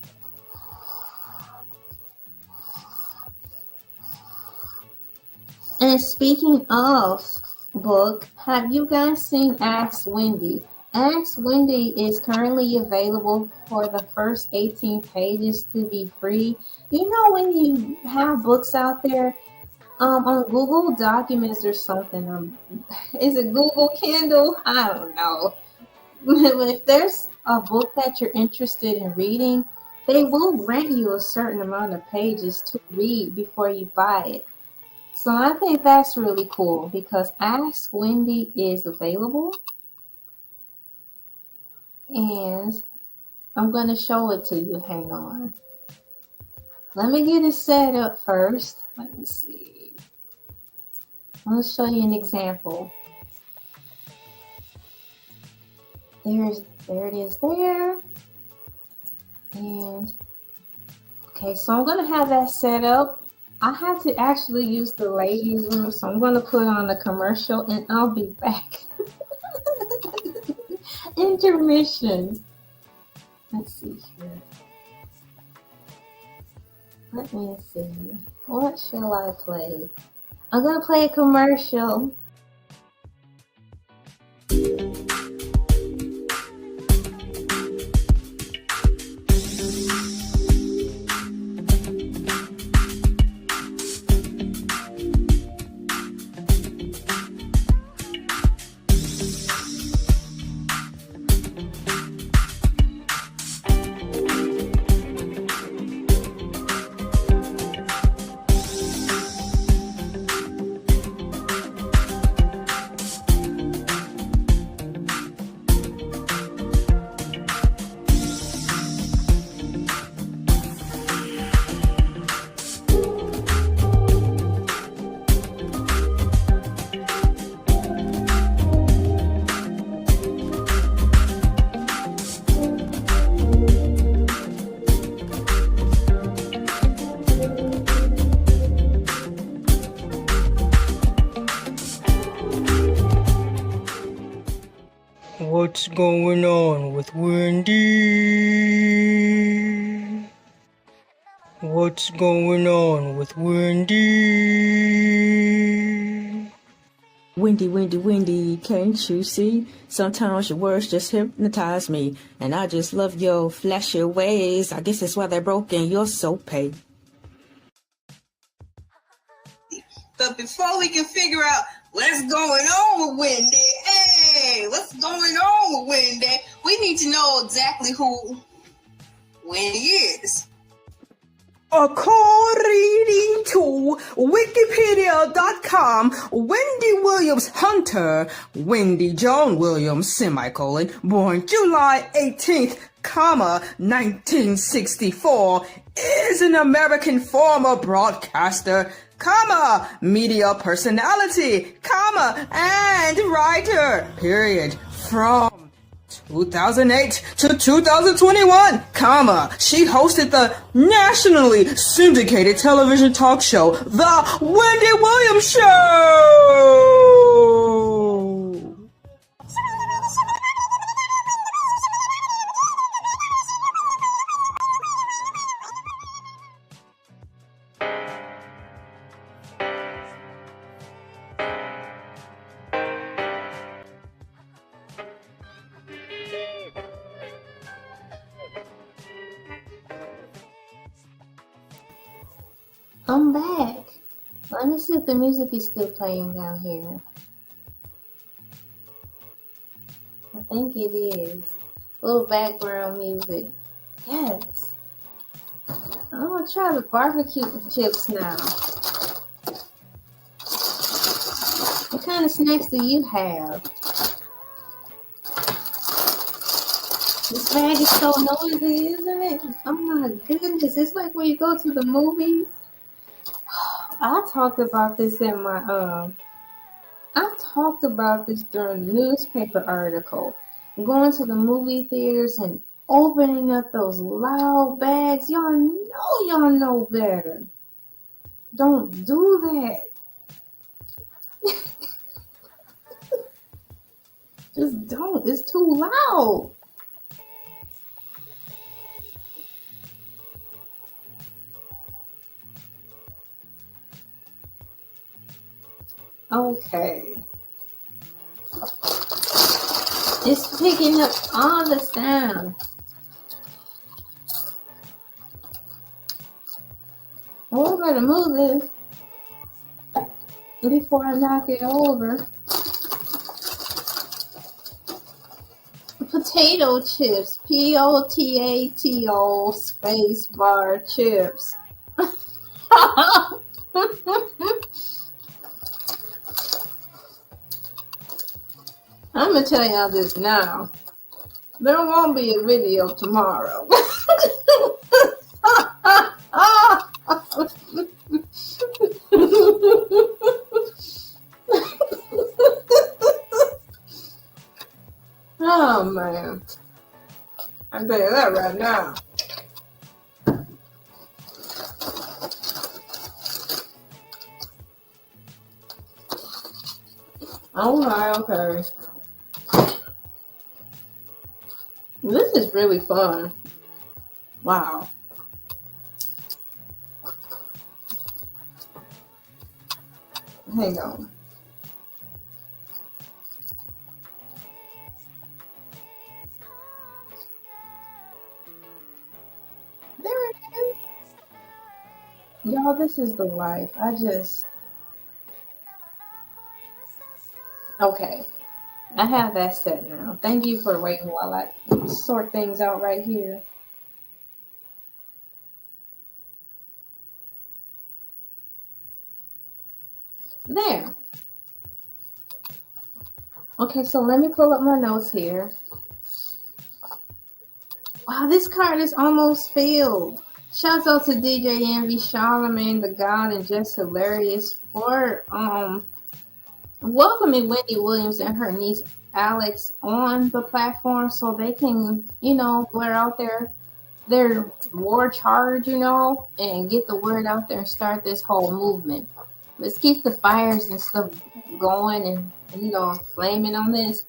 And speaking of book, have you guys seen Ask Wendy? Ask Wendy is currently available for the first 18 pages to be free. You know, when you have books out there, on Google Documents or something, is it Google Kindle? I don't know. If there's a book that you're interested in reading, they will grant you a certain amount of pages to read before you buy it. So I think that's really cool because Ask Wendy is available. And I'm going to show it to you. Hang on. Let me get it set up first. Let me see. I'll show you an example. There it is there. And okay, so I'm going to have that set up. I have to actually use the ladies' room, so I'm going to put on a commercial and I'll be back. Intermission. Let's see here. Let me see. What shall I play? I'm going to play a commercial. What's going on with Wendy? What's going on with Wendy? Wendy, can't you see? Sometimes your words just hypnotize me, and I just love your flashy ways. I guess that's why they're broken. You're so paid. But before we can figure out what's going on with Wendy, hey, what's going on with Wendy, we need to know exactly who Wendy is. According to Wikipedia.com, Wendy Williams Hunter, Wendy Joan Williams, semicolon, born July 18th, 1964, is an American former broadcaster, media personality, and writer, period, from 2008 to 2021, she hosted the nationally syndicated television talk show, The Wendy Williams Show. I'm back. Let me see if the music is still playing down here. I think it is. A little background music. Yes. I'm going to try the barbecue chips now. What kind of snacks do you have? This bag is so noisy, isn't it? Oh my goodness. It's like when you go to the movies. I talked about this in my I talked about this during the newspaper article. Going to the movie theaters and opening up those loud bags. Y'all know better. Don't do that. Just don't. It's too loud. Okay. It's picking up all the sound. Oh, I better move this before I knock it over. Potato chips. Potato space bar chips. I'm gonna tell y'all this now. There won't be a video tomorrow. Oh man, I tell you that right now. Okay. This is really fun. Wow. Hang on. There it is. Y'all, this is the life. Okay. I have that set now. Thank you for waiting while I sort things out right here. There. Okay, so let me pull up my notes here. Wow, this card is almost filled. Shouts out to DJ Envy, Charlemagne the God, and Just Hilarious for welcoming Wendy Williams and her niece Alex on the platform so they can, blare out their war charge, and get the word out there and start this whole movement. Let's keep the fires and stuff going and flaming on this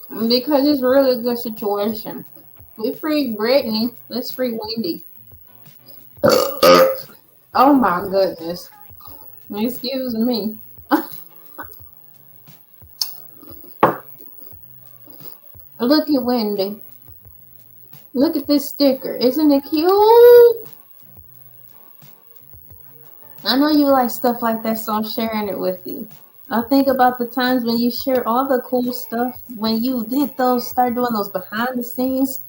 because it's really a good situation. We free Brittany. Let's free Wendy. Oh my goodness. Excuse me. Look at Wendy. Look at this sticker. Isn't it cute? I know you like stuff like that, so I'm sharing it with you. I think about the times when you share all the cool stuff, when you start doing those behind the scenes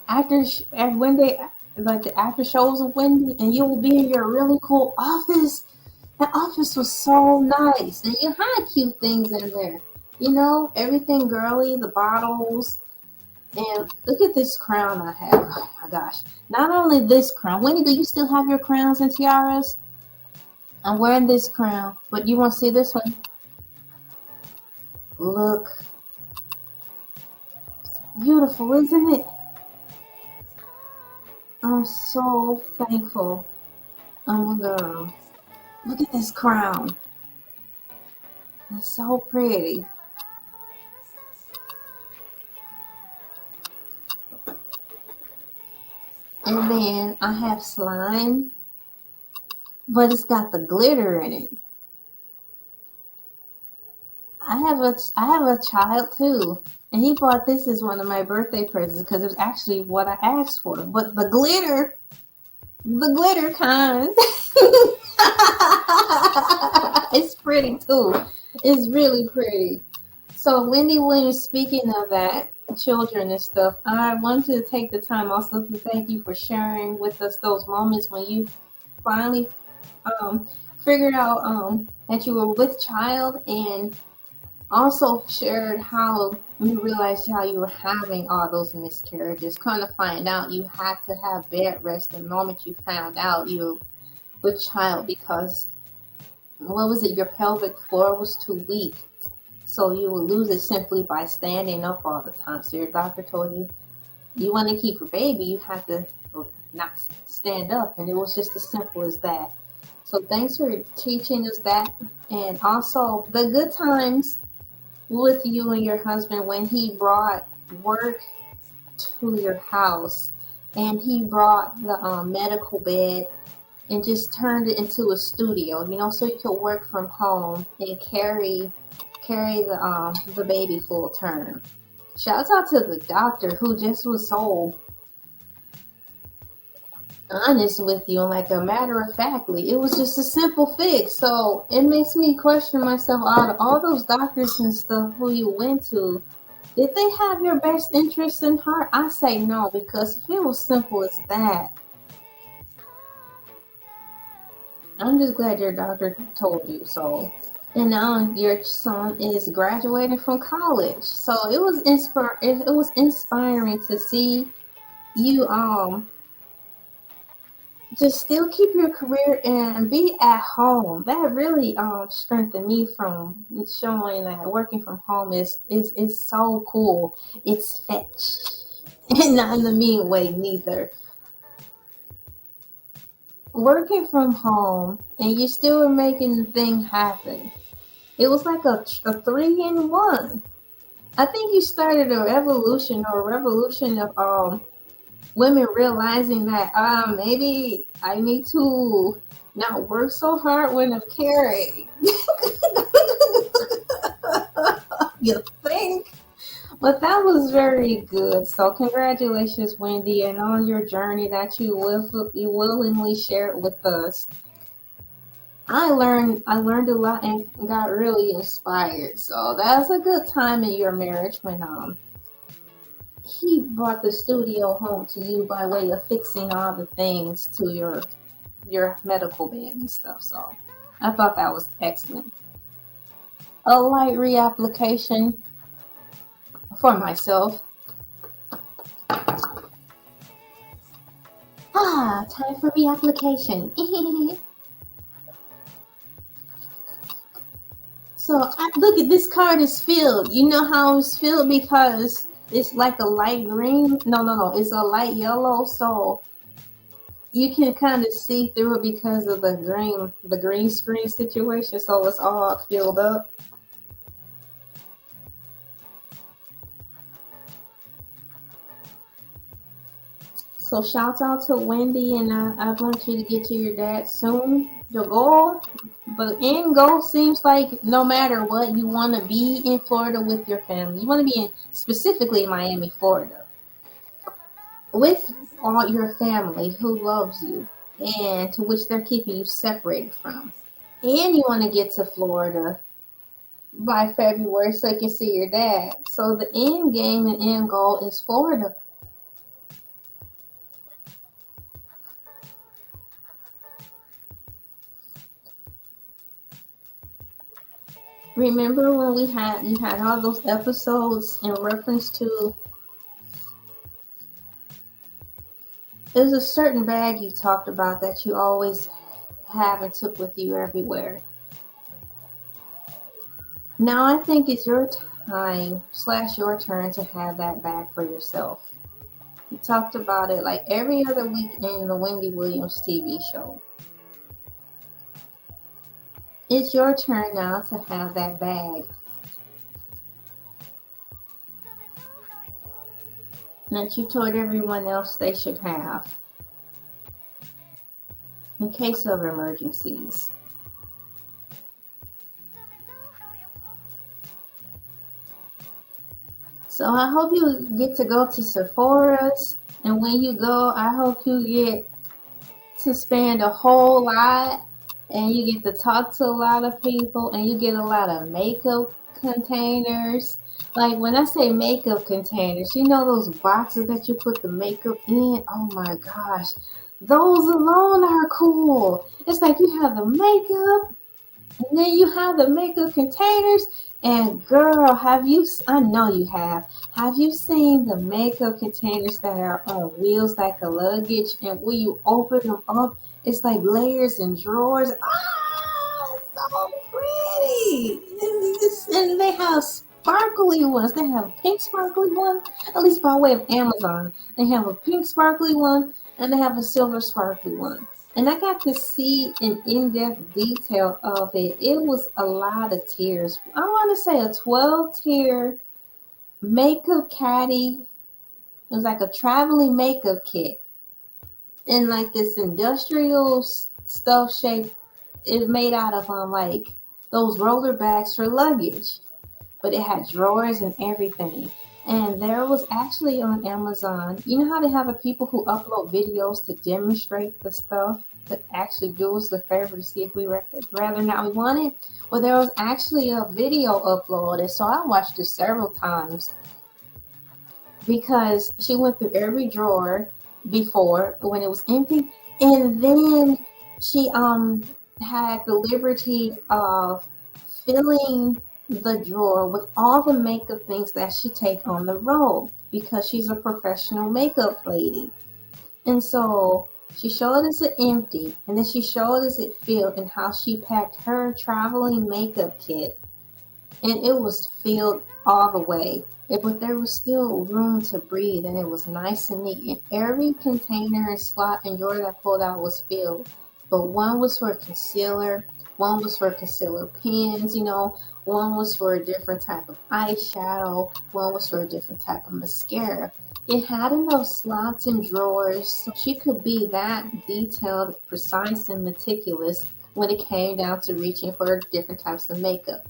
when they like the after shows of Wendy, and you will be in your really cool office. The office was so nice, and you had cute things in there. Everything girly, the bottles, and look at this crown I have. Oh my gosh! Not only this crown, Wendy, do you still have your crowns and tiaras? I'm wearing this crown, but you want to see this one? Look, it's beautiful, isn't it? I'm so thankful. Oh my girl. Look at this crown. It's so pretty. And then I have slime, but it's got the glitter in it. I have a child too, and he bought this as one of my birthday presents because it was actually what I asked for. But the glitter kind, it's pretty too. It's really pretty. So Wendy Williams, speaking of that, children and stuff, I wanted to take the time also to thank you for sharing with us those moments when you finally figured out that you were with child, and also shared how you realized how you were having all those miscarriages. Kind of find out you had to have bed rest the moment you found out you were with child because your pelvic floor was too weak. So you would lose it simply by standing up all the time. So your doctor told you want to keep your baby, you have to not stand up. And it was just as simple as that. So thanks for teaching us that. And also the good times with you and your husband when he brought work to your house and he brought the medical bed and just turned it into a studio, so you could work from home and carry the baby full term. Shouts out to the doctor who just was so honest with you, and like a matter of factly, it was just a simple fix. So it makes me question myself, out of all those doctors and stuff who you went to, did they have your best interests in heart? I say no, because if it was simple as that, I'm just glad your doctor told you so. And now your son is graduating from college. So it was inspiring to see you just still keep your career and be at home. That really strengthened me from showing that working from home is so cool. It's fetch. And not in the mean way neither. Working from home and you still are making the thing happen. It was like a 3-in-1. I think you started a revolution of women realizing that maybe I need to not work so hard when I'm carrying. You think? But that was very good. So congratulations, Wendy, and on your journey that you willingly shared with us. I learned a lot and got really inspired. So that's a good time in your marriage when he brought the studio home to you by way of fixing all the things to your medical bed and stuff. So I thought that was excellent. A light reapplication for myself. Time for reapplication. So look at this card is filled. You know how it's filled because it's like a light green. No. It's a light yellow. So you can kind of see through it because of the green screen situation. So it's all filled up. So shout out to Wendy, and I want you to get to your dad soon. The end goal seems like no matter what, you want to be in Florida with your family. You want to be in specifically Miami, Florida, with all your family who loves you and to which they're keeping you separated from. And you want to get to Florida by February so you can see your dad. So the end game and end goal is Florida. Remember when you had all those episodes in reference to there's a certain bag you talked about that you always have and took with you everywhere. Now I think it's your time / your turn to have that bag for yourself. You talked about it like every other week in the Wendy Williams TV show. It's your turn now to have that bag that you told everyone else they should have in case of emergencies. So I hope you get to go to Sephora's, and when you go, I hope you get to spend a whole lot and you get to talk to a lot of people and you get a lot of makeup containers. Like when I say makeup containers, you know those boxes that you put the makeup in? Oh my gosh. Those alone are cool. It's like you have the makeup and then you have the makeup containers. And girl, I know you have you seen the makeup containers that are on wheels like a luggage? And when you open them up, it's like layers and drawers. So pretty. And they have sparkly ones. They have a pink sparkly one, at least by way of Amazon. They have a pink sparkly one and they have a silver sparkly one. And I got to see an in-depth detail of it. It was a lot of tiers. I want to say a 12-tier makeup caddy. It was like a traveling makeup kit. And like this industrial stuff shape is made out of like those roller bags for luggage. But it had drawers and everything. And there was actually on Amazon, you know how they have the people who upload videos to demonstrate the stuff, that actually do us the favor to see if we rather not we want it? Well, there was actually a video uploaded, so I watched it several times because she went through every drawer before when it was empty, and then she had the liberty of filling the drawer with all the makeup things that she take on the road because she's a professional makeup lady. And so she showed us it empty, and then she showed us it filled and how she packed her traveling makeup kit. And it was filled all the way. But there was still room to breathe, and it was nice and neat. And every container and slot and drawer that I pulled out was filled. But one was for concealer, one was for concealer pens, one was for a different type of eyeshadow, one was for a different type of mascara. It had enough slots and drawers so she could be that detailed, precise, and meticulous when it came down to reaching for different types of makeup.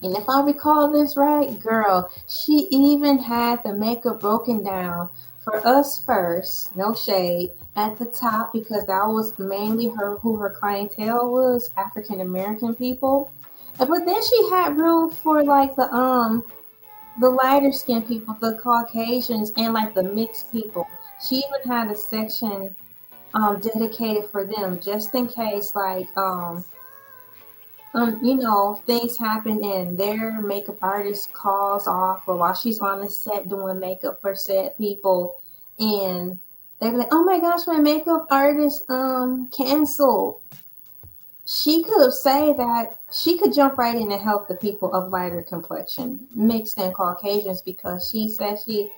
And if I recall this right, girl, she even had the makeup broken down for us first, no shade, at the top because that was mainly who her clientele was, African American people. But then she had room for like the lighter skinned people, the Caucasians, and like the mixed people. She even had a section dedicated for them just in case things happen and their makeup artist calls off or while she's on the set doing makeup for said people, and they're like, oh my gosh, my makeup artist canceled. She could say that she could jump right in and help the people of lighter complexion, mixed and Caucasians, because she said she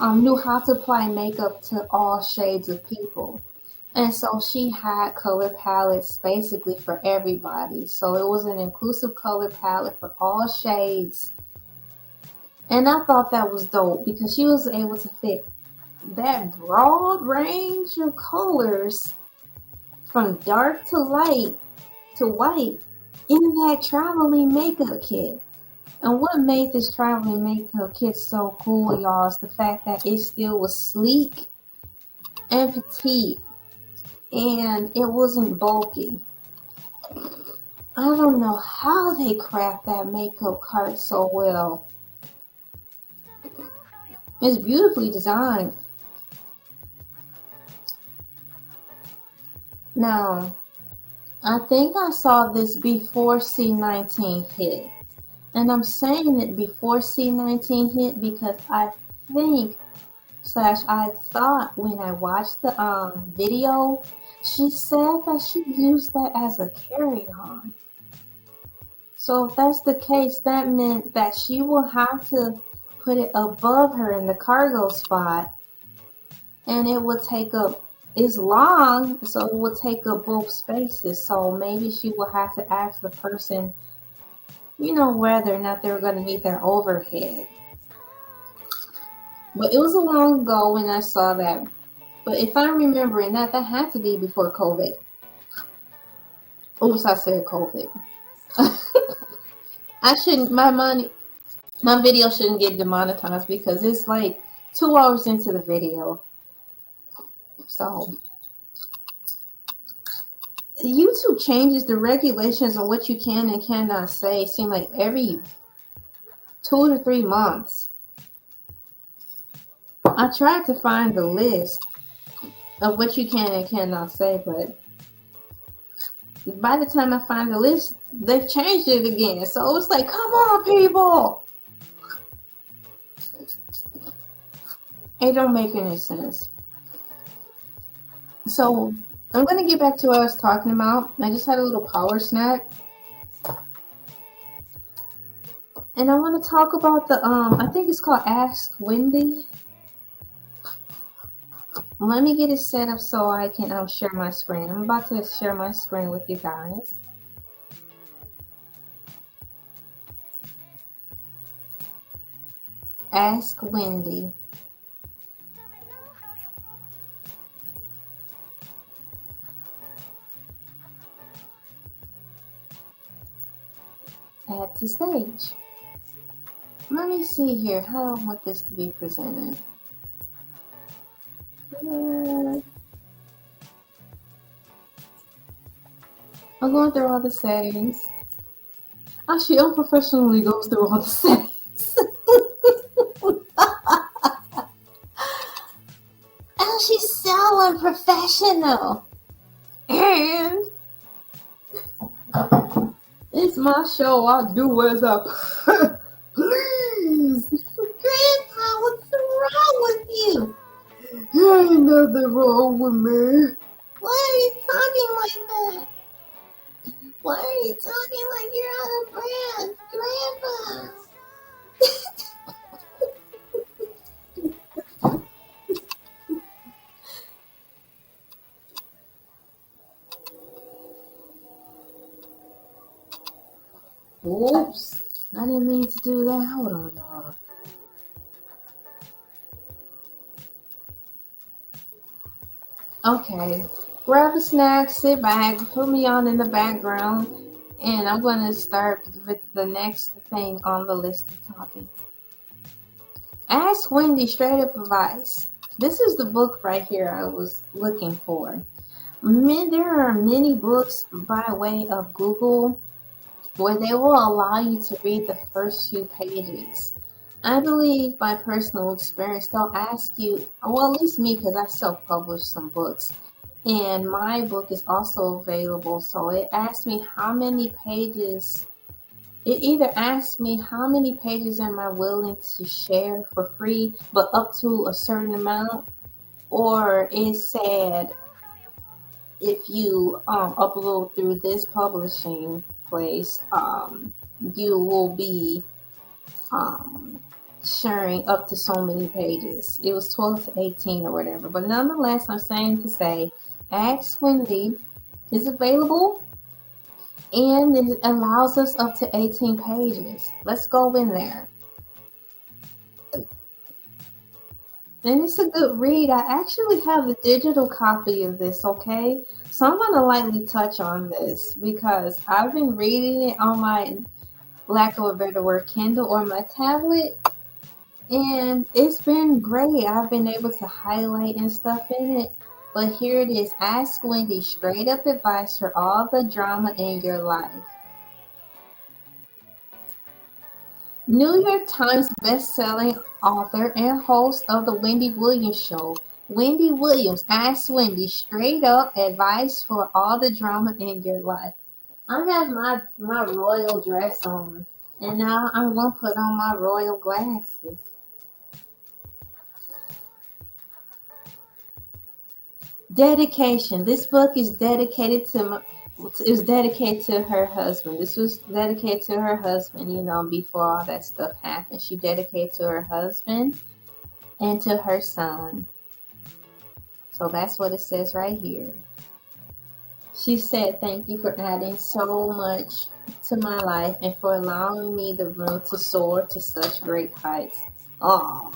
knew how to apply makeup to all shades of people. And so she had color palettes basically for everybody. So it was an inclusive color palette for all shades. And I thought that was dope because she was able to fit that broad range of colors from dark to light to white in that traveling makeup kit. And what made this traveling makeup kit so cool, y'all, is the fact that it still was sleek and petite. And it wasn't bulky. I don't know how they craft that makeup cart so well. It's beautifully designed. Now, I think I saw this before C19 hit. And I'm saying it before C19 hit because I thought when I watched the video, she said that she used that as a carry-on. So if that's the case, that meant that she will have to put it above her in the cargo spot, and it will take up, it's long, so it will take up both spaces. So maybe she will have to ask the person, whether or not they're going to need their overhead. But it was a long ago when I saw that. But if I'm remembering that had to be before COVID. Oops, I said COVID. My video shouldn't get demonetized because it's like 2 hours into the video. So YouTube changes the regulations on what you can and cannot say. It seems like every 2 to 3 months. I tried to find the list of what you can and cannot say, but by the time I find the list, they've changed it again. So it's like, come on, people. It don't make any sense. So I'm going to get back to what I was talking about. I just had a little power snack. And I want to talk about the, I think it's called Ask Wendy. Let me get it set up so I can share my screen. I'm about to share my screen with you guys. Ask Wendy. Add to stage. Let me see here. How do I want this to be presented? I'm going through all the settings. She unprofessionally goes through all the settings. And she's so unprofessional. And it's my show. I do as I please. Grandpa, what's wrong with you? Ain't nothing wrong with me. Why are you talking like that? Why are you talking like you're out of breath, Grandpa? Oops. I didn't mean to do that. Hold on, y'all. Okay. Grab a snack, sit back, put me on in the background, and I'm going to start with the next thing on the list of talking. Ask Wendy straight up advice. This is the book right here I was looking for. There are many books by way of Google where they will allow you to read the first few pages. I believe by personal experience, they'll ask you, well, at least me, because I self-published some books, and my book is also available. So it asked me how many pages. It either asks me how many pages am I willing to share for free, but up to a certain amount, or it said if you upload through this publishing place, you will be sharing up to so many pages. It was 12 to 18 or whatever. But nonetheless, I'm saying to say, Ask Wendy is available, and it allows us up to 18 pages. Let's go in there. And it's a good read. I actually have a digital copy of this, okay? So I'm going to lightly touch on this because I've been reading it on my, lack of a better word, Kindle or my tablet. And it's been great. I've been able to highlight and stuff in it. But here it is. Ask Wendy straight up advice for all the drama in your life. New York Times best-selling author and host of the Wendy Williams Show, Wendy Williams asks Wendy straight up advice for all the drama in your life. I have my royal dress on, and now I'm going to put on my royal glasses. Dedication. This book is dedicated to her husband. This was dedicated to her husband, before all that stuff happened. She dedicated to her husband and to her son. So that's what it says right here. She said, "Thank you for adding so much to my life and for allowing me the room to soar to such great heights." Aww.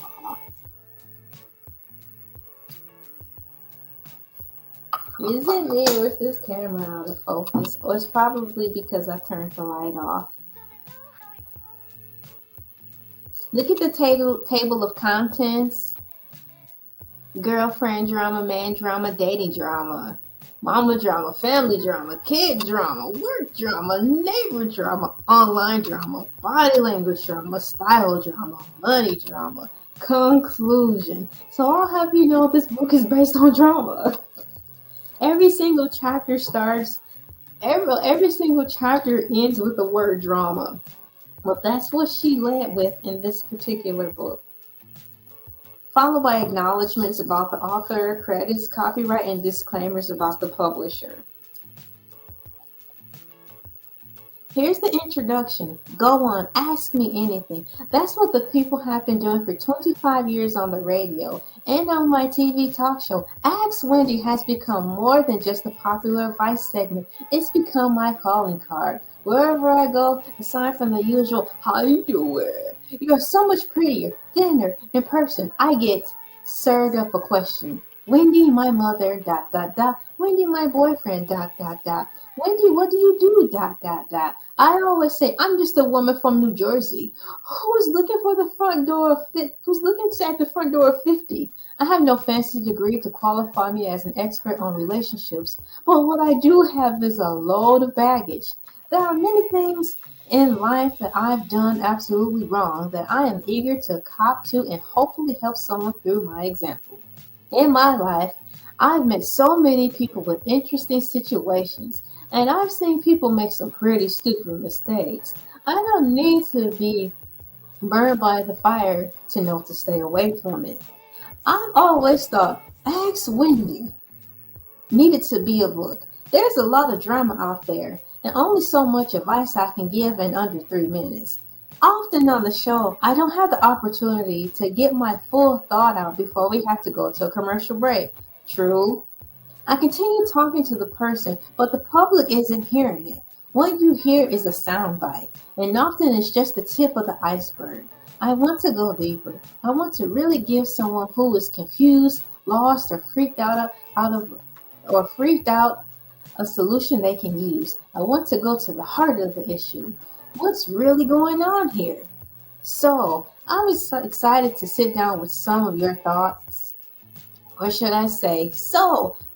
Is it me or is this camera out of focus? Or it's probably because I turned the light off. Look at the table of contents. Girlfriend drama, man drama, dating drama, mama drama, family drama, kid drama, work drama, neighbor drama, online drama, body language drama, style drama, money drama, conclusion. So I'll have you know this book is based on drama. Every single chapter every single chapter ends with the word drama. Well, that's what she led with in this particular book. Followed by acknowledgments about the author, credits, copyright, and disclaimers about the publisher. Here's the introduction. Go on, ask me anything. That's what the people have been doing for 25 years on the radio and on my TV talk show. Ask Wendy has become more than just a popular advice segment. It's become my calling card. Wherever I go, aside from the usual, "How you doing? You're so much prettier, thinner in person," I get served up a question. Wendy, my mother, ... Wendy, my boyfriend, ... Wendy, what do you do, ... I always say, I'm just a woman from New Jersey who's looking at the front door of 50. I have no fancy degree to qualify me as an expert on relationships, but what I do have is a load of baggage. There are many things in life that I've done absolutely wrong that I am eager to cop to and hopefully help someone through my example. In my life, I've met so many people with interesting situations. And I've seen people make some pretty stupid mistakes. I don't need to be burned by the fire to know to stay away from it. I've always thought Ask Wendy needed to be a book. There's a lot of drama out there, and only so much advice I can give in under 3 minutes. Often on the show, I don't have the opportunity to get my full thought out before we have to go to a commercial break. True. I continue talking to the person, but the public isn't hearing it. What you hear is a soundbite, and often it's just the tip of the iceberg. I want to go deeper. I want to really give someone who is confused, lost, or freaked out a solution they can use. I want to go to the heart of the issue. What's really going on here? So, I was so excited to sit down with some of your thoughts. Or should I say,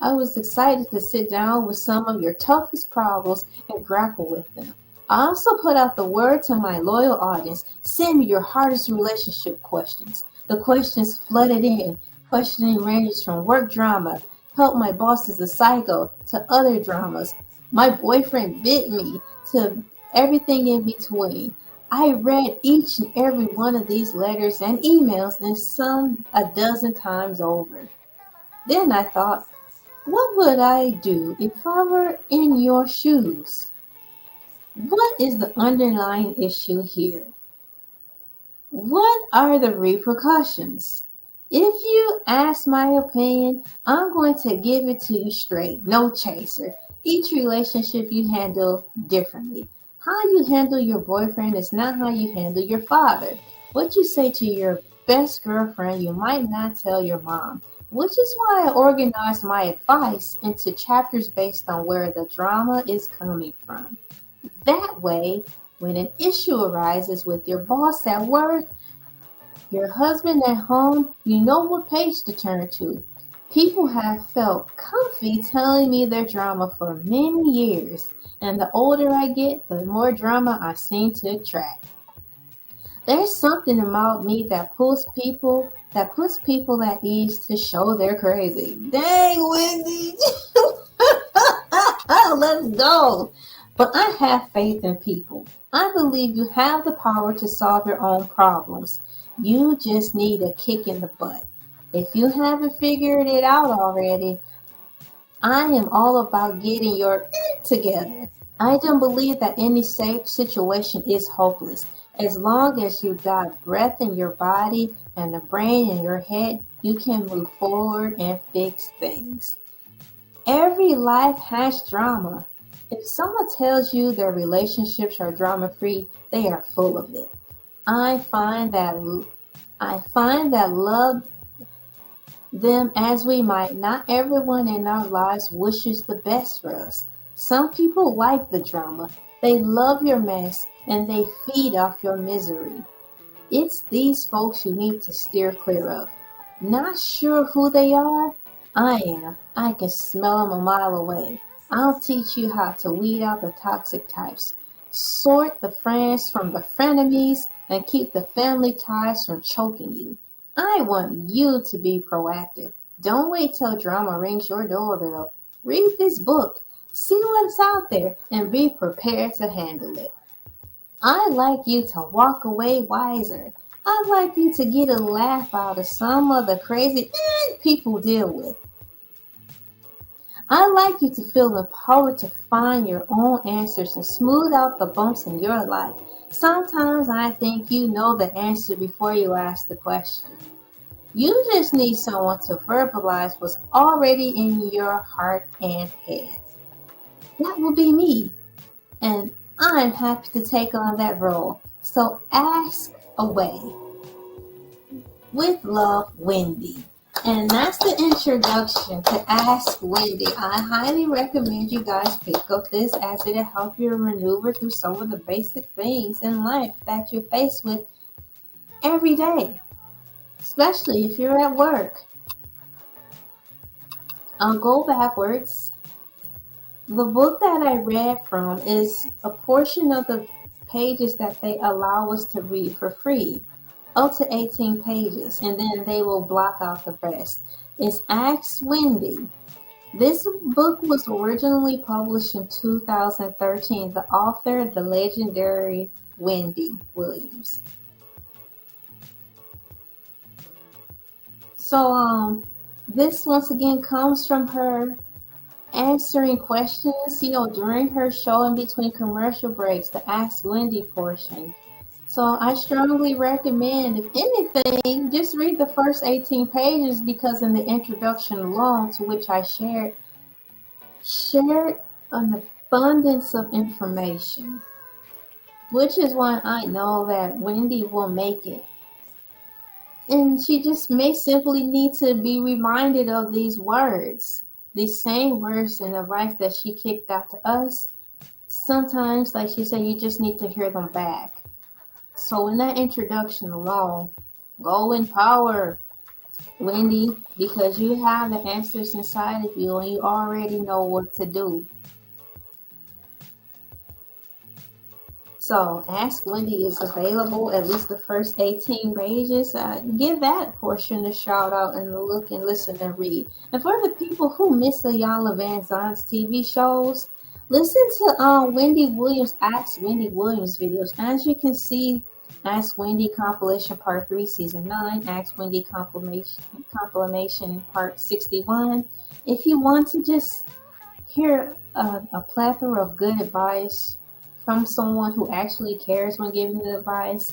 I was excited to sit down with some of your toughest problems and grapple with them. I also put out the word to my loyal audience, send me your hardest relationship questions. The questions flooded in. Questioning ranges from work drama, help my boss is a psycho, to other dramas. My boyfriend bit me, to everything in between. I read each and every one of these letters and emails, and some a dozen times over. Then I thought, what would I do if I were in your shoes? What is the underlying issue here? What are the repercussions? If you ask my opinion, I'm going to give it to you straight, no chaser. Each relationship you handle differently. How you handle your boyfriend is not how you handle your father. What you say to your best girlfriend, you might not tell your mom, which is why I organized my advice into chapters based on where the drama is coming from. That way, when an issue arises with your boss at work, your husband at home, you know what page to turn to. People have felt comfy telling me their drama for many years, and the older I get, the more drama I seem to attract. There's something about me that puts people at ease to show they're crazy. Dang, Wendy! Let's go! But I have faith in people. I believe you have the power to solve your own problems. You just need a kick in the butt. If you haven't figured it out already, I am all about getting your together. I don't believe that any safe situation is hopeless. As long as you got breath in your body and a brain in your head, you can move forward and fix things. Every life has drama. If someone tells you their relationships are drama-free, they are full of it. I find that love them as we might, not everyone in our lives wishes the best for us. Some people like the drama. They love your mess and they feed off your misery. It's these folks you need to steer clear of. Not sure who they are? I am. I can smell them a mile away. I'll teach you how to weed out the toxic types, sort the friends from the frenemies, and keep the family ties from choking you. I want you to be proactive. Don't wait till drama rings your doorbell. Read this book, see what's out there, and be prepared to handle it. I'd like you to walk away wiser. I'd like you to get a laugh out of some of the crazy people deal with. I'd like you to feel empowered to find your own answers and smooth out the bumps in your life. Sometimes I think you know the answer before you ask the question. You just need someone to verbalize what's already in your heart and head. That will be me. And I'm happy to take on that role. So ask away. With love, Wendy. And that's the introduction to Ask Wendy. I highly recommend you guys pick up this as it'll help you maneuver through some of the basic things in life that you're faced with every day, especially if you're at work. I'll go backwards. The book that I read from is a portion of the pages that they allow us to read for free, up to 18 pages, and then they will block out the rest. It's Ask Wendy, This book was originally published in 2013. The author, the legendary Wendy Williams. So this once again comes from her answering questions, during her show in between commercial breaks, the Ask Wendy portion. So I strongly recommend, if anything, just read the first 18 pages, because in the introduction alone, to which I shared an abundance of information, which is why I know that Wendy will make it. And she just may simply need to be reminded of these words, these same words and advice that she kicked out to us. Sometimes, like she said, you just need to hear them back. So in that introduction alone, go in power, Wendy, because you have the answers inside of you and you already know what to do. So Ask Wendy is available, at least the first 18 pages. Give that portion a shout out and a look and listen and read. And for the people who miss the Iyanla Vanzant's TV shows, listen to Wendy Williams, Ask Wendy Williams videos. As you can see, Ask Wendy Compilation Part 3, Season 9, Ask Wendy Compilation Part 61. If you want to just hear a plethora of good advice from someone who actually cares when giving the advice,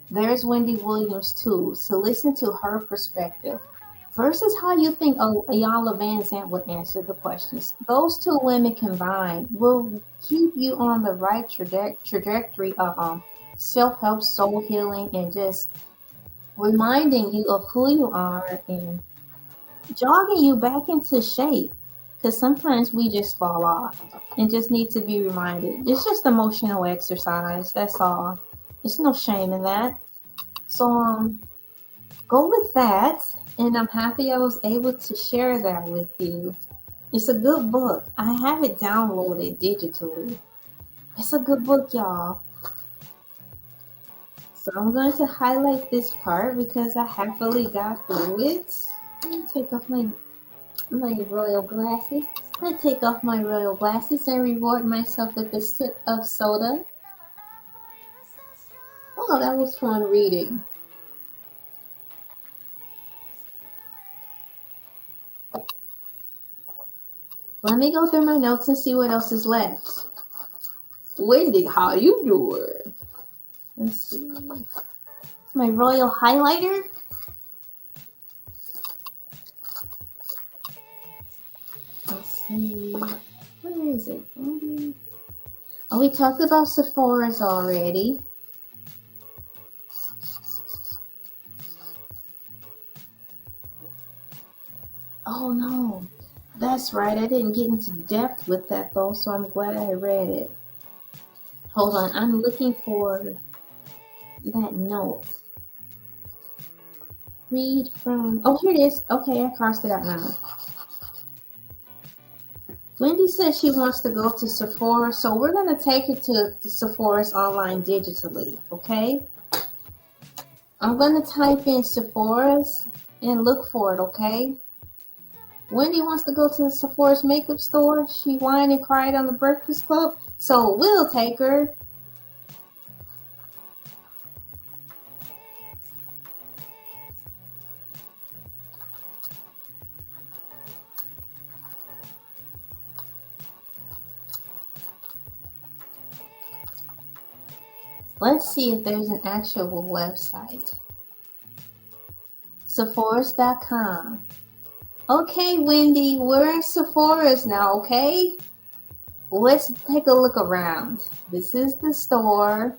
there's Wendy Williams too. So listen to her perspective versus how you think Iyanla Vanzant would answer the questions. Those two women combined will keep you on the right trajectory of self-help, soul healing, and just reminding you of who you are and jogging you back into shape. Because sometimes we just fall off and just need to be reminded. It's just emotional exercise. That's all. There's no shame in that. So go with that. And I'm happy I was able to share that with you. It's a good book. I have it downloaded digitally. It's a good book, y'all. So I'm going to highlight this part because I happily got through it. Let me take off my royal glasses. I take off my royal glasses and reward myself with a sip of soda. Oh, that was fun reading. Let me go through my notes and see what else is left. Wendy, how you doing? Let's see. It's my royal highlighter. Let's see. Where is it? Oh, we talked about Sephora's already. Oh no, that's right. I didn't get into depth with that though, so I'm glad I read it. Hold on, I'm looking for that note. Read from, oh, here it is. Okay, I crossed it out now. Wendy says she wants to go to Sephora, so we're going to take her to Sephora's online digitally, okay? I'm going to type in Sephora's and look for it, okay? Wendy wants to go to Sephora's makeup store. She whined and cried on the Breakfast Club, so we'll take her. Let's see if there's an actual website. Sephora's.com. Okay, Wendy, we're in Sephora's now, okay? Let's take a look around. This is the store.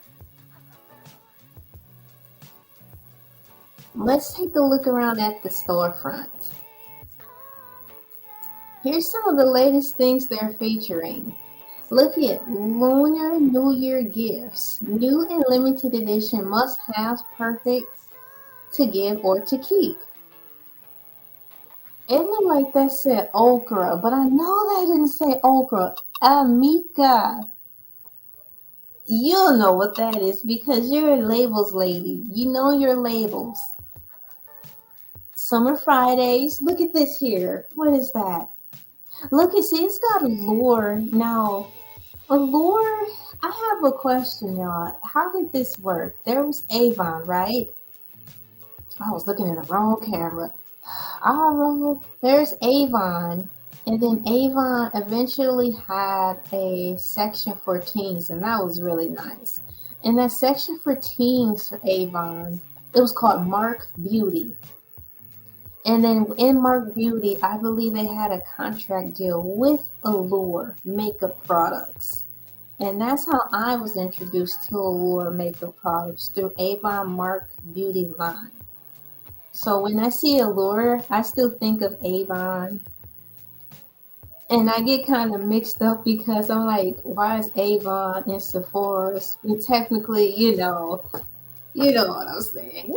Let's take a look around at the storefront. Here's some of the latest things they're featuring. Look at Lunar New Year gifts. New and limited edition must-haves, perfect to give or to keep. It looked like that said okra, but I know that didn't say okra. Amika. You'll know what that is because you're a labels lady. You know your labels. Summer Fridays. Look at this here. What is that? Look, see, it's got allure. Now, allure, I have a question, y'all. How did this work? There was Avon, right? I was looking at the wrong camera. Alright, there's Avon. And then Avon eventually had a section for teens, and that was really nice. And that section for teens for Avon, it was called Mark Beauty. And then in Mark Beauty, I believe they had a contract deal with Allure makeup products. And that's how I was introduced to Allure makeup products through Avon Mark Beauty line. So when I see Allure, I still think of Avon. And I get kind of mixed up because I'm like, why is Avon in Sephora's? And technically, you know what I'm saying.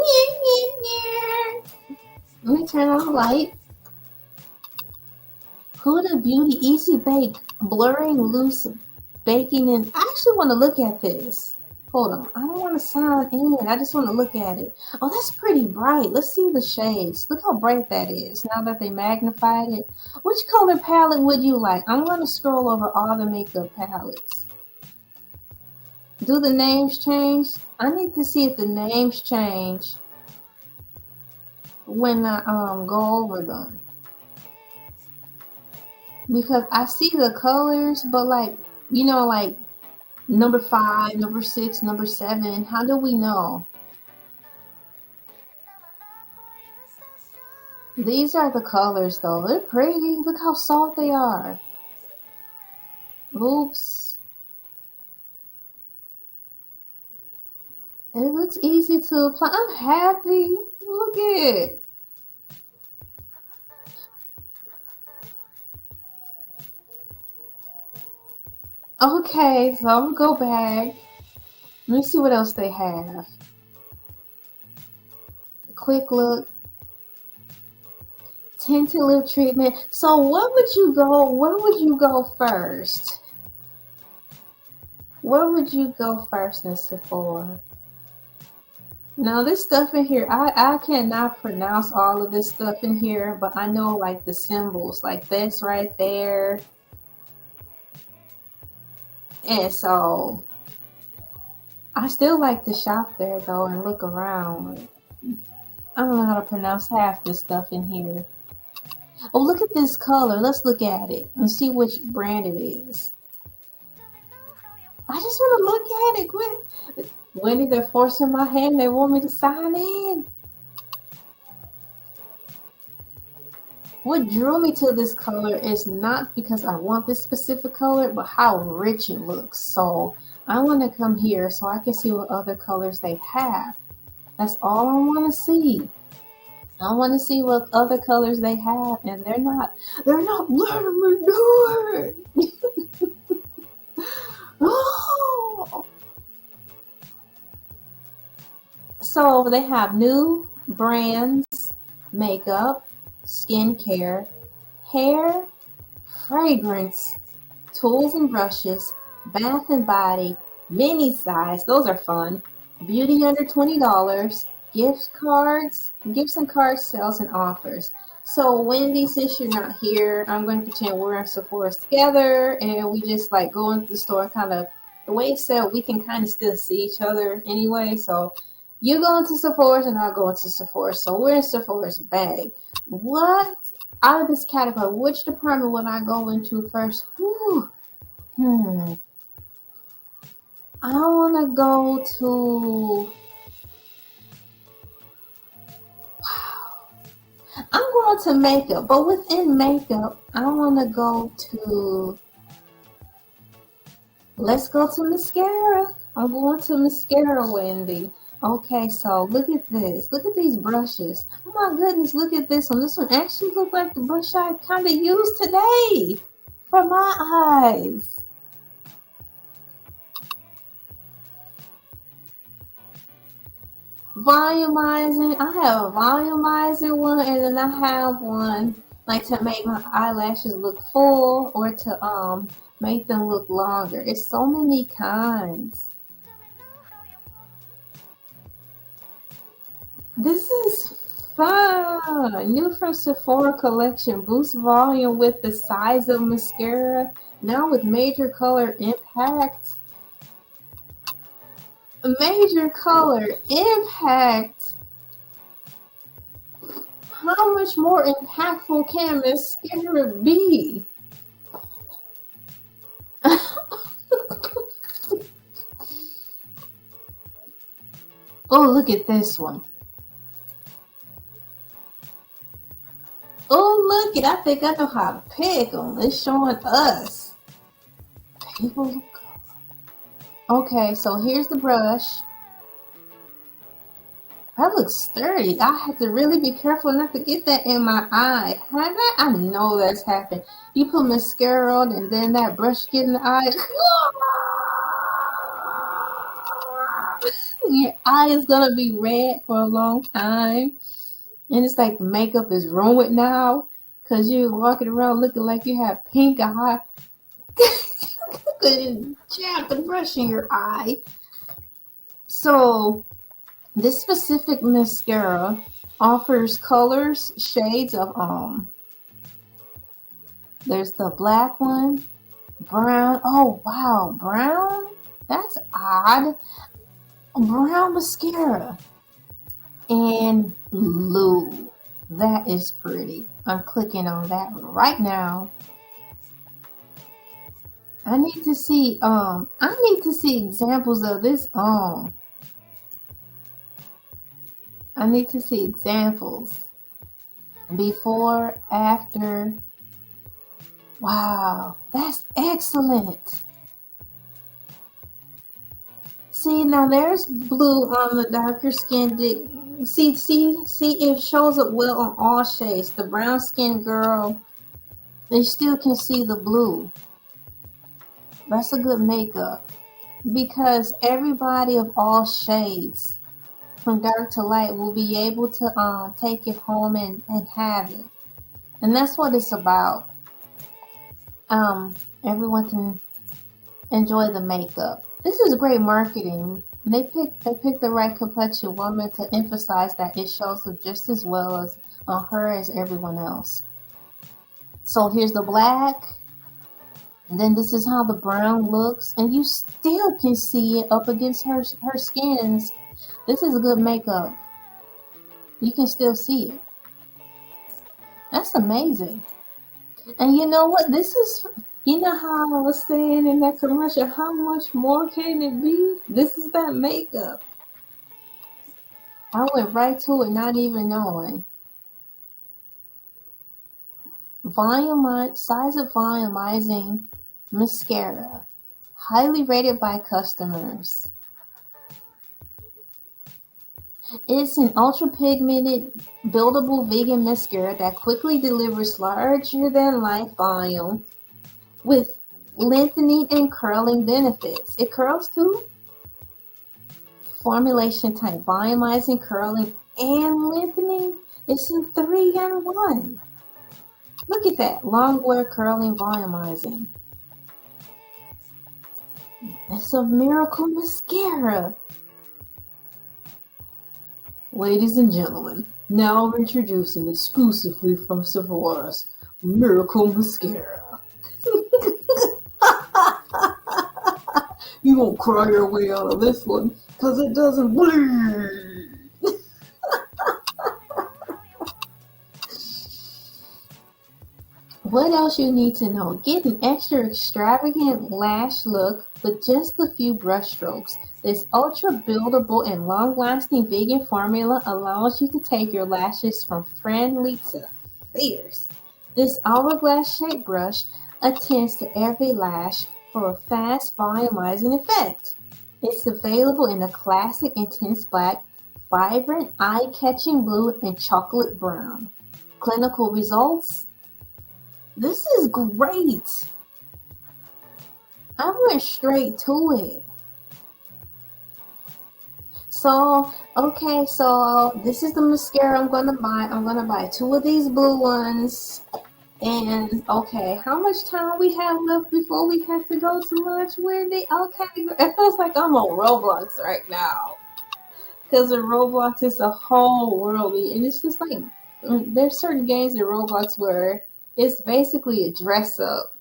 Let me turn on the light. Huda Beauty Easy Bake, blurring loose baking in. I actually want to look at this. Hold on. I don't want to sign in. I just want to look at it. Oh, that's pretty bright. Let's see the shades. Look how bright that is now that they magnified it. Which color palette would you like? I'm going to scroll over all the makeup palettes. Do the names change? I need to see if the names change when I go over them. Because I see the colors, but like number 5, number 6, number 7. How do we know? These are the colors though. They're pretty. Look how soft they are. Oops. It looks easy to apply. I'm happy. Look at it. Okay, so I'm gonna go back. Let me see what else they have. Quick look. Tinted lip treatment. So where would you go first? Where would you go first in Sephora? Now this stuff in here, I cannot pronounce all of this stuff in here, but I know like the symbols, like this right there. And so I still like to shop there though and look around. I don't know how to pronounce half this stuff in here. Oh, look at this color. Let's look at it and see which brand it is. I just want to look at it quick. Wendy, they're forcing my hand. They want me to sign in. What drew me to this color is not because I want this specific color, but how rich it looks. So I want to come here so I can see what other colors they have. That's all I want to see. I want to see what other colors they have, and they're not letting me do it. Oh. So they have new brands, makeup, skincare, hair, fragrance, tools and brushes, bath and body, mini size. Those are fun. Beauty under $20. Gifts and cards, sales and offers. So Wendy, since you're not here, I'm going to pretend we're in Sephora's together and we just like go into the store and kind of, the way it's set, we can kind of still see each other anyway. So you go into Sephora's and I'll go into Sephora's. So we're in Sephora's bag. What out of this category, which department would I go into first? I want to go to, I'm going to makeup, but within makeup, I want to go to, let's go to mascara. I'm going to mascara, Wendy. Okay, so look at this. Look at these brushes. Oh my goodness, look at this one. This one actually looks like the brush I kind of used today for my eyes. Volumizing. I have a volumizing one, and then I have one like to make my eyelashes look full or to make them look longer. It's so many kinds. This is fun. New from Sephora collection. Boost volume with the size of mascara. Now with major color impact. Major color impact. How much more impactful can mascara be? Oh, look at this one. Oh, look it. I think I know how to pick them. It's showing us. People. Okay, so here's the brush. That looks sturdy. I have to really be careful not to get that in my eye. I know that's happened. You put mascara on and then that brush get in the eye. Your eye is gonna be red for a long time. And it's like the makeup is ruined now because you're walking around looking like you have pink eye. Because you jabbed the brush in your eye. So this specific mascara offers colors, shades of there's the black one, brown. Oh wow, brown? That's odd. Brown mascara. And blue. That is pretty. I'm clicking on that right now. I need to see examples of this. I need to see examples. Before, after. Wow, that's excellent. See, now there's blue on the darker skinned. See, it shows up well on all shades. The brown skinned girl, they still can see the blue. That's a good makeup because everybody of all shades, from dark to light, will be able to take it home and have it. And that's what it's about. Everyone can enjoy the makeup. This is great marketing. They picked the right complexion woman to emphasize that it shows up just as well as on her as everyone else. So here's the black, and then this is how the brown looks, and you still can see it up against her skin. And this is a good makeup. You can still see it. That's amazing. And you know what? This is. You know how I was saying in that commercial, how much more can it be? This is that makeup. I went right to it, not even knowing. Size of volumizing mascara. Highly rated by customers. It's an ultra pigmented, buildable vegan mascara that quickly delivers larger than life volume with lengthening and curling benefits. It curls too. Formulation type, volumizing, curling, and lengthening. It's in 3-in-1. Look at that. Long wear, curling, volumizing. It's a miracle mascara. Ladies and gentlemen, now introducing exclusively from Sephora's Miracle Mascara. You won't cry your way out of this one because it doesn't bleed. What else you need to know? Get an extra extravagant lash look with just a few brush strokes. This ultra buildable and long-lasting vegan formula allows you to take your lashes from friendly to fierce. This hourglass-shaped brush attends to every lash for a fast volumizing effect. It's available in a classic intense black, vibrant, eye-catching blue, and chocolate brown. Clinical results? This is great. I went straight to it. So this is the mascara I'm gonna buy. I'm gonna buy 2 of these blue ones. And okay, how much time we have left before we have to go to lunch, Wendy? Okay, it feels like I'm on Roblox right now. Because in Roblox, it's a whole world, and it's just like there's certain games in Roblox where it's basically a dress up.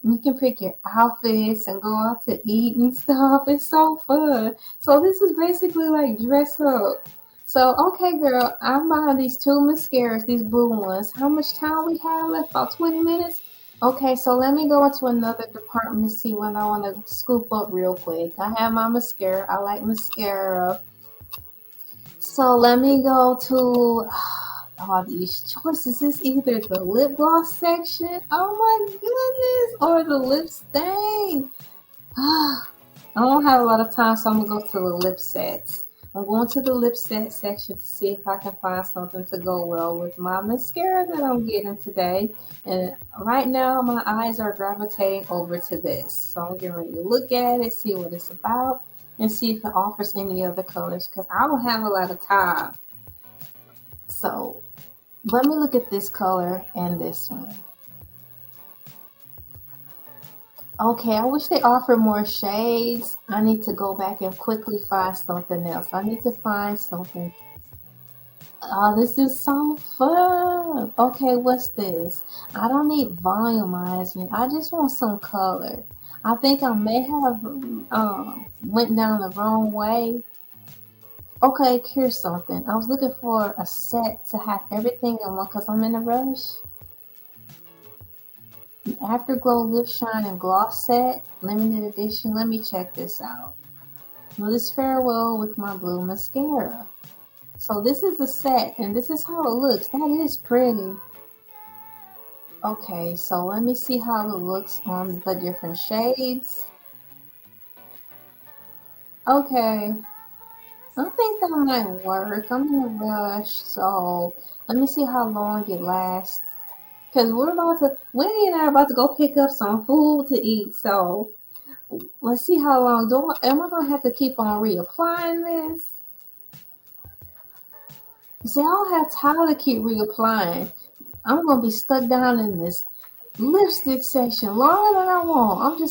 You can pick your outfits and go out to eat and stuff. It's so fun. So this is basically like dress up. So okay, girl, I'm buying these two mascaras, these blue ones. How much time we have left? About 20 minutes. Okay, so let me go into another department to see what I want to scoop up real quick. I have my mascara. I like mascara. So let me go to all these choices. It's either the lip gloss section, oh my goodness, or the lip stain. I don't have a lot of time, so I'm gonna go to the lip sets. I'm going to the lip set section to see if I can find something to go well with my mascara that I'm getting today. And right now, my eyes are gravitating over to this. So I'm getting ready to look at it, see what it's about, and see if it offers any other colors because I don't have a lot of time. So let me look at this color and this one. Okay, I wish they offered more shades. I need to go back and quickly find something else. I need to find something. Oh, this is so fun. Okay, what's this? I don't need volumizing. I just want some color. I think I may have went down the wrong way. Okay, here's something. I was looking for a set to have everything in one because I'm in a rush. The Afterglow Lip Shine and Gloss Set, limited edition. Let me check this out. Well, this farewell with my blue mascara. So this is the set, and this is how it looks. That is pretty. Okay, so let me see how it looks on the different shades. Okay, I think that might work. I'm in a rush, so let me see how long it lasts. Because Wendy and I are about to go pick up some food to eat. So let's see how long. Am I going to have to keep on reapplying this? See, I don't have time to keep reapplying. I'm going to be stuck down in this lipstick section longer than I want.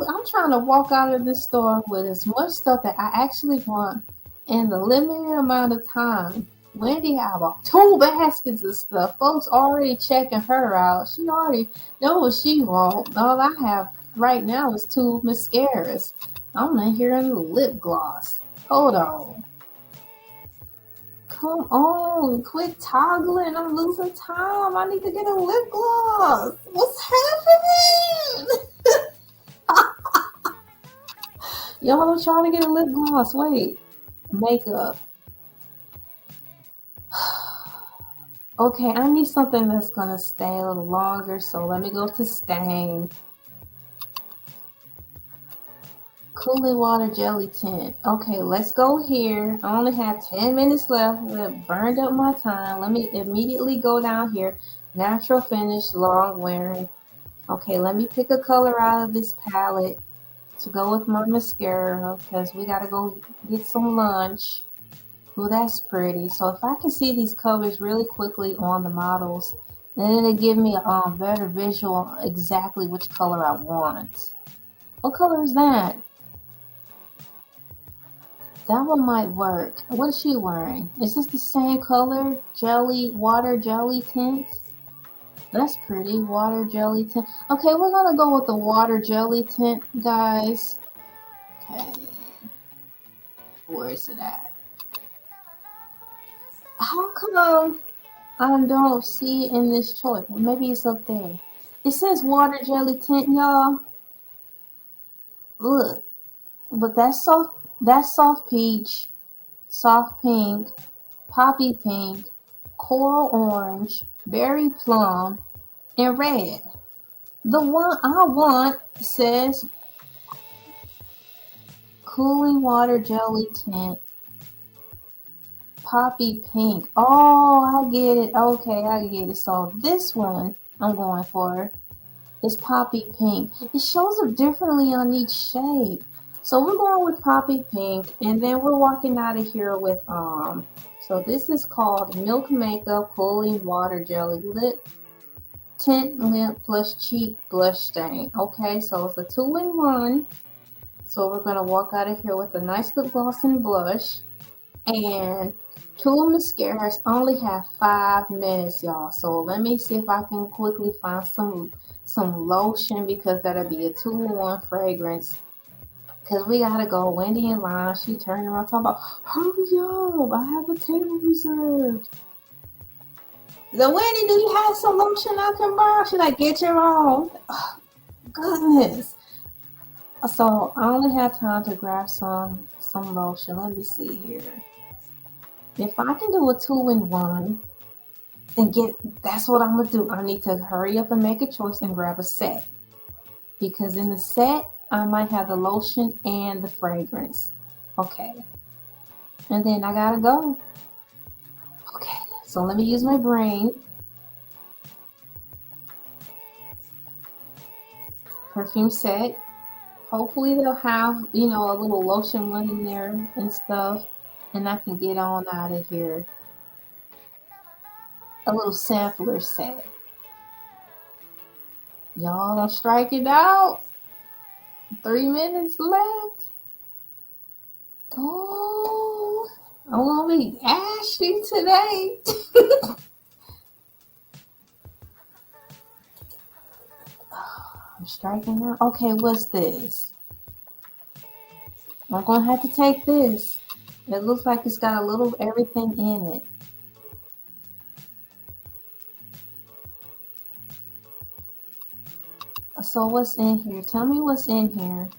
I'm trying to walk out of this store with as much stuff that I actually want in the limited amount of time. Wendy have 2 baskets of stuff. Folks already checking her out. She already know what she wants. All I have right now is 2 mascaras. I'm in here in the lip gloss. Hold on. Come on, quit toggling. I'm losing time. I need to get a lip gloss. What's happening? Y'all, I'm trying to get a lip gloss. Wait. Makeup. Okay, I need something that's gonna stay a little longer, so let me go to stain. Cooling water jelly tint. Okay, let's go here. I only have 10 minutes left. I've burned up my time. Let me immediately go down here. Natural finish, long wearing. Okay, let me pick a color out of this palette to go with my mascara because we gotta go get some lunch. Well, that's pretty. So if I can see these colors really quickly on the models, then it'll give me a better visual exactly which color I want. What color is that? That one might work. What is she wearing? Is this the same color? Water jelly tint? That's pretty. Water jelly tint. Okay, we're gonna go with the water jelly tint, guys. Okay. Where is it at? How come I don't see it in this choice? Maybe it's up there. It says water jelly tint, y'all. Look, but that's soft peach, soft pink, poppy pink, coral orange, berry plum, and red. The one I want says cooling water jelly tint. Poppy pink. Oh, I get it. Okay, I get it. So this one I'm going for is poppy pink. It shows up differently on each shade. So we're going with poppy pink, and then we're walking out of here with so this is called Milk Makeup Cooling Water Jelly Lip Tint Lip plus Cheek Blush Stain. Okay, so it's a 2-in-1. So we're gonna walk out of here with a nice lip gloss and blush. And two mascaras only have 5 minutes, y'all. So let me see if I can quickly find some lotion, because that'll be a 2-in-1 fragrance. Because we gotta go. Wendy in line, she turned around talking about, hurry up, I have a table reserved. The Wendy, do you have some lotion I can borrow? Should I get your own? Oh, goodness. So I only have time to grab some lotion. Let me see here. If I can do a 2-in-1 and that's what I'm gonna do. I need to hurry up and make a choice and grab a set, because in the set I might have the lotion and the fragrance. Okay, and then I gotta go. Okay, so let me use my brain. Perfume set. Hopefully they'll have, a little lotion one in there and stuff, and I can get on out of here. A little sampler set. Y'all, don't strike it out. 3 minutes left. Oh, I'm gonna be ashy today. I'm striking out. Okay, what's this? I'm gonna have to take this. It looks like it's got a little of everything in it. So what's in here? Tell me what's in here.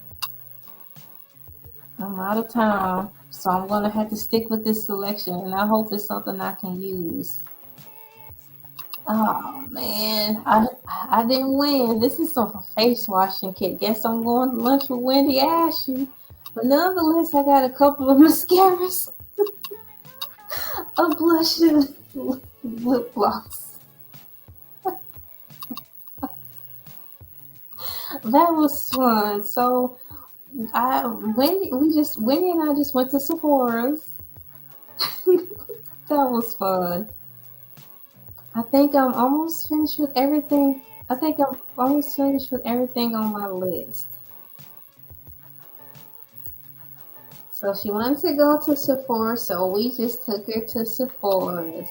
I'm out of time, so I'm gonna have to stick with this selection, and I hope it's something I can use. Oh man, I didn't win. This is some face washing kit. Guess I'm going to lunch with Wendy Ashley. But nonetheless, I got a couple of mascaras, a blush, and lip gloss. That was fun. So Wendy and I just went to Sephora's. That was fun. I think I'm almost finished with everything. On my list. So she wanted to go to Sephora, so we just took her to Sephora's.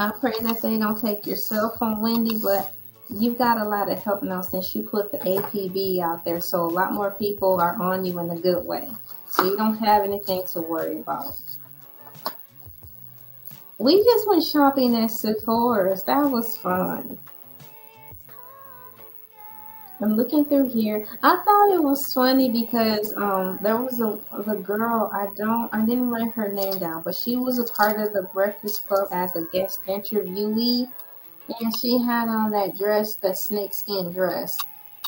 I pray that they don't take your cell phone, Wendy, but you've got a lot of help now since you put the APB out there, so a lot more people are on you in a good way. So you don't have anything to worry about. We just went shopping at Sephora's. That was fun. I'm looking through here. I thought it was funny because there was the girl, I didn't write her name down, but she was a part of the Breakfast Club as a guest interviewee, and she had on that dress, that snakeskin dress.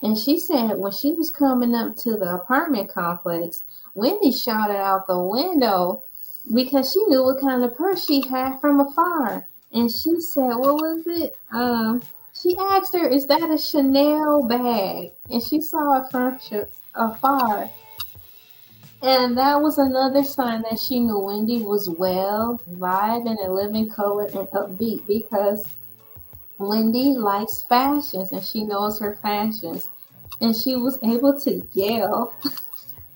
And she said when she was coming up to the apartment complex, Wendy shouted out the window because she knew what kind of purse she had from afar. And she said, what was it? She asked her, is that a Chanel bag? And she saw it from afar. And that was another sign that she knew Wendy was well, live, and in living color and upbeat, because Wendy likes fashions and she knows her fashions. And she was able to yell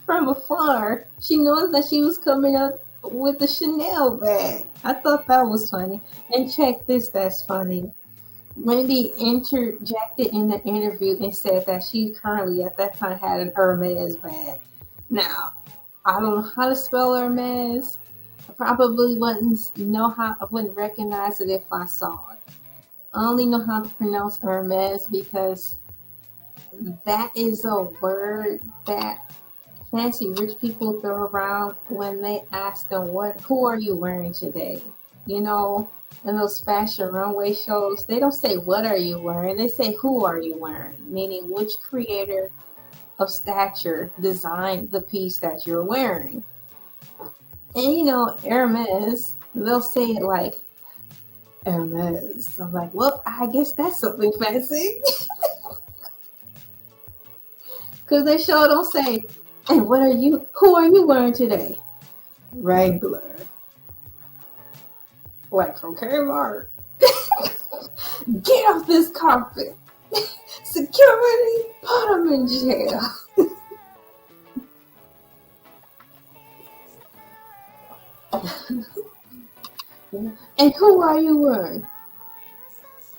from afar. She knows that she was coming up with the Chanel bag. I thought that was funny. And check this, that's funny. Wendy interjected in the interview and said that she currently at that time had an Hermes bag. Now, I don't know how to spell Hermes. I probably wouldn't recognize it if I saw it. I only know how to pronounce Hermes because that is a word that fancy rich people throw around when they ask them, who are you wearing today? In those fashion runway shows, they don't say, what are you wearing? They say, who are you wearing? Meaning which creator of stature designed the piece that you're wearing. And Hermes, they'll say it like, Hermes. I'm like, well, I guess that's something fancy. Because they sure don't say, and who are you wearing today? Wrangler. Like from Kmart. Get off this carpet. Security, put them in jail. And who are you wearing?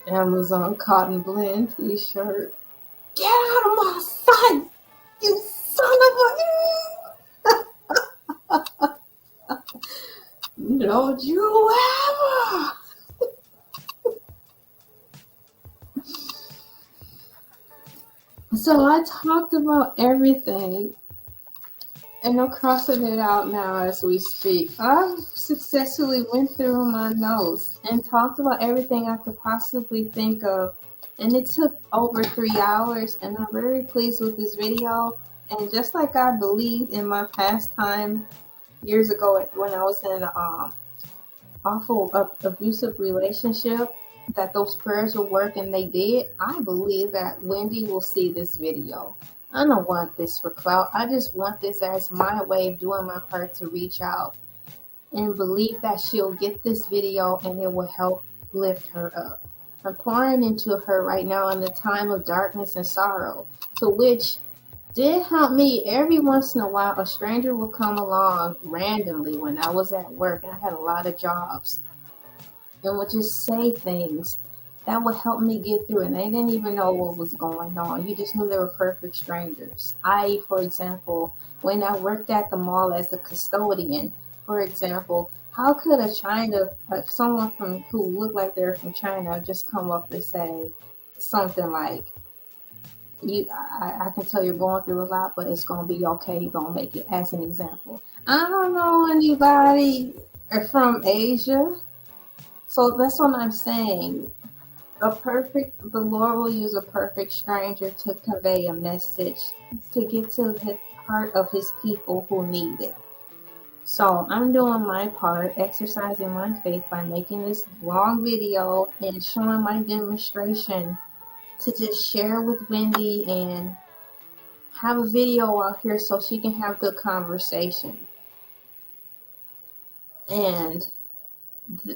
Amazon cotton blend t-shirt. Get out of my sight, you son of a... Don't you ever... So I talked about everything, and I'm crossing it out now as we speak. I successfully went through my notes and talked about everything I could possibly think of. And it took over 3 hours, and I'm very pleased with this video. And just like I believed in my past time years ago when I was in an awful abusive relationship, that those prayers will work, and they did, I believe that Wendy will see this video. I don't want this for clout. I just want this as my way of doing my part to reach out and believe that she'll get this video and it will help lift her up. I'm pouring into her right now in the time of darkness and sorrow, to which did help me. Every once in a while, a stranger will come along randomly when I was at work, and I had a lot of jobs, and would just say things that would help me get through. And they didn't even know what was going on. You just knew they were perfect strangers. For example, when I worked at the mall as a custodian, for example, how could someone who looked like they're from China just come up and say something like, I can tell you're going through a lot, but it's going to be okay. You're going to make it, as an example. I don't know anybody from Asia. So that's what I'm saying. The Lord will use a perfect stranger to convey a message, to get to the heart of his people who need it. So I'm doing my part, exercising my faith by making this long video and showing my demonstration to just share with Wendy and have a video out here so she can have good conversation. And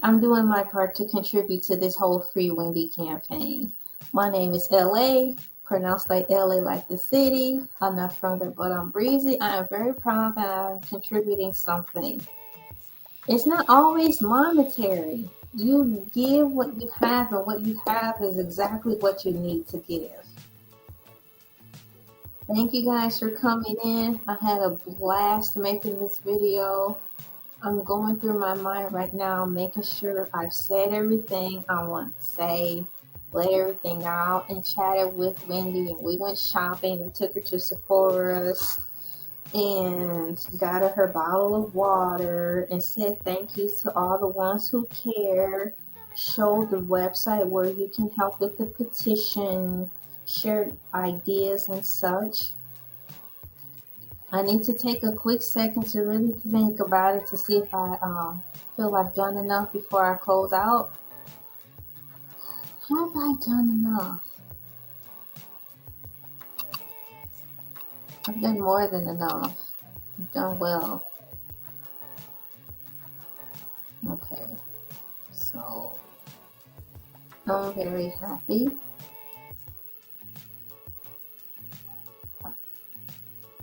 I'm doing my part to contribute to this whole Free Wendy campaign. My name is Elay, pronounced like LA like the city. I'm not from there, but I'm breezy. I am very proud that I'm contributing something. It's not always monetary. You give what you have, and what you have is exactly what you need to give. Thank you guys for coming in. I had a blast making this video. I'm going through my mind right now, making sure I've said everything I want to say, laid everything out, and chatted with Wendy. And we went shopping and took her to Sephora's and got her bottle of water and said thank you to all the ones who care. Showed the website where you can help with the petition, shared ideas and such. I need to take a quick second to really think about it to see if I feel I've done enough before I close out. Have I done enough? I've done more than enough. I've done well. Okay, so I'm very happy.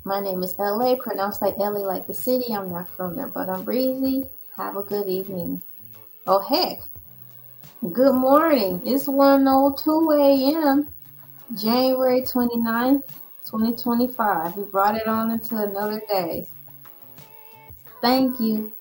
My name is Elay, pronounced like LA like the city. I'm not from there, but I'm breezy. Have a good evening. Oh, heck. Good morning. It's 1:02 a.m. January 29th, 2025. We brought it on into another day. Thank you.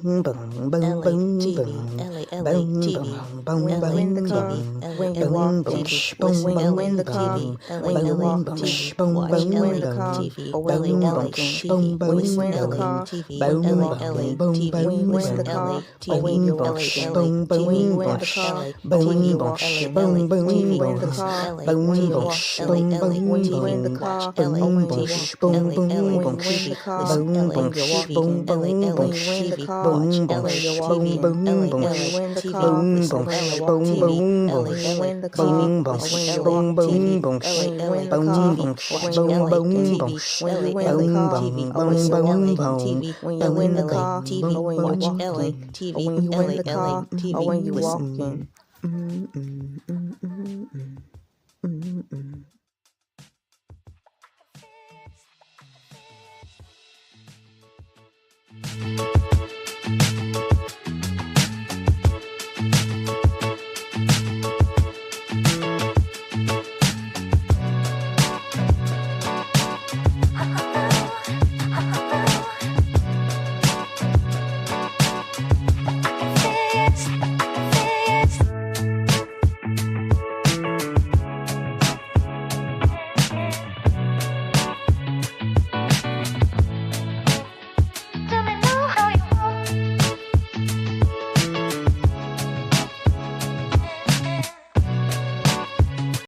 When the car, when you walk TV, listen LA TV, when you walk TV, watch LA TV, when you walk TV, listen LA TV, when you walk LA TV, when you listen LA TV, when you walk LA TV, when you in the car, when you walk LA TV, when you in the car, when you walk LA, when you in the car, when you walk LA, when you in the car, when you walk TV, when you in the car, watch LA TV, when you in the car, listen LA TV, when you in the car, when you walk TV, when you in the car, watch LA TV, when you in the car, listen LA TV, when you in the car, watch LA TV, when you in the car, when you walking.